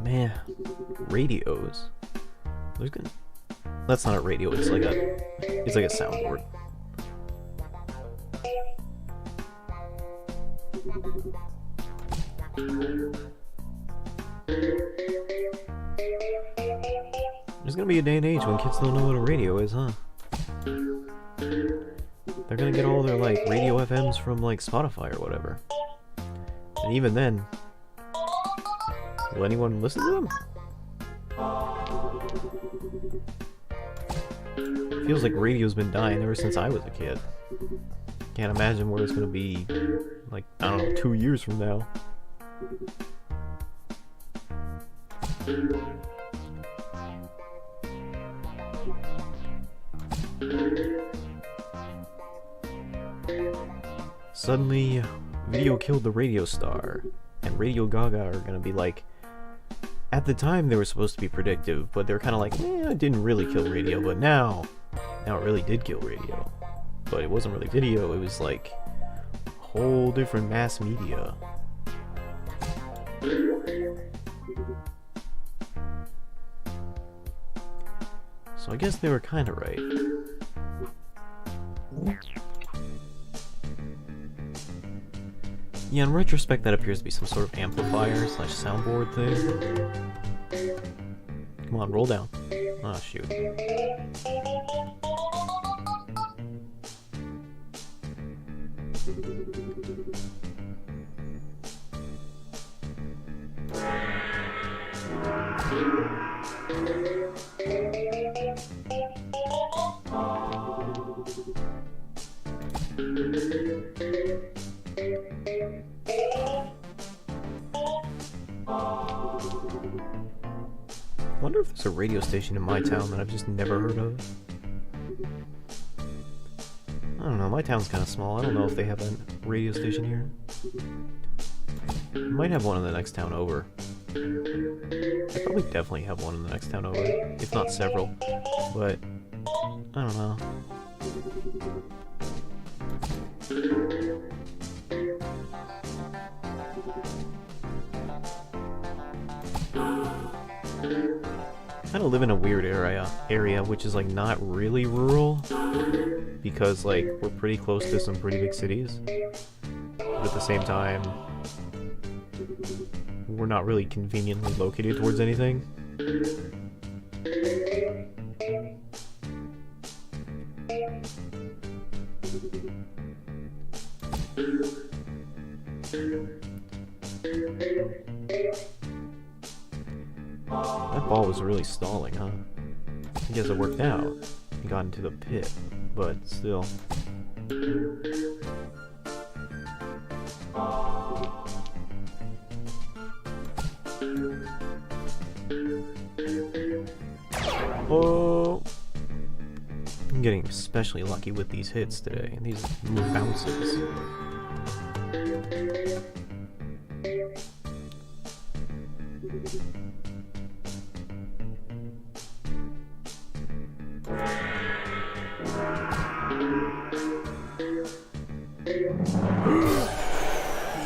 [SPEAKER 1] Man, radios. There's gonna... That's not a radio, it's like a soundboard. There's gonna be a day and age when kids don't know what a radio is, huh? They're gonna get all their, like, radio FMs from, like, Spotify or whatever. And even then, will anyone listen to them? Feels like radio's been dying ever since I was a kid. Can't imagine where it's gonna be, like, I don't know, 2 years from now. Suddenly, video killed the radio star, and Radio Gaga are gonna be like... At the time, they were supposed to be predictive, but they're kind of like, eh, it didn't really kill radio, but now it really did kill radio. But it wasn't really video, it was like a whole different mass media. So I guess they were kind of right.
[SPEAKER 2] Yeah, in retrospect, that appears to be some sort of amplifier slash soundboard thing. Come on, roll down. Oh, shoot. I wonder if there's a radio station in my town that I've just never heard of. I don't know, my town's kind of small. I don't know if they have a radio station here. Might have one in the next town over. I probably definitely have one in the next town over, if not several. But, I don't know. I kind of live in a weird area which is like not really rural, because like we're pretty close to some pretty big cities, but at the same time we're not really conveniently located towards anything. That ball was really stalling, huh? I guess it worked out. He got into the pit, but still. Oh! I'm getting especially lucky with these hits today, these little bounces.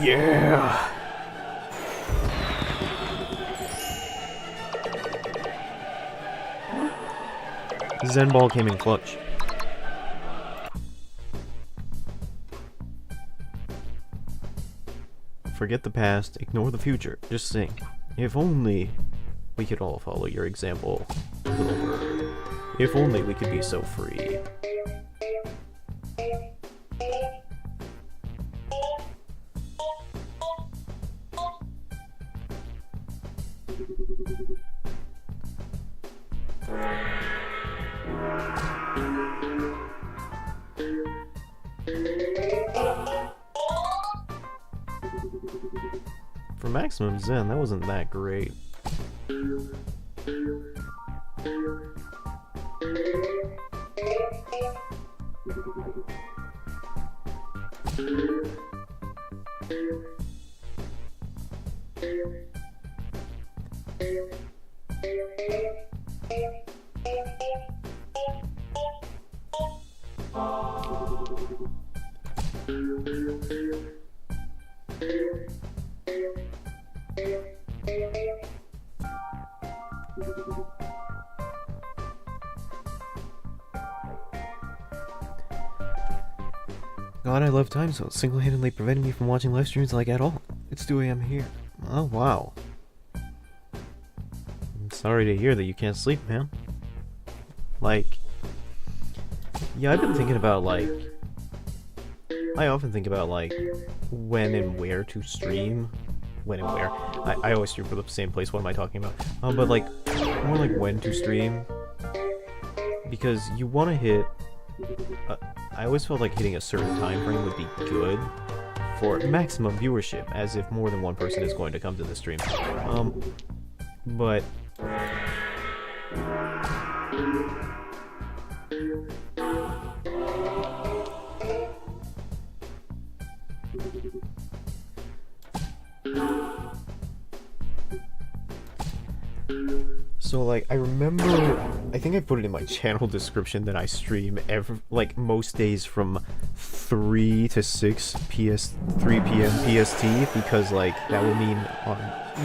[SPEAKER 2] Yeah! Zen Ball came in clutch. Forget the past, ignore the future, just sing. If only we could all follow your example, little bird. If only we could be so free. For maximum Zen, that wasn't that great. God, I love time zones, single-handedly preventing me from watching live streams like at all. It's 2 AM here. Oh, wow. I'm sorry to hear that you can't sleep, man. Like, yeah, I've been thinking about, like, I often think about, like, when and where to stream. When and where. I always stream for the same place, what am I talking about? But, like, more like when to stream. Because you want to hit... I always felt like hitting a certain time frame would be good for maximum viewership, as if more than one person is going to come to the stream. But... So, like, I remember, I think I put it in my channel description that I stream like, most days from 3 to 6 3 p.m. PST, because, like, that would mean on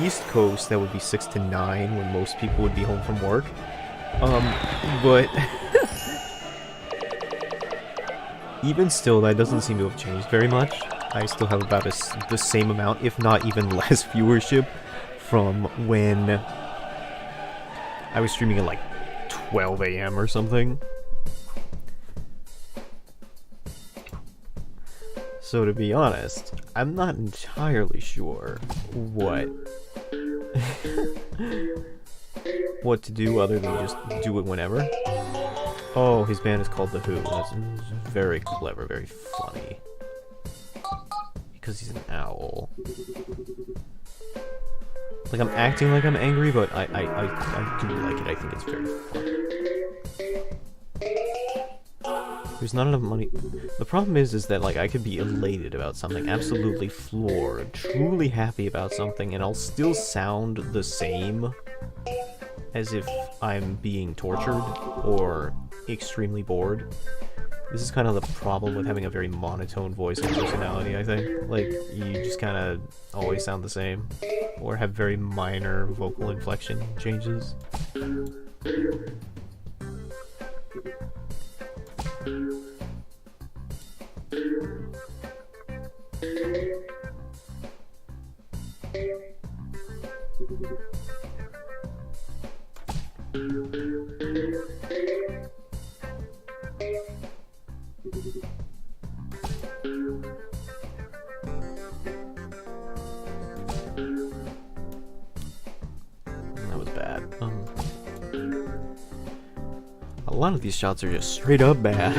[SPEAKER 2] East Coast, that would be 6 to 9 when most people would be home from work. But even still, that doesn't seem to have changed very much. I still have about the same amount, if not even less viewership from when I was streaming at like 12 a.m. or something. So to be honest, I'm not entirely sure what what to do other than just do it whenever. Oh, his band is called The Who. That's very clever, very funny. Because he's an owl. Like, I'm acting like I'm angry, but I do like it. I think it's very funny. There's not enough money. The problem is that, like, I could be elated about something, absolutely floored, truly happy about something, and I'll still sound the same as if I'm being tortured or extremely bored. This is kind of the problem with having a very monotone voice and personality, I think. Like, you just kind of always sound the same, or have very minor vocal inflection changes. That was bad. A lot of these shots are just straight up bad.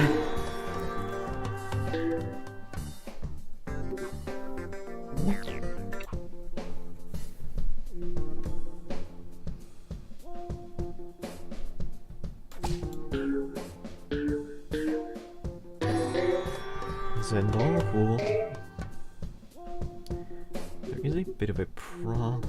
[SPEAKER 2] Zendall, cool. There is a bit of a problem.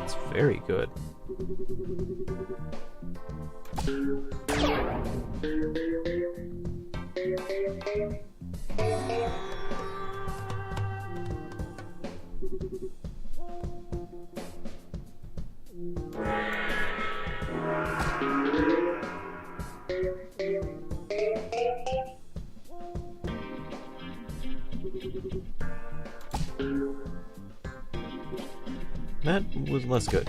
[SPEAKER 2] It's very good. That was less good.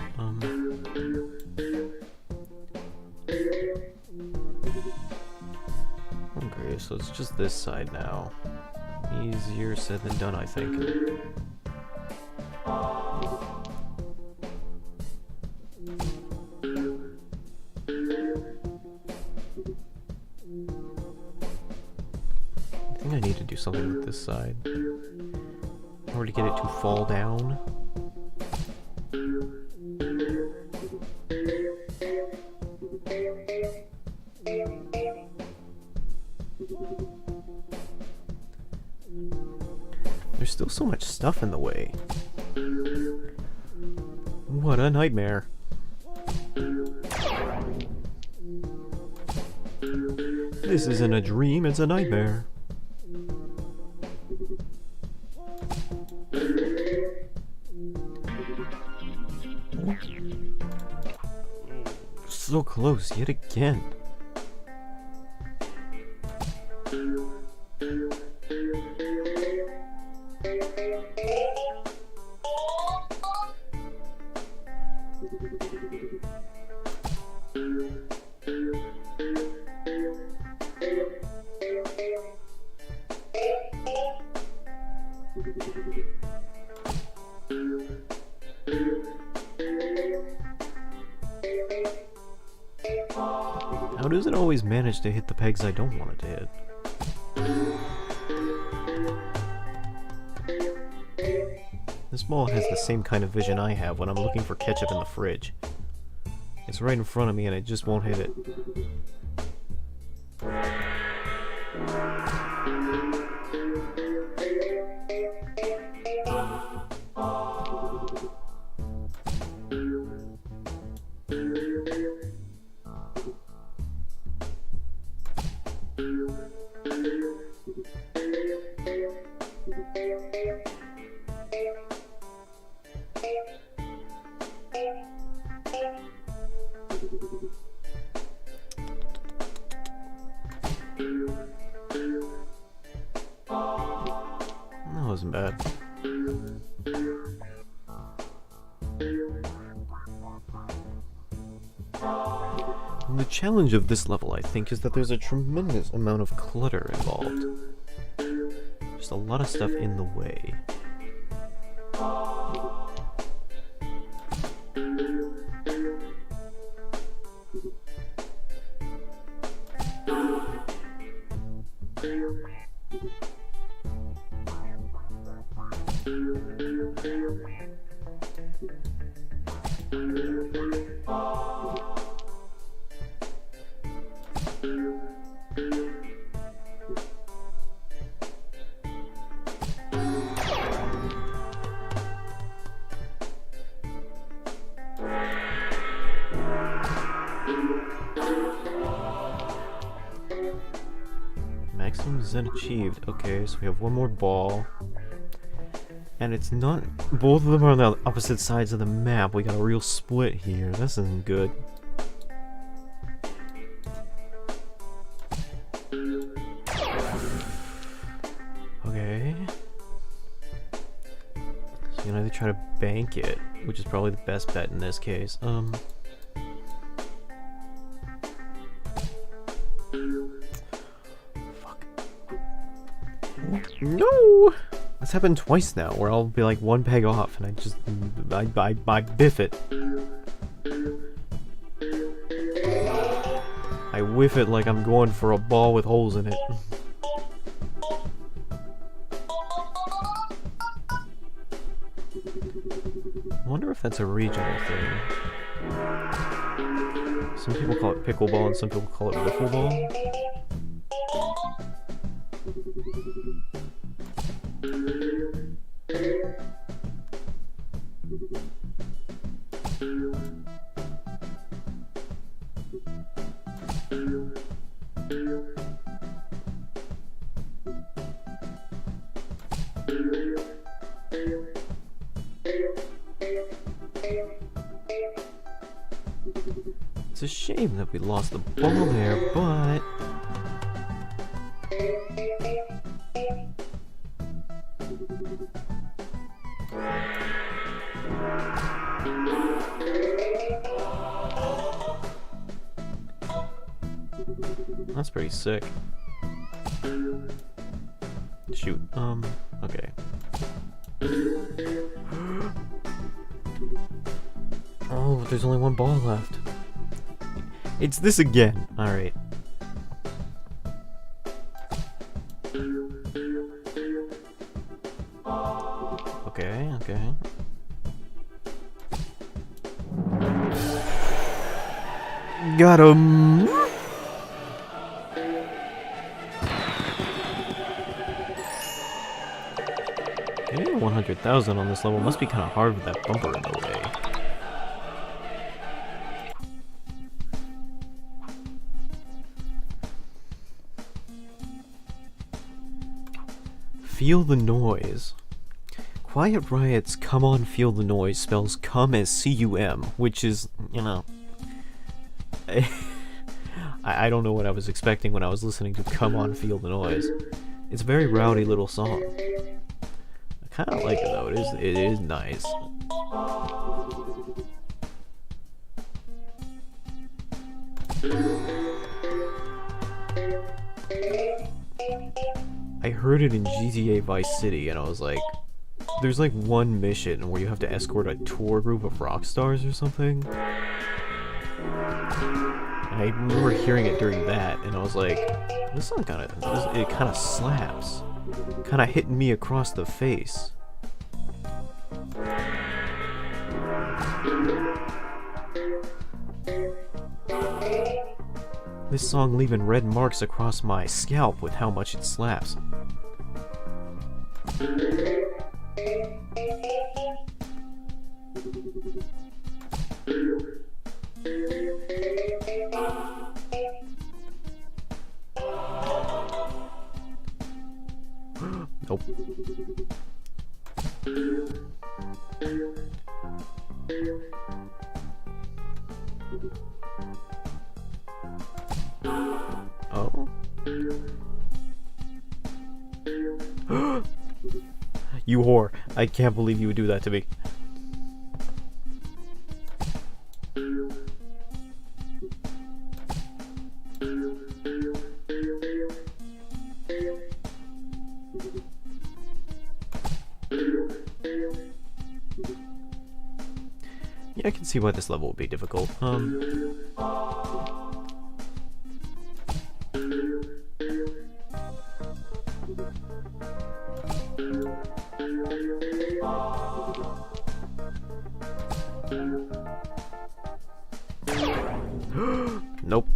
[SPEAKER 2] Okay, so it's just this side now. Easier said than done, I think. I think I need to do something with this side in order to get it to fall down. There's still so much stuff in the way. What a nightmare. This isn't a dream, it's a nightmare. So close yet again. How does it always manage to hit the pegs I don't want it to hit? This ball has the same kind of vision I have when I'm looking for ketchup in the fridge. It's right in front of me and it just won't hit it. That wasn't bad. And the challenge of this level, I think, is that there's a tremendous amount of clutter involved. Just a lot of stuff in the way. Maximum Zen achieved. Okay, so we have one more ball. And it's not... Both of them are on the opposite sides of the map. We got a real split here. This isn't good. Okay. So you can either try to bank it, which is probably the best bet in this case. No! This happened twice now, where I'll be like one peg off, and I biff it. I whiff it like I'm going for a ball with holes in it. I wonder if that's a regional thing. Some people call it pickleball, and some people call it wiffle ball. It's a shame that we lost the ball there, but... That's pretty sick. Shoot, okay. Oh, but there's only one ball left. It's this again. Alright. Okay, okay. Got him! Getting 100,000 on this level must be kind of hard with that bumper in the way. Feel the noise. Quiet Riot's Come On Feel the Noise spells come as C-U-M, which is, you know... I don't know what I was expecting when I was listening to Come On Feel the Noise. It's a very rowdy little song. I kind of like it though, it is nice. I heard it in GTA Vice City and I was like, there's like one mission where you have to escort a tour group of rock stars or something. And I remember hearing it during that and I was like, this song kind of slaps. Kind of hitting me across the face. This song leaving red marks across my scalp with how much it slaps. Nope. Oh? You whore. I can't believe you would do that to me. Yeah, I can see why this level would be difficult. Nope.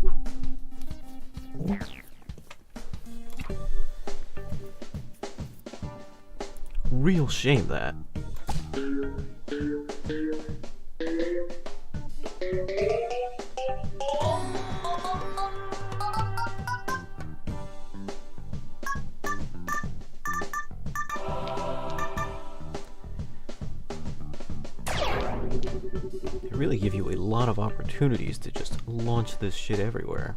[SPEAKER 2] Real shame that. They really give you a lot of opportunities to just launch this shit everywhere.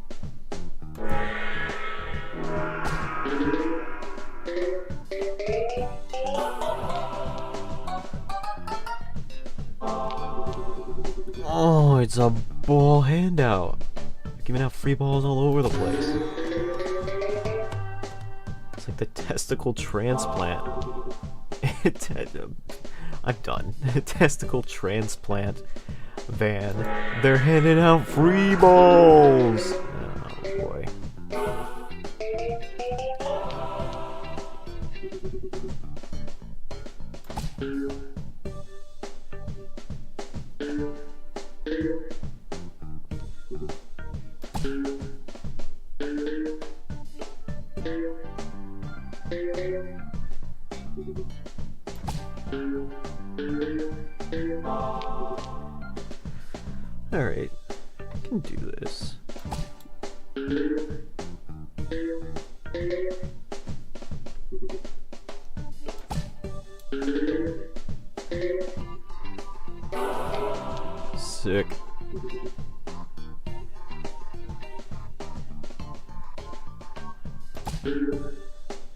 [SPEAKER 2] Oh, it's a ball handout. Giving out free balls all over the place. It's like the testicle transplant. I'm done. Testicle transplant van. They're handing out free balls! Oh boy. Alright, I can do this. Sick.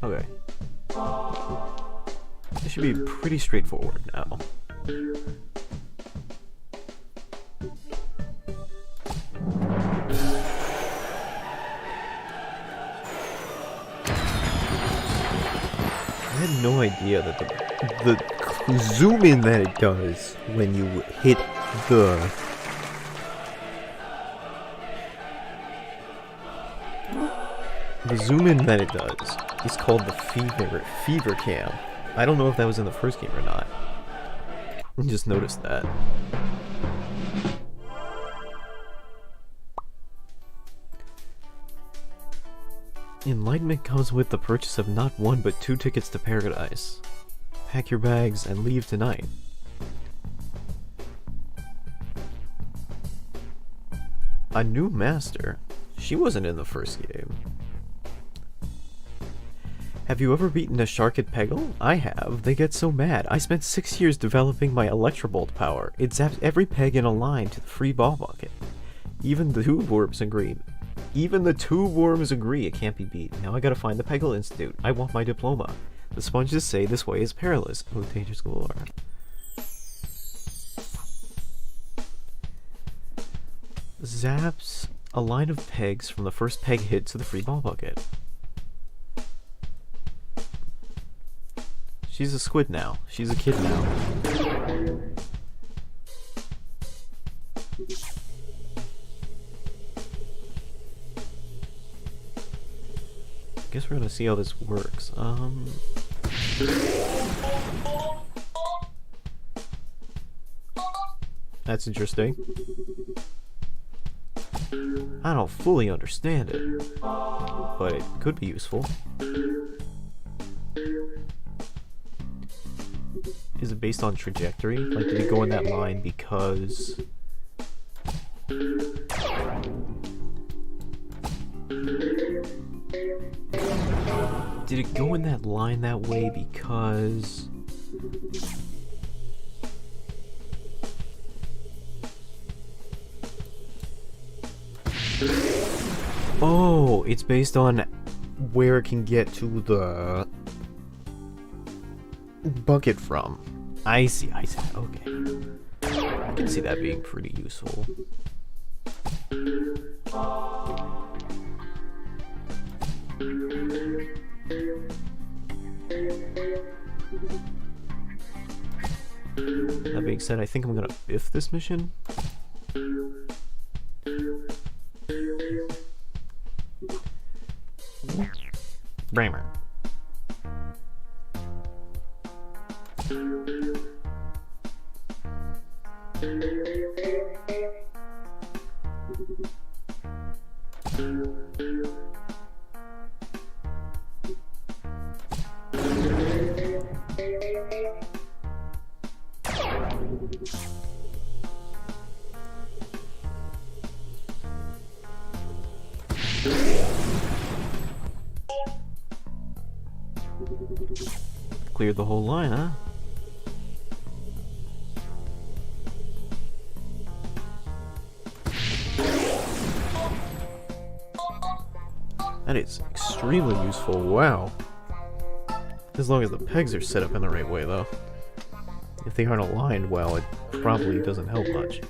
[SPEAKER 2] Okay. This should be pretty straightforward now. I had no idea that the zoom in that it does when you hit the zoom in that it does is called the fever cam. I don't know if that was in the first game or not. I just noticed that. Enlightenment comes with the purchase of not 1 but 2 tickets to paradise. Pack your bags and leave tonight. A new master? She wasn't in the first game. Have you ever beaten a shark at Peggle? I have. They get so mad. I spent 6 years developing my Electrobolt power. It zaps every peg in a line to the free ball bucket. Even the tube worms agree. It can't be beat. Now I gotta find the Peggle Institute. I want my diploma. The sponges say this way is perilous. Oh, dangerous galore. Zaps a line of pegs from the first peg hit to the free ball bucket. She's a squid now. She's a kid now. Guess we're gonna see how this works. That's interesting. I don't fully understand it, but it could be useful. Is it based on trajectory? Like, did it go in that line because... Did it go in that line that way because... Oh, it's based on where it can get to the bucket from. I see, okay. I can see that being pretty useful. That being said, I think I'm gonna biff this mission. Bramer. Cleared the whole line, huh? That is extremely useful, wow. As long as the pegs are set up in the right way, though. If they aren't aligned well, it probably doesn't help much.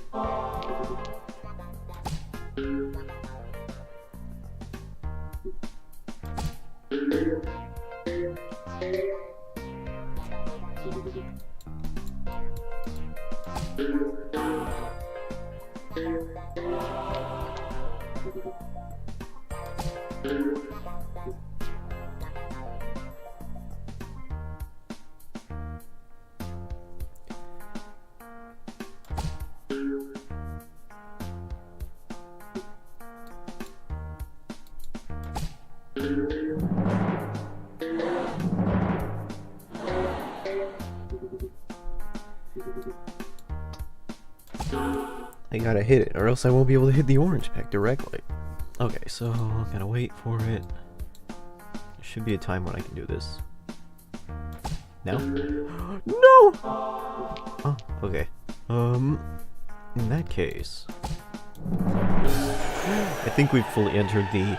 [SPEAKER 2] I gotta hit it, or else I won't be able to hit the orange peg directly. Okay, so I'm gonna wait for it. There should be a time when I can do this. Now? No! Oh, okay. In that case, I think we've fully entered the,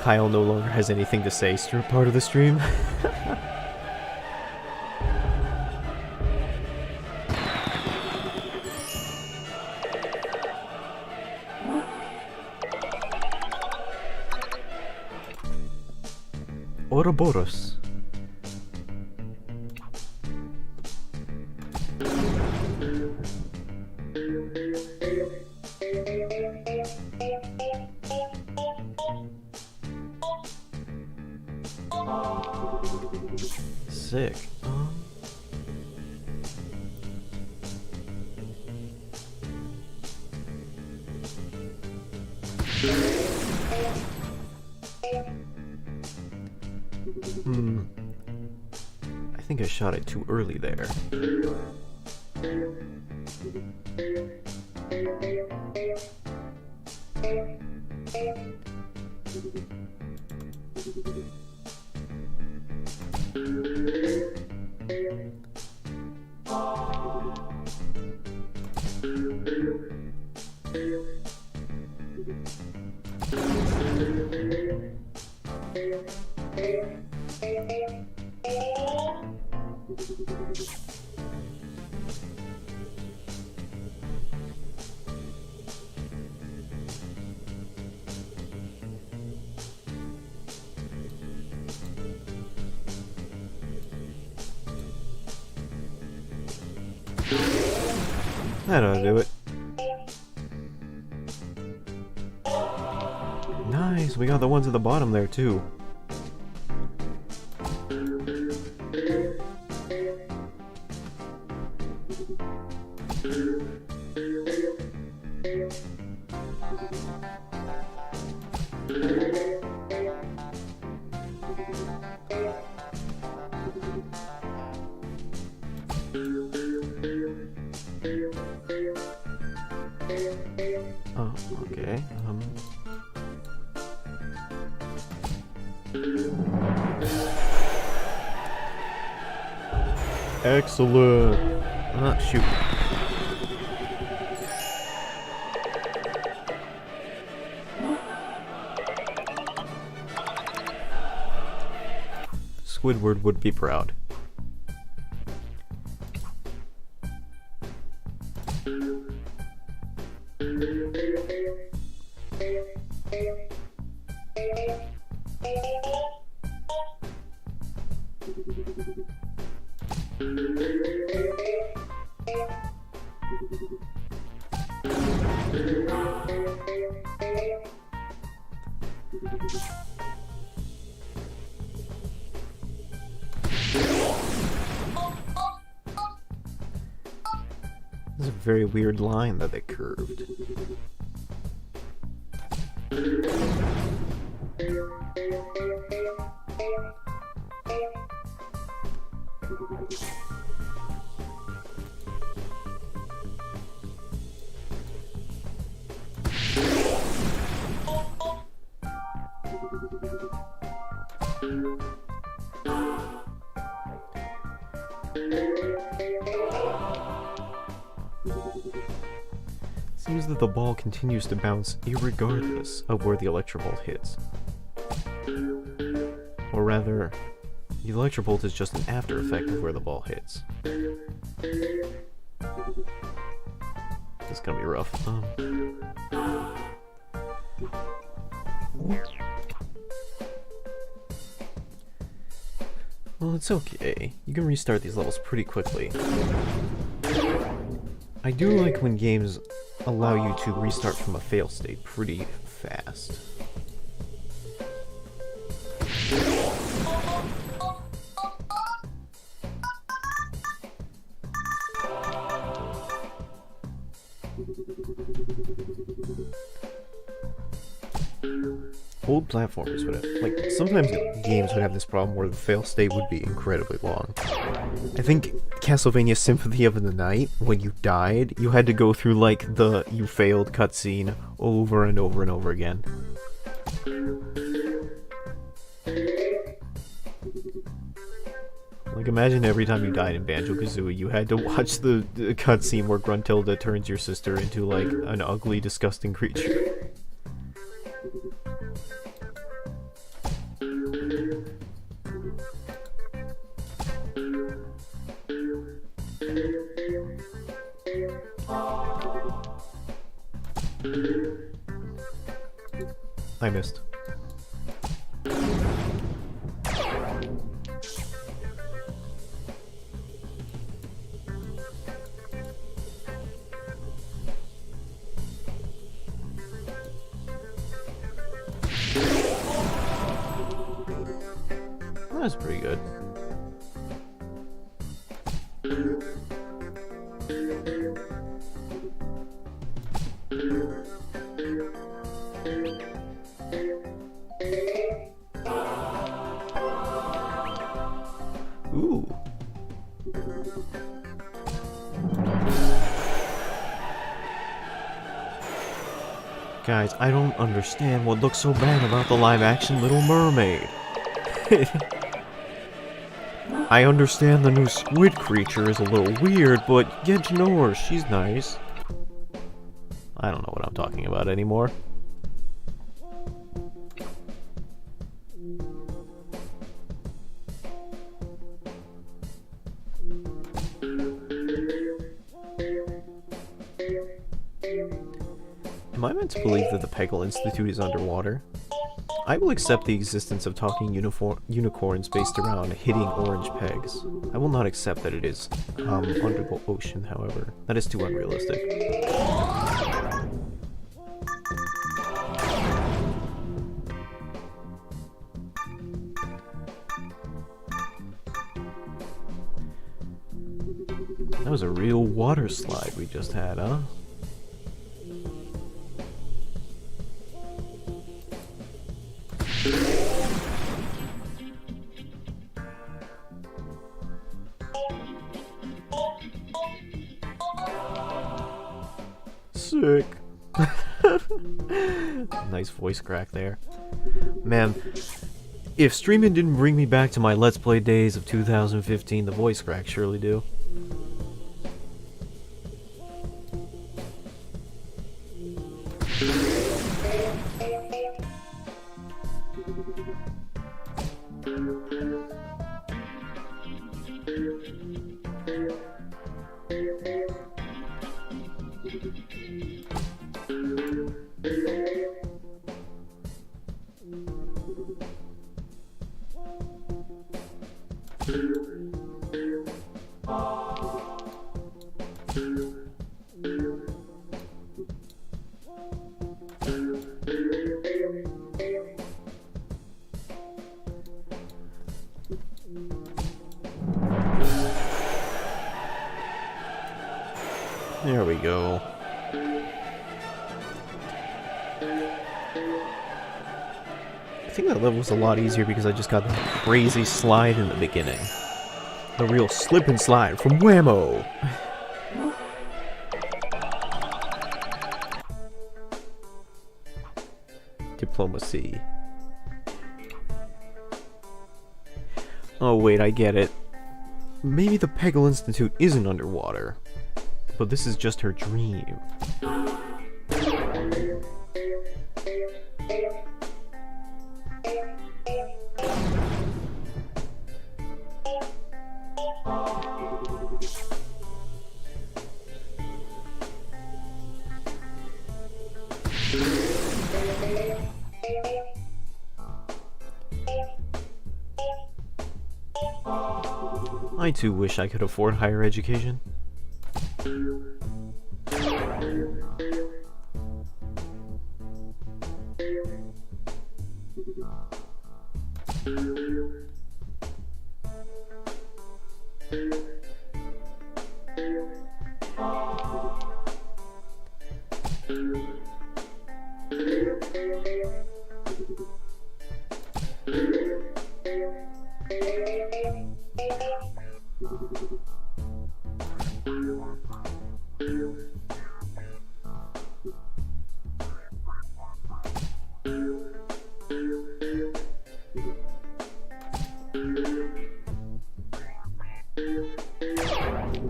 [SPEAKER 2] Kyle no longer has anything to say part of the stream. Ouroboros. Sick. I think I shot it too early there. That ought to do it. Nice, we got the ones at the bottom there too. Oh, okay. Excellent. Shoot. Squidward would be proud. This is a very weird line that they curved. Seems that the ball continues to bounce irregardless of where the electrobolt hits. Or rather, the electrobolt is just an after effect of where the ball hits. This is gonna be rough. Well, it's okay. You can restart these levels pretty quickly. I do like when games allow you to restart from a fail state pretty fast. Old platformers would have, like, sometimes games would have this problem where the fail state would be incredibly long. I think Castlevania Symphony of the Night, when you died, you had to go through, like, the you failed cutscene over and over and over again. Like, imagine every time you died in Banjo-Kazooie, you had to watch the cutscene where Gruntilda turns your sister into, like, an ugly, disgusting creature. I missed. That's pretty good. Ooh. Guys, I don't understand what looks so bad about the live-action Little Mermaid. I understand the new squid creature is a little weird, but get to know her, she's nice. I don't know what I'm talking about anymore. Am I meant to believe that the Peggle Institute is underwater? I will accept the existence of talking unicorns based around hitting orange pegs. I will not accept that it is under the ocean, however. That is too unrealistic. That was a real water slide we just had, huh? Sick. Nice voice crack there. Man, if streaming didn't bring me back to my Let's Play days of 2015, the voice cracks surely do. There we go. I think that level was a lot easier because I just got the crazy slide in the beginning. The real slip and slide from Whammo! Diplomacy. Oh wait, I get it. Maybe the Peggle Institute isn't underwater, but this is just her dream. I too wish I could afford higher education.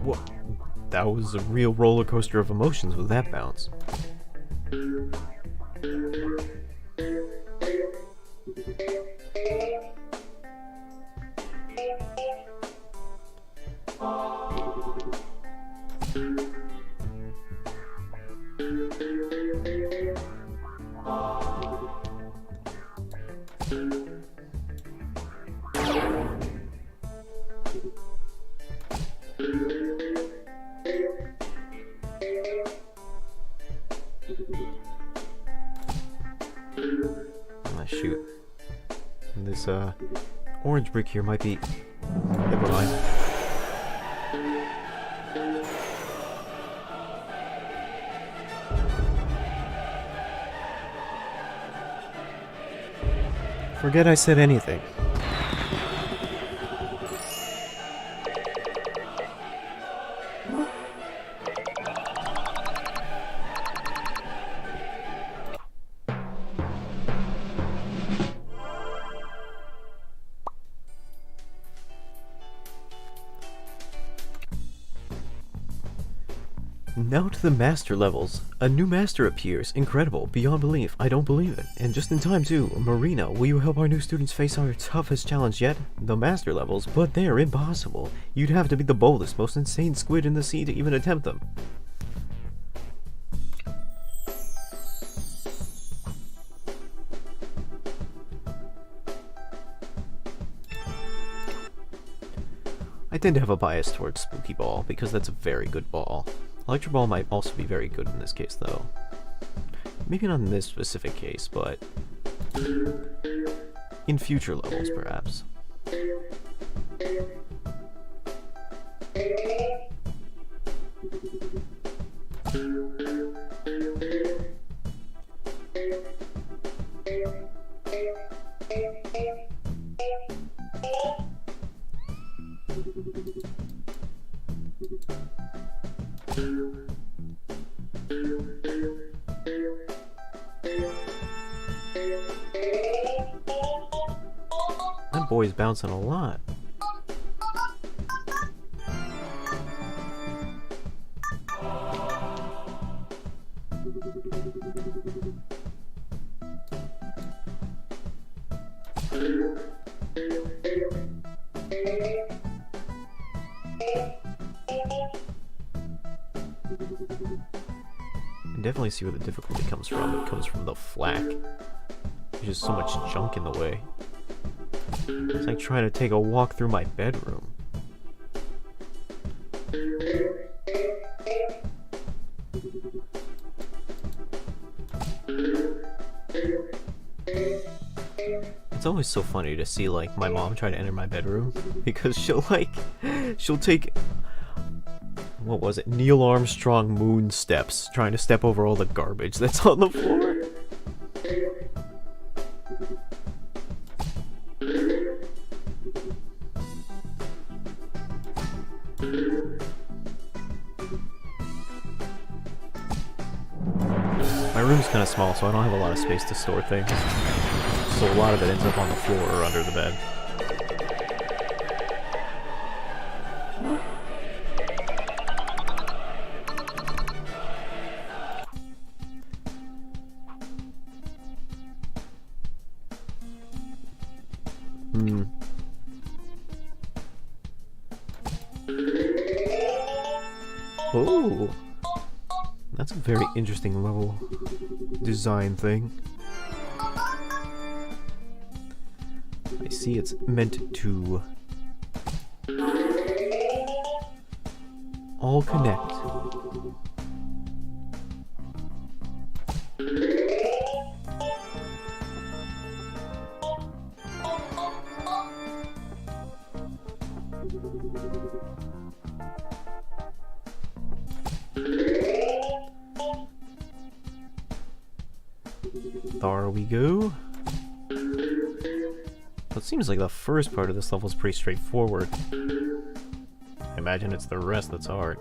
[SPEAKER 2] Whoa, that was a real roller coaster of emotions with that bounce. Shoot. This, orange brick here might be... Never mind. Forget I said anything. Now to the master levels. A new master appears. Incredible. Beyond belief. I don't believe it. And just in time too. Marina, will you help our new students face our toughest challenge yet? The master levels, but they're impossible. You'd have to be the boldest, most insane squid in the sea to even attempt them. I tend to have a bias towards Spooky Ball because that's a very good ball. Electro Ball might also be very good in this case, though. Maybe not in this specific case, but in future levels, perhaps. That boy's bouncing a lot. I definitely see where the difficulty comes from. It comes from the flak. There's just so much junk in the way. It's like trying to take a walk through my bedroom. It's always so funny to see, like, my mom try to enter my bedroom, because she'll take, what was it, Neil Armstrong moon steps, trying to step over all the garbage that's on the floor. My room's kind of small, so I don't have a lot of space to store things. So a lot of it ends up on the floor or under the bed. Oh! That's a very interesting level design thing. I see it's meant to all connect. There we go. Well, it seems like the first part of this level is pretty straightforward. I imagine it's the rest that's hard.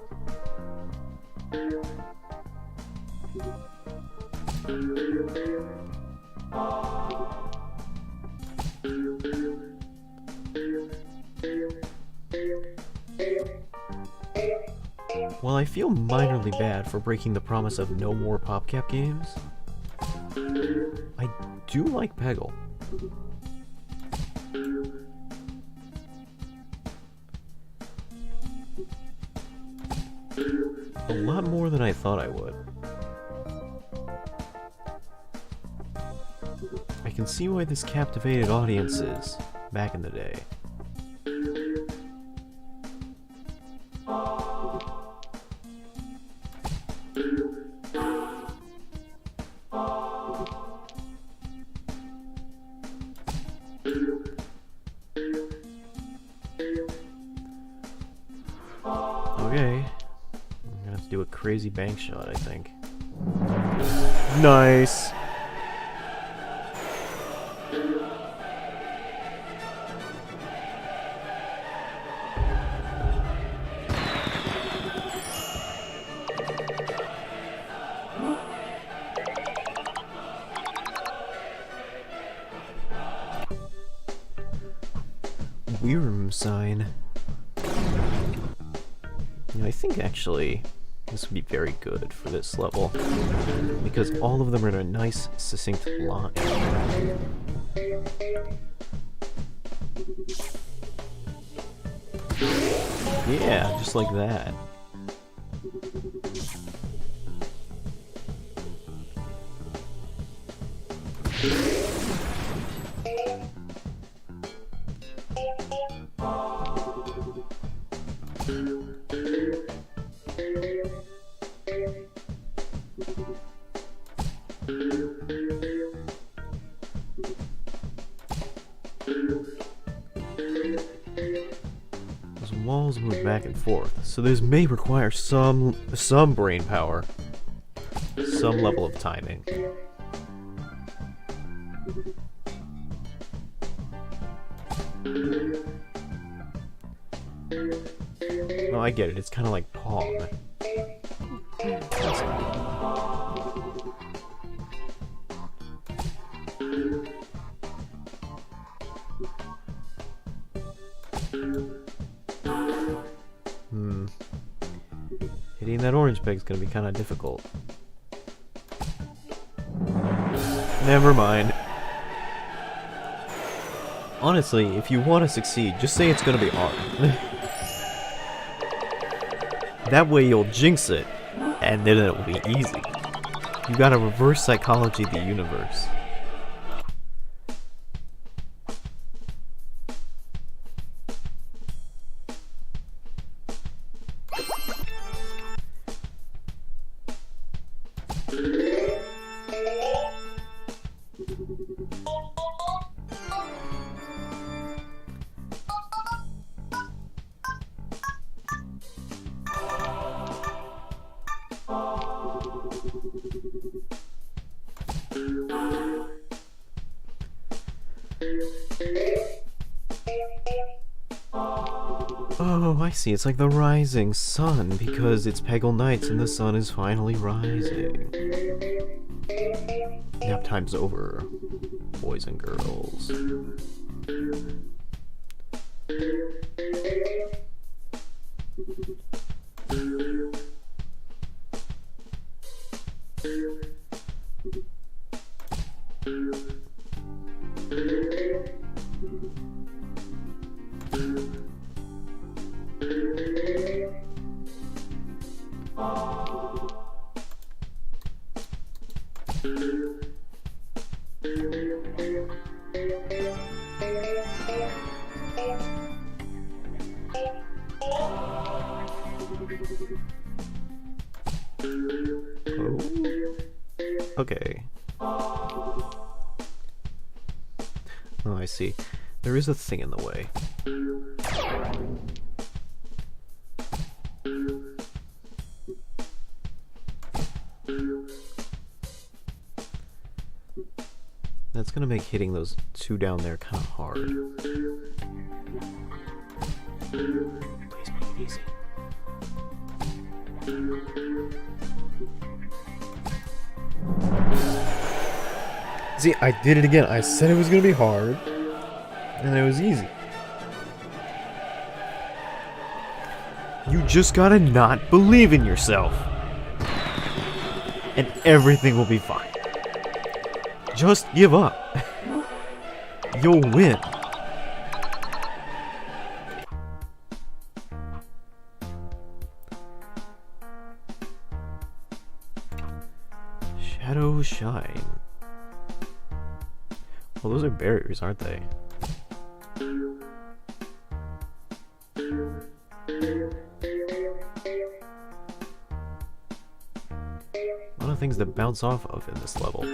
[SPEAKER 2] While I feel minorly bad for breaking the promise of no more PopCap games, I do like Peggle. A lot more than I thought I would. I can see why this captivated audiences back in the day. Okay, I'm gonna have to do a crazy bank shot, I think. Nice! Worm sign. You know, I think actually this would be very good for this level, because all of them are in a nice, succinct line. Yeah, just like that. Those walls move back and forth, so this may require some brain power, some level of timing. Oh, I get it. It's kind of like Pong. Hitting that orange peg's gonna be kind of difficult. Never mind. Honestly, if you want to succeed, just say it's gonna be hard. That way you'll jinx it, and then it'll be easy. You gotta reverse psychology the universe. Oh, I see. It's like the rising sun because it's Peggle Nights and the sun is finally rising. Nap time's over, boys and girls. Okay. Oh, I see. There is a thing in the way. That's gonna make hitting those two down there kind of hard. Please make it easy. See, I did it again. I said it was gonna be hard, and it was easy. You just gotta not believe in yourself, and everything will be fine. Just give up. You'll win. Shadow Shine. Well, those are barriers, aren't they? A lot of things that bounce off of in this level.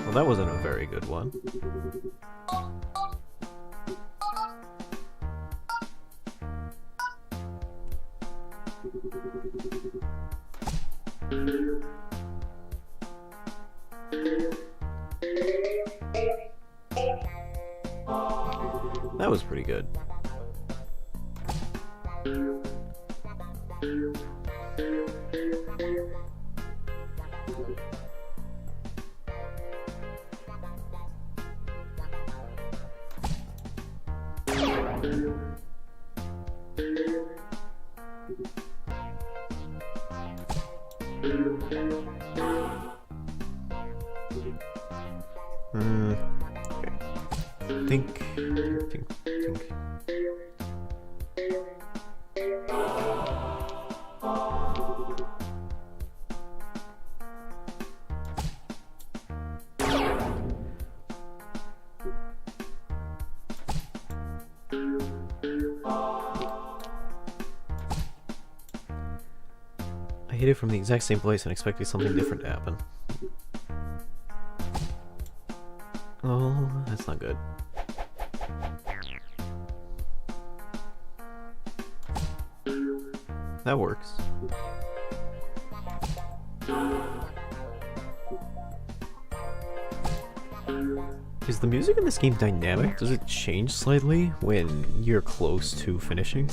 [SPEAKER 2] Well, that wasn't a very good one. That was pretty good. Okay. Think. I hit it from the exact same place and expected something different to happen. Oh, that's not good. That works. Is the music in this game dynamic? Does it change slightly when you're close to finishing?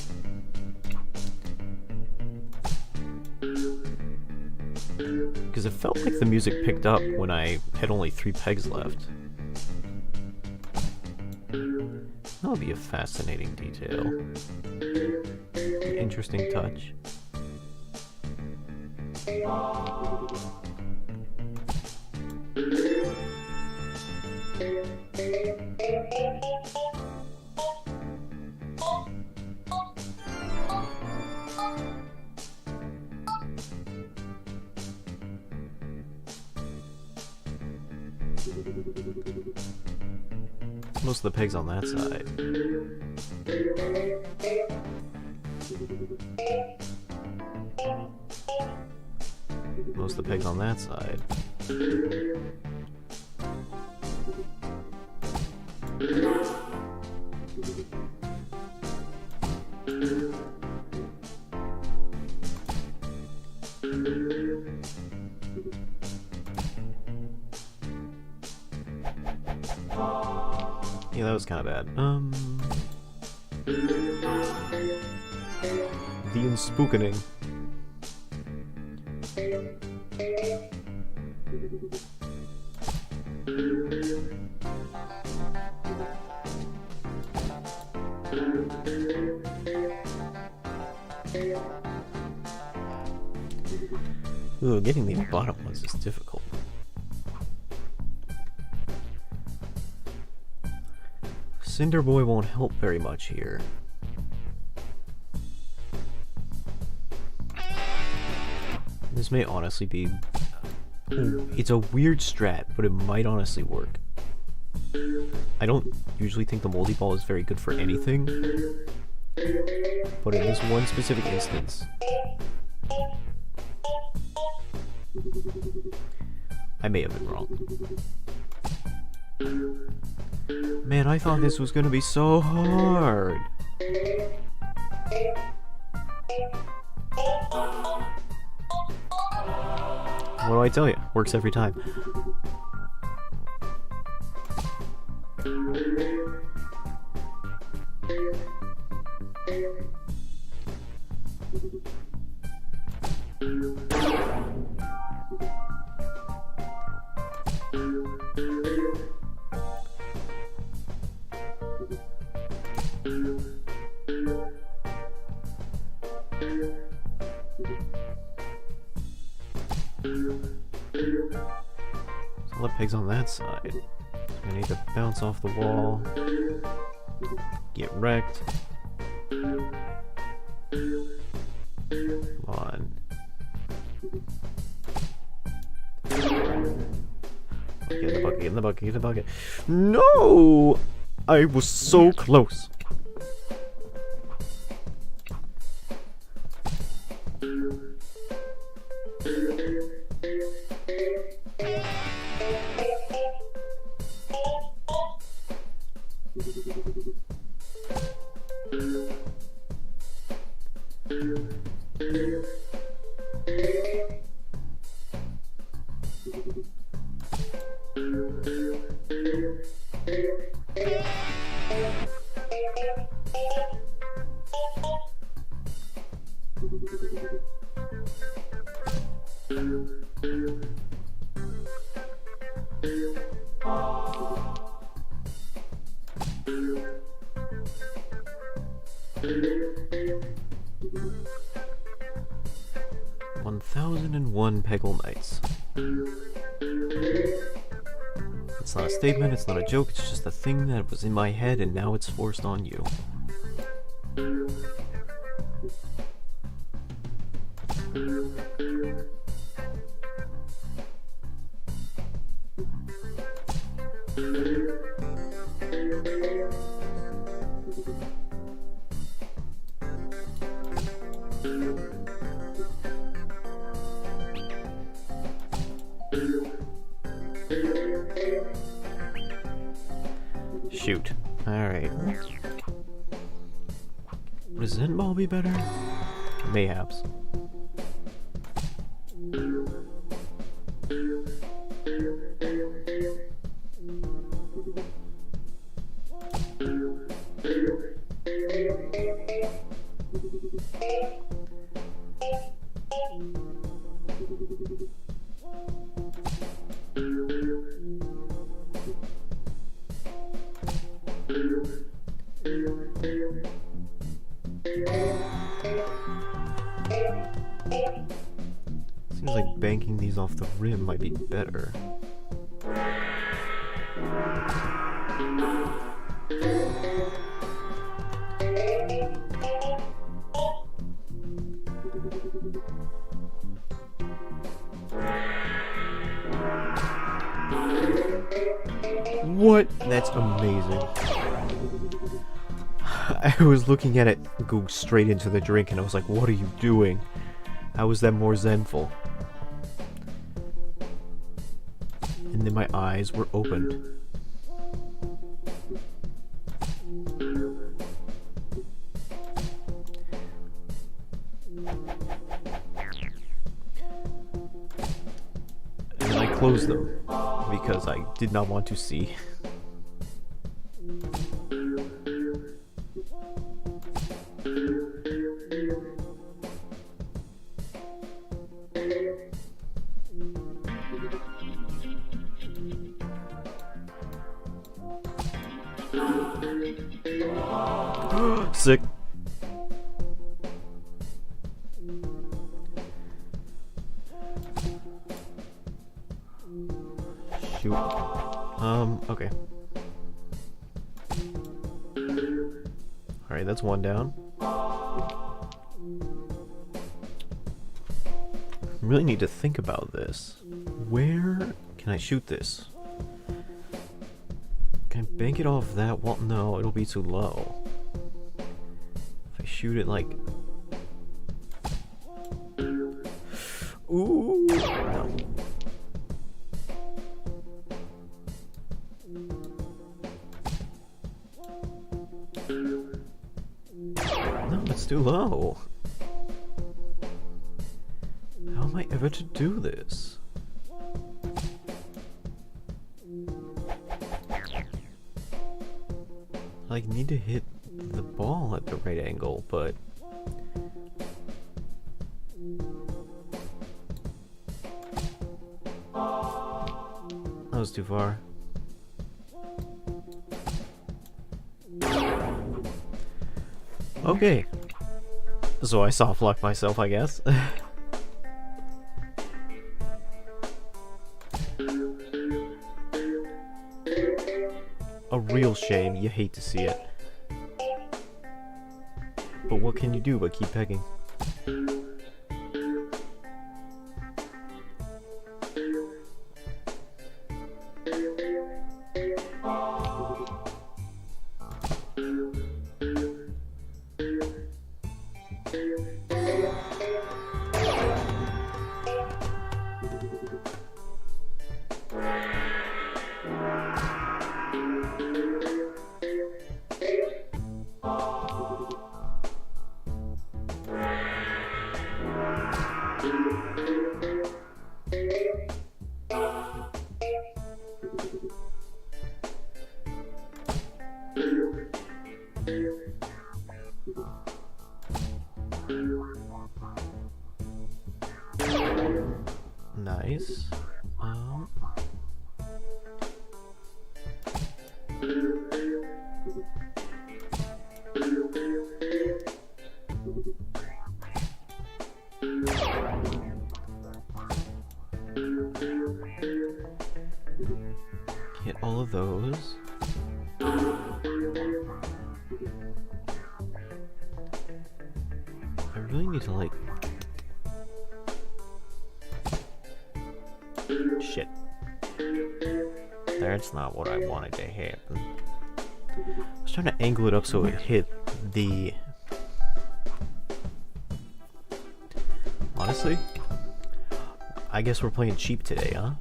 [SPEAKER 2] Because it felt like the music picked up when I had only 3 pegs left. That would be a fascinating detail. An interesting touch. Most of the pegs on that side. Most of the pegs on that side. Yeah, that was kind of bad. The Unspookening. Ooh, getting the bottom ones is difficult. Cinder Boy won't help very much here. This may honestly be... It's a weird strat, but it might honestly work. I don't usually think the Moldy Ball is very good for anything, but in this one specific instance, I may have been wrong. Man, I thought this was gonna be so hard. What do I tell you? Works every time. So let Pegs on that side. I need to bounce off the wall. Get wrecked. Come on. Get in the bucket, get in the bucket, get in the bucket. No! I was so close. Peggle Nights. It's not a statement, it's not a joke, it's just a thing that was in my head and now it's forced on you. Shoot. Alright. Would Zen Ball be better? Mayhaps. Seems like banking these off the rim might be better. What? That's amazing. I was looking at it go straight into the drink and I was like, what are you doing? How is that more zenful? And then my eyes were opened. And I closed them because I did not want to see. Sick. Shoot. Okay. Alright, that's one down. Really need to think about this. Where can I shoot this? Can I bank it off that wall? No, it'll be too low. If I shoot it like... Ooh! No. No, it's too low. How am I ever to do this? I like need to hit the ball at the right angle, but that was too far. Okay. So I soft locked myself, I guess. A real shame, you hate to see it. But what can you do but keep pegging? Nice. Get all of those. I really need to like... Shit. That's not what I wanted to happen. I was trying to angle it up so it hit the... Honestly, I guess we're playing cheap today, huh?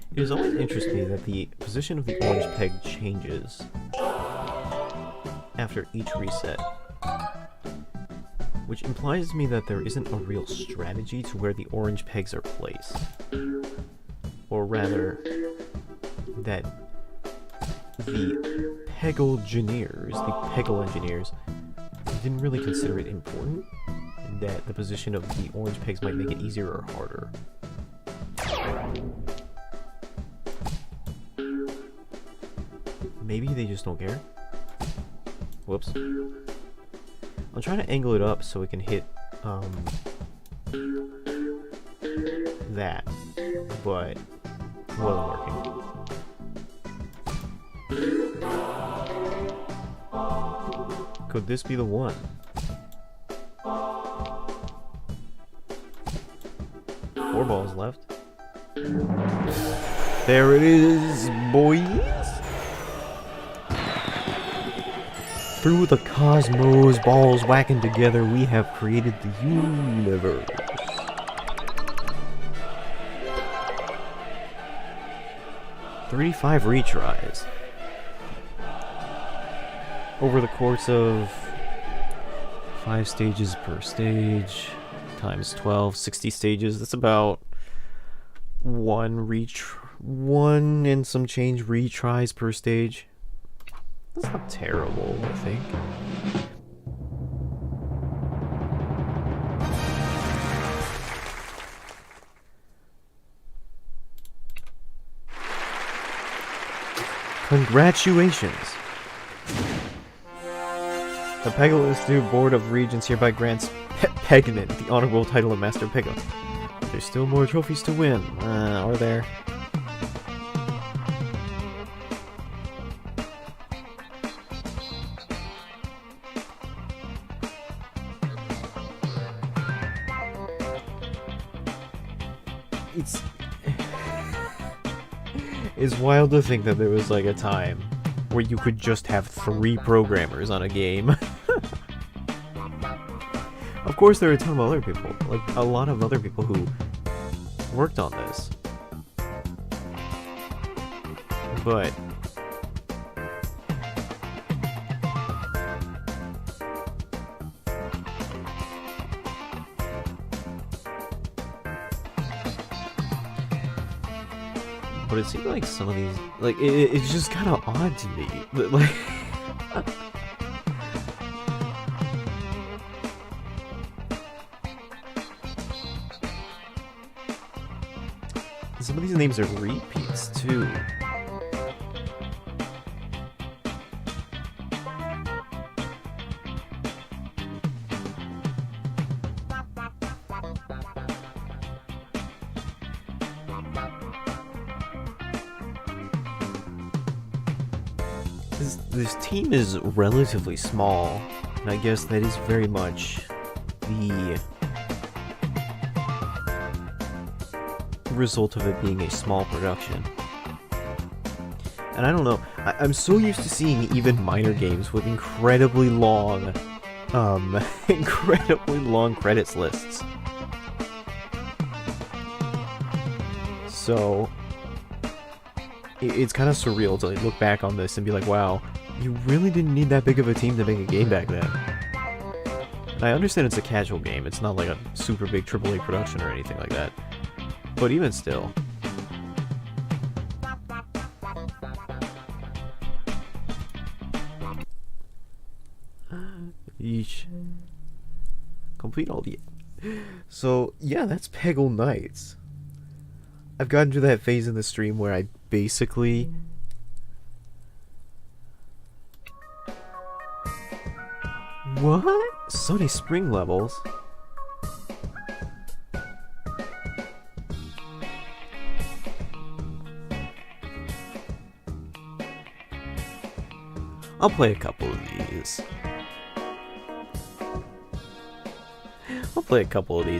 [SPEAKER 2] It has always interested me that the position of the orange peg changes after each reset, which implies to me that there isn't a real strategy to where the orange pegs are placed. Or rather, that the Peggle engineers didn't really consider it important, and that the position of the orange pegs might make it easier or harder. Maybe they just don't care? Whoops. I'm trying to angle it up so it can hit, that, but it wasn't working. Could this be the one? Four balls left. There it is, boys! Through the cosmos, balls whacking together, we have created the universe. "35 retries. Over the course of 5 stages per stage, times 12, 60 stages, that's about one and some change retries per stage. That's not terrible, I think. Congratulations! The Peggle Institute Board of Regents hereby grants Peggnant the honorable title of Master Peggle. There's still more trophies to win. Are there? It's wild to think that there was like a time where you could just have 3 programmers on a game. Of course, there are a ton of other people, like a lot of other people who worked on this. But it seems like some of these, like, it's just kind of odd to me. Like, some of these names are repeats, too. This team is relatively small, and I guess that is very much the result of it being a small production. And I don't know, I'm so used to seeing even minor games with incredibly long credits lists. So it's kind of surreal to look back on this and be like, wow, you really didn't need that big of a team to make a game back then. And I understand it's a casual game, it's not like a super big AAA production or anything like that. But even still. Yeesh. Complete all the... So, yeah, that's Peggle Nights. I've gotten to that phase in the stream where I basically... What? Sunny Spring levels? I'll play a couple of these.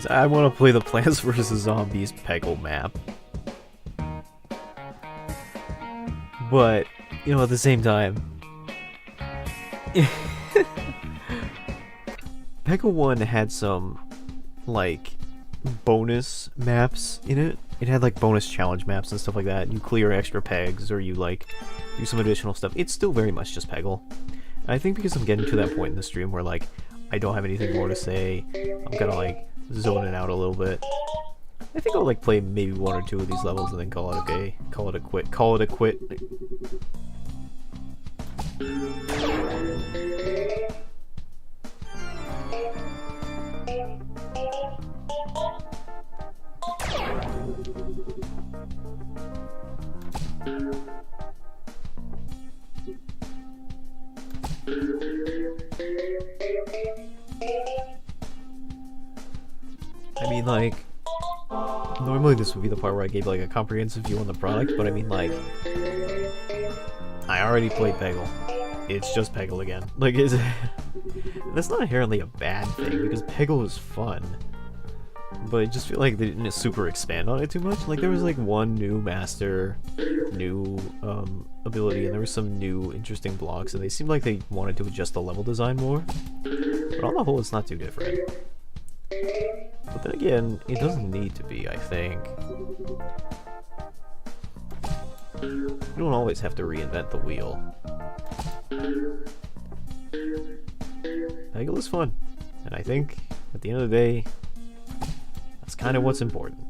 [SPEAKER 2] I want to play the Plants vs. Zombies Peggle map. But, you know, at the same time... Peggle 1 had some, like, bonus maps in it. It had, like, bonus challenge maps and stuff like that. You clear extra pegs, or you, like, do some additional stuff. It's still very much just Peggle. And I think because I'm getting to that point in the stream where, like, I don't have anything more to say, I'm kind of, like, zoning out a little bit. I think I'll, like, play maybe 1 or 2 of these levels and then call it a quit. Call it a quit. I mean, like, normally this would be the part where I gave, like, a comprehensive view on the product, but I mean, like, I already played Peggle. It's just Peggle again. Like, that's not inherently a bad thing, because Peggle is fun. but I just feel like they didn't super expand on it too much. Like there was like one new master, new ability, and there was some new interesting blocks, and they seemed like they wanted to adjust the level design more. But on the whole, it's not too different. But then again, it doesn't need to be, I think. You don't always have to reinvent the wheel. Peggle is fun, and I think, at the end of the day, that's kind of what's important.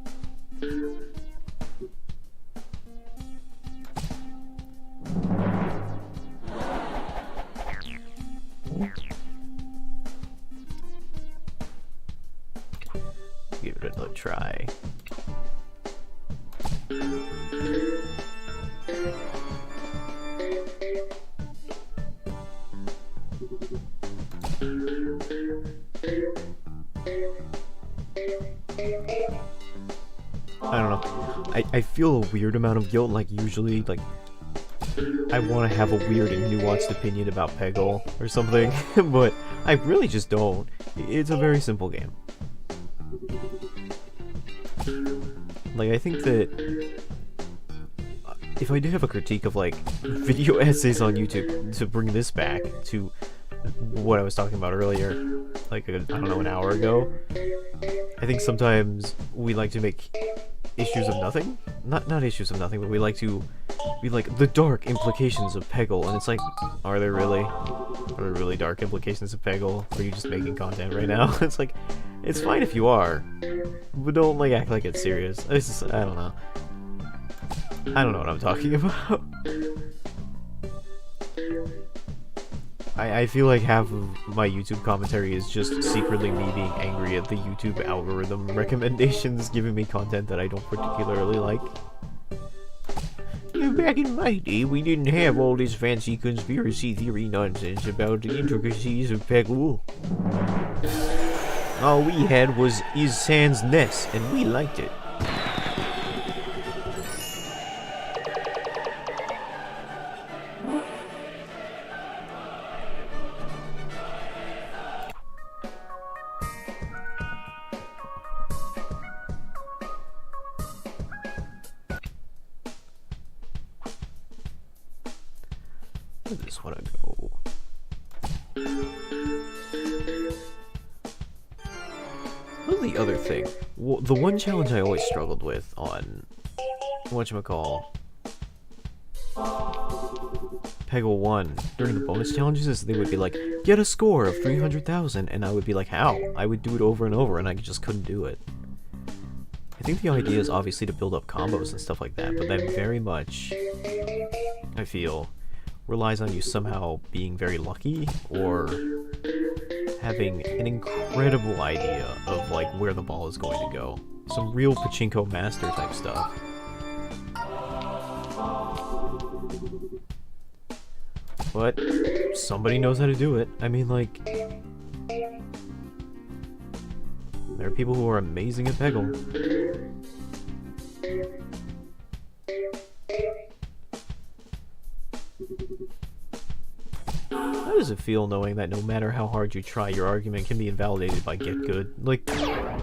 [SPEAKER 2] Give it a try. I don't know. I feel a weird amount of guilt, like usually, like I want to have a weird and nuanced opinion about Peggle or something, but I really just don't. It's a very simple game. Like, I think that if I did have a critique of, like, video essays on YouTube to bring this back to what I was talking about earlier, like, I don't know, an hour ago, I think sometimes we like to make issues of nothing? Not issues of nothing, but we like to be like, the dark implications of Peggle, and it's like, are there really? Are there really dark implications of Peggle? Or are you just making content right now? It's like, it's fine if you are, but don't, like, act like it's serious. It's just, I don't know. I don't know what I'm talking about. I feel like half of my YouTube commentary is just secretly me being angry at the YouTube algorithm recommendations giving me content that I don't particularly like. Back in my day, we didn't have all this fancy conspiracy theory nonsense about the intricacies of Peggle. All we had was Is Sans Ness, and we liked it. I just want to go. What was the other thing? Well, the one challenge I always struggled with on whatchamacall Peggle 1 during the bonus challenges is they would be like, get a score of 300,000, and I would be like, how? I would do it over and over, and I just couldn't do it. I think the idea is obviously to build up combos and stuff like that, but that very much, I feel, relies on you somehow being very lucky or having an incredible idea of like where the ball is going to go. Some real pachinko master type stuff. But somebody knows how to do it. I mean, like, there are people who are amazing at Peggle. How does it feel knowing that no matter how hard you try, your argument can be invalidated by Get Good? Like, I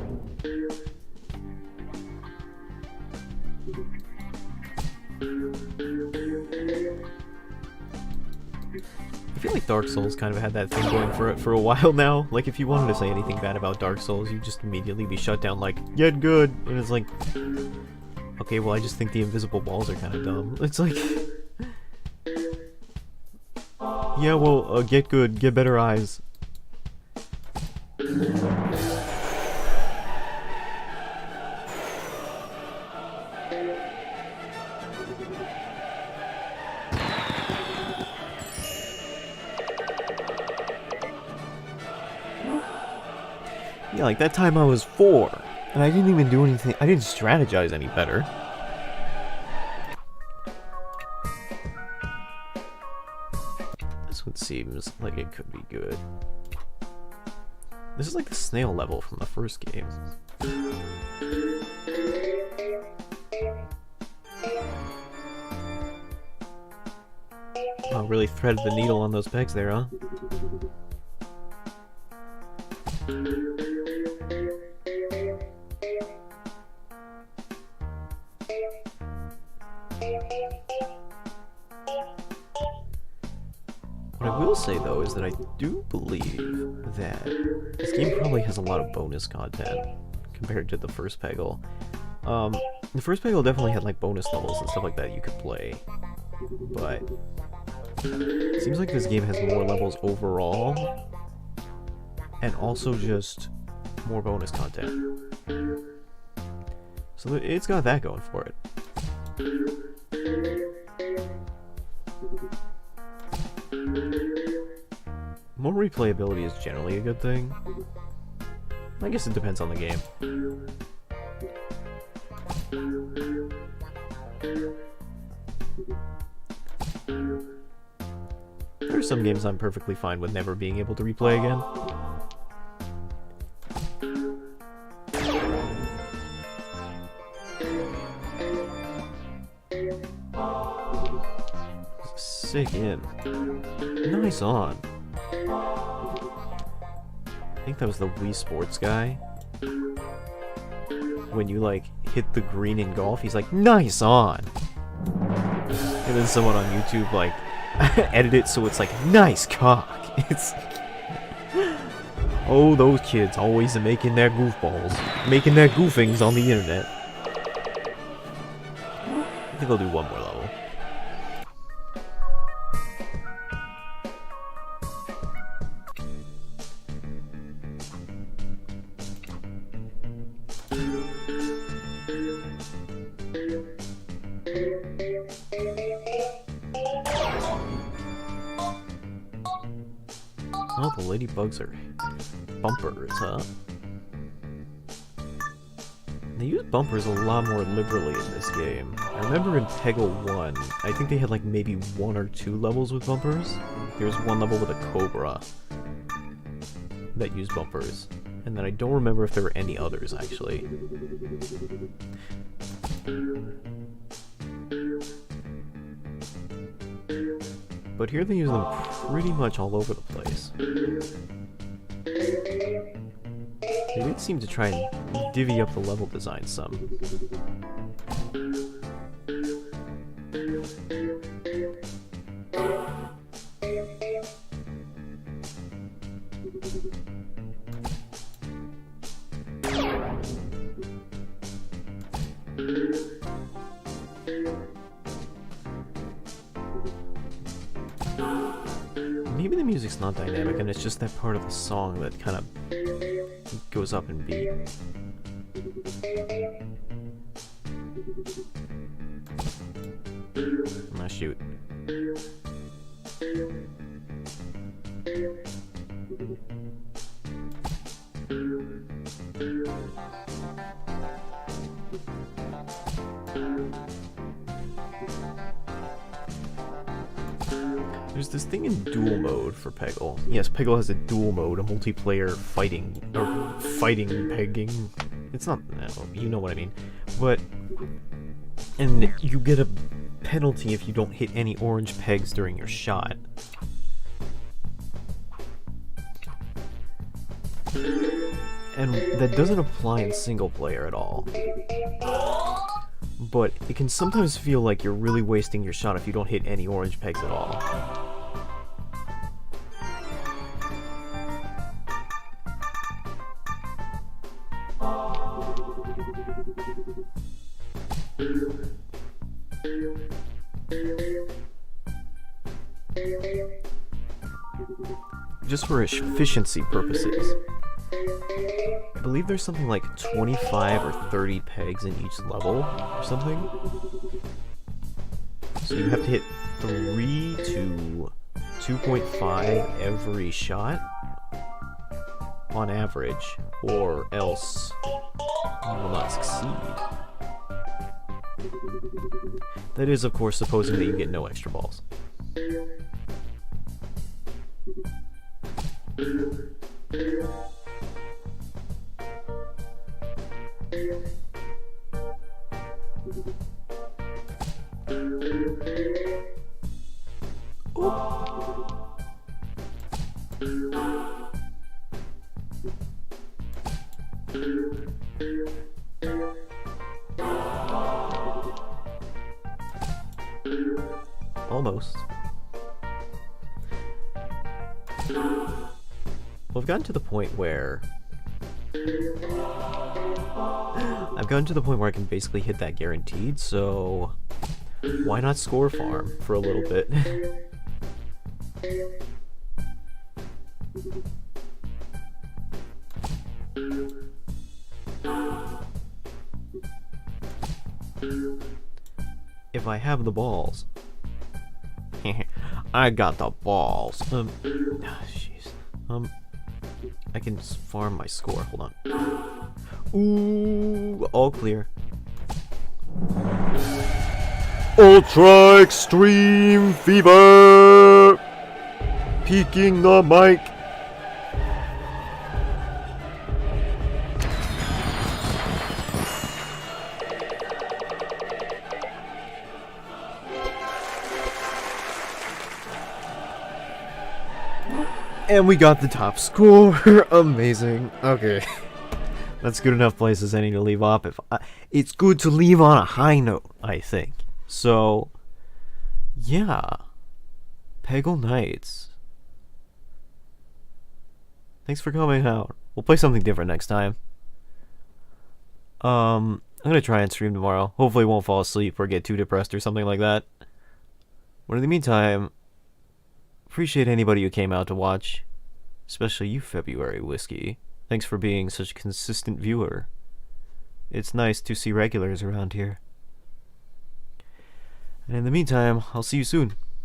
[SPEAKER 2] feel like Dark Souls kind of had that thing going for it for a while now. Like, if you wanted to say anything bad about Dark Souls, you'd just immediately be shut down like, Get Good! And it's like, okay, well, I just think the invisible balls are kind of dumb. It's like, yeah, well, get good, get better eyes. Yeah, like that time I was 4, and I didn't even do anything, I didn't strategize any better. This one seems like it could be good. This is like the snail level from the first game. Oh, really threaded the needle on those pegs there, huh? What I will say, though, is that I do believe that this game probably has a lot of bonus content compared to the first Peggle. The first Peggle definitely had, like, bonus levels and stuff like that you could play, but it seems like this game has more levels overall, and also just more bonus content. So it's got that going for it. More replayability is generally a good thing. I guess it depends on the game. There are some games I'm perfectly fine with never being able to replay again. Sick in. Nice on. I think that was the Wii Sports guy. When you, like, hit the green in golf, he's like, nice on! And then someone on YouTube, like, edit it so it's like, nice cock! It's... Oh, those kids always making their goofballs. Making their goofings on the internet. I think I'll do one more level. Oh, the ladybugs are bumpers, huh? They use bumpers a lot more liberally in this game. I remember in Peggle 1, I think they had like maybe 1 or 2 levels with bumpers. There was one level with a cobra that used bumpers. And then I don't remember if there were any others, actually. But here they use them pretty much all over the place. They did seem to try and divvy up the level design some. Maybe the music's not dynamic and it's just that part of the song that kind of goes up in beat. Ah, shoot. There's this thing in dual mode for Peggle. Yes, Peggle has a dual mode, a multiplayer fighting, or fighting pegging. It's not, no, you know what I mean. But, and you get a penalty if you don't hit any orange pegs during your shot. And that doesn't apply in single player at all. But it can sometimes feel like you're really wasting your shot if you don't hit any orange pegs at all. Just for efficiency purposes, I believe there's something like 25 or 30 pegs in each level or something. So you have to hit 3 to 2.5 every shot on average, or else you will not succeed. That is, of course, supposing that you get no extra balls. Almost. Well, I've gotten to the point where I can basically hit that guaranteed, so why not score farm for a little bit? If I have the balls. I got the balls. Jeez. I can farm my score. Hold on. Ooh, all clear.
[SPEAKER 1] Ultra Extreme Fever! Peeking the mic!
[SPEAKER 2] And we got the top score. Amazing. Okay. That's good enough place as any to leave off. It's good to leave on a high note, I think. So, yeah. Peggle Nights. Thanks for coming out. We'll play something different next time. I'm gonna try and stream tomorrow. Hopefully won't fall asleep or get too depressed or something like that. But in the meantime, appreciate anybody who came out to watch. Especially you, February Whiskey. Thanks for being such a consistent viewer. It's nice to see regulars around here. And in the meantime, I'll see you soon.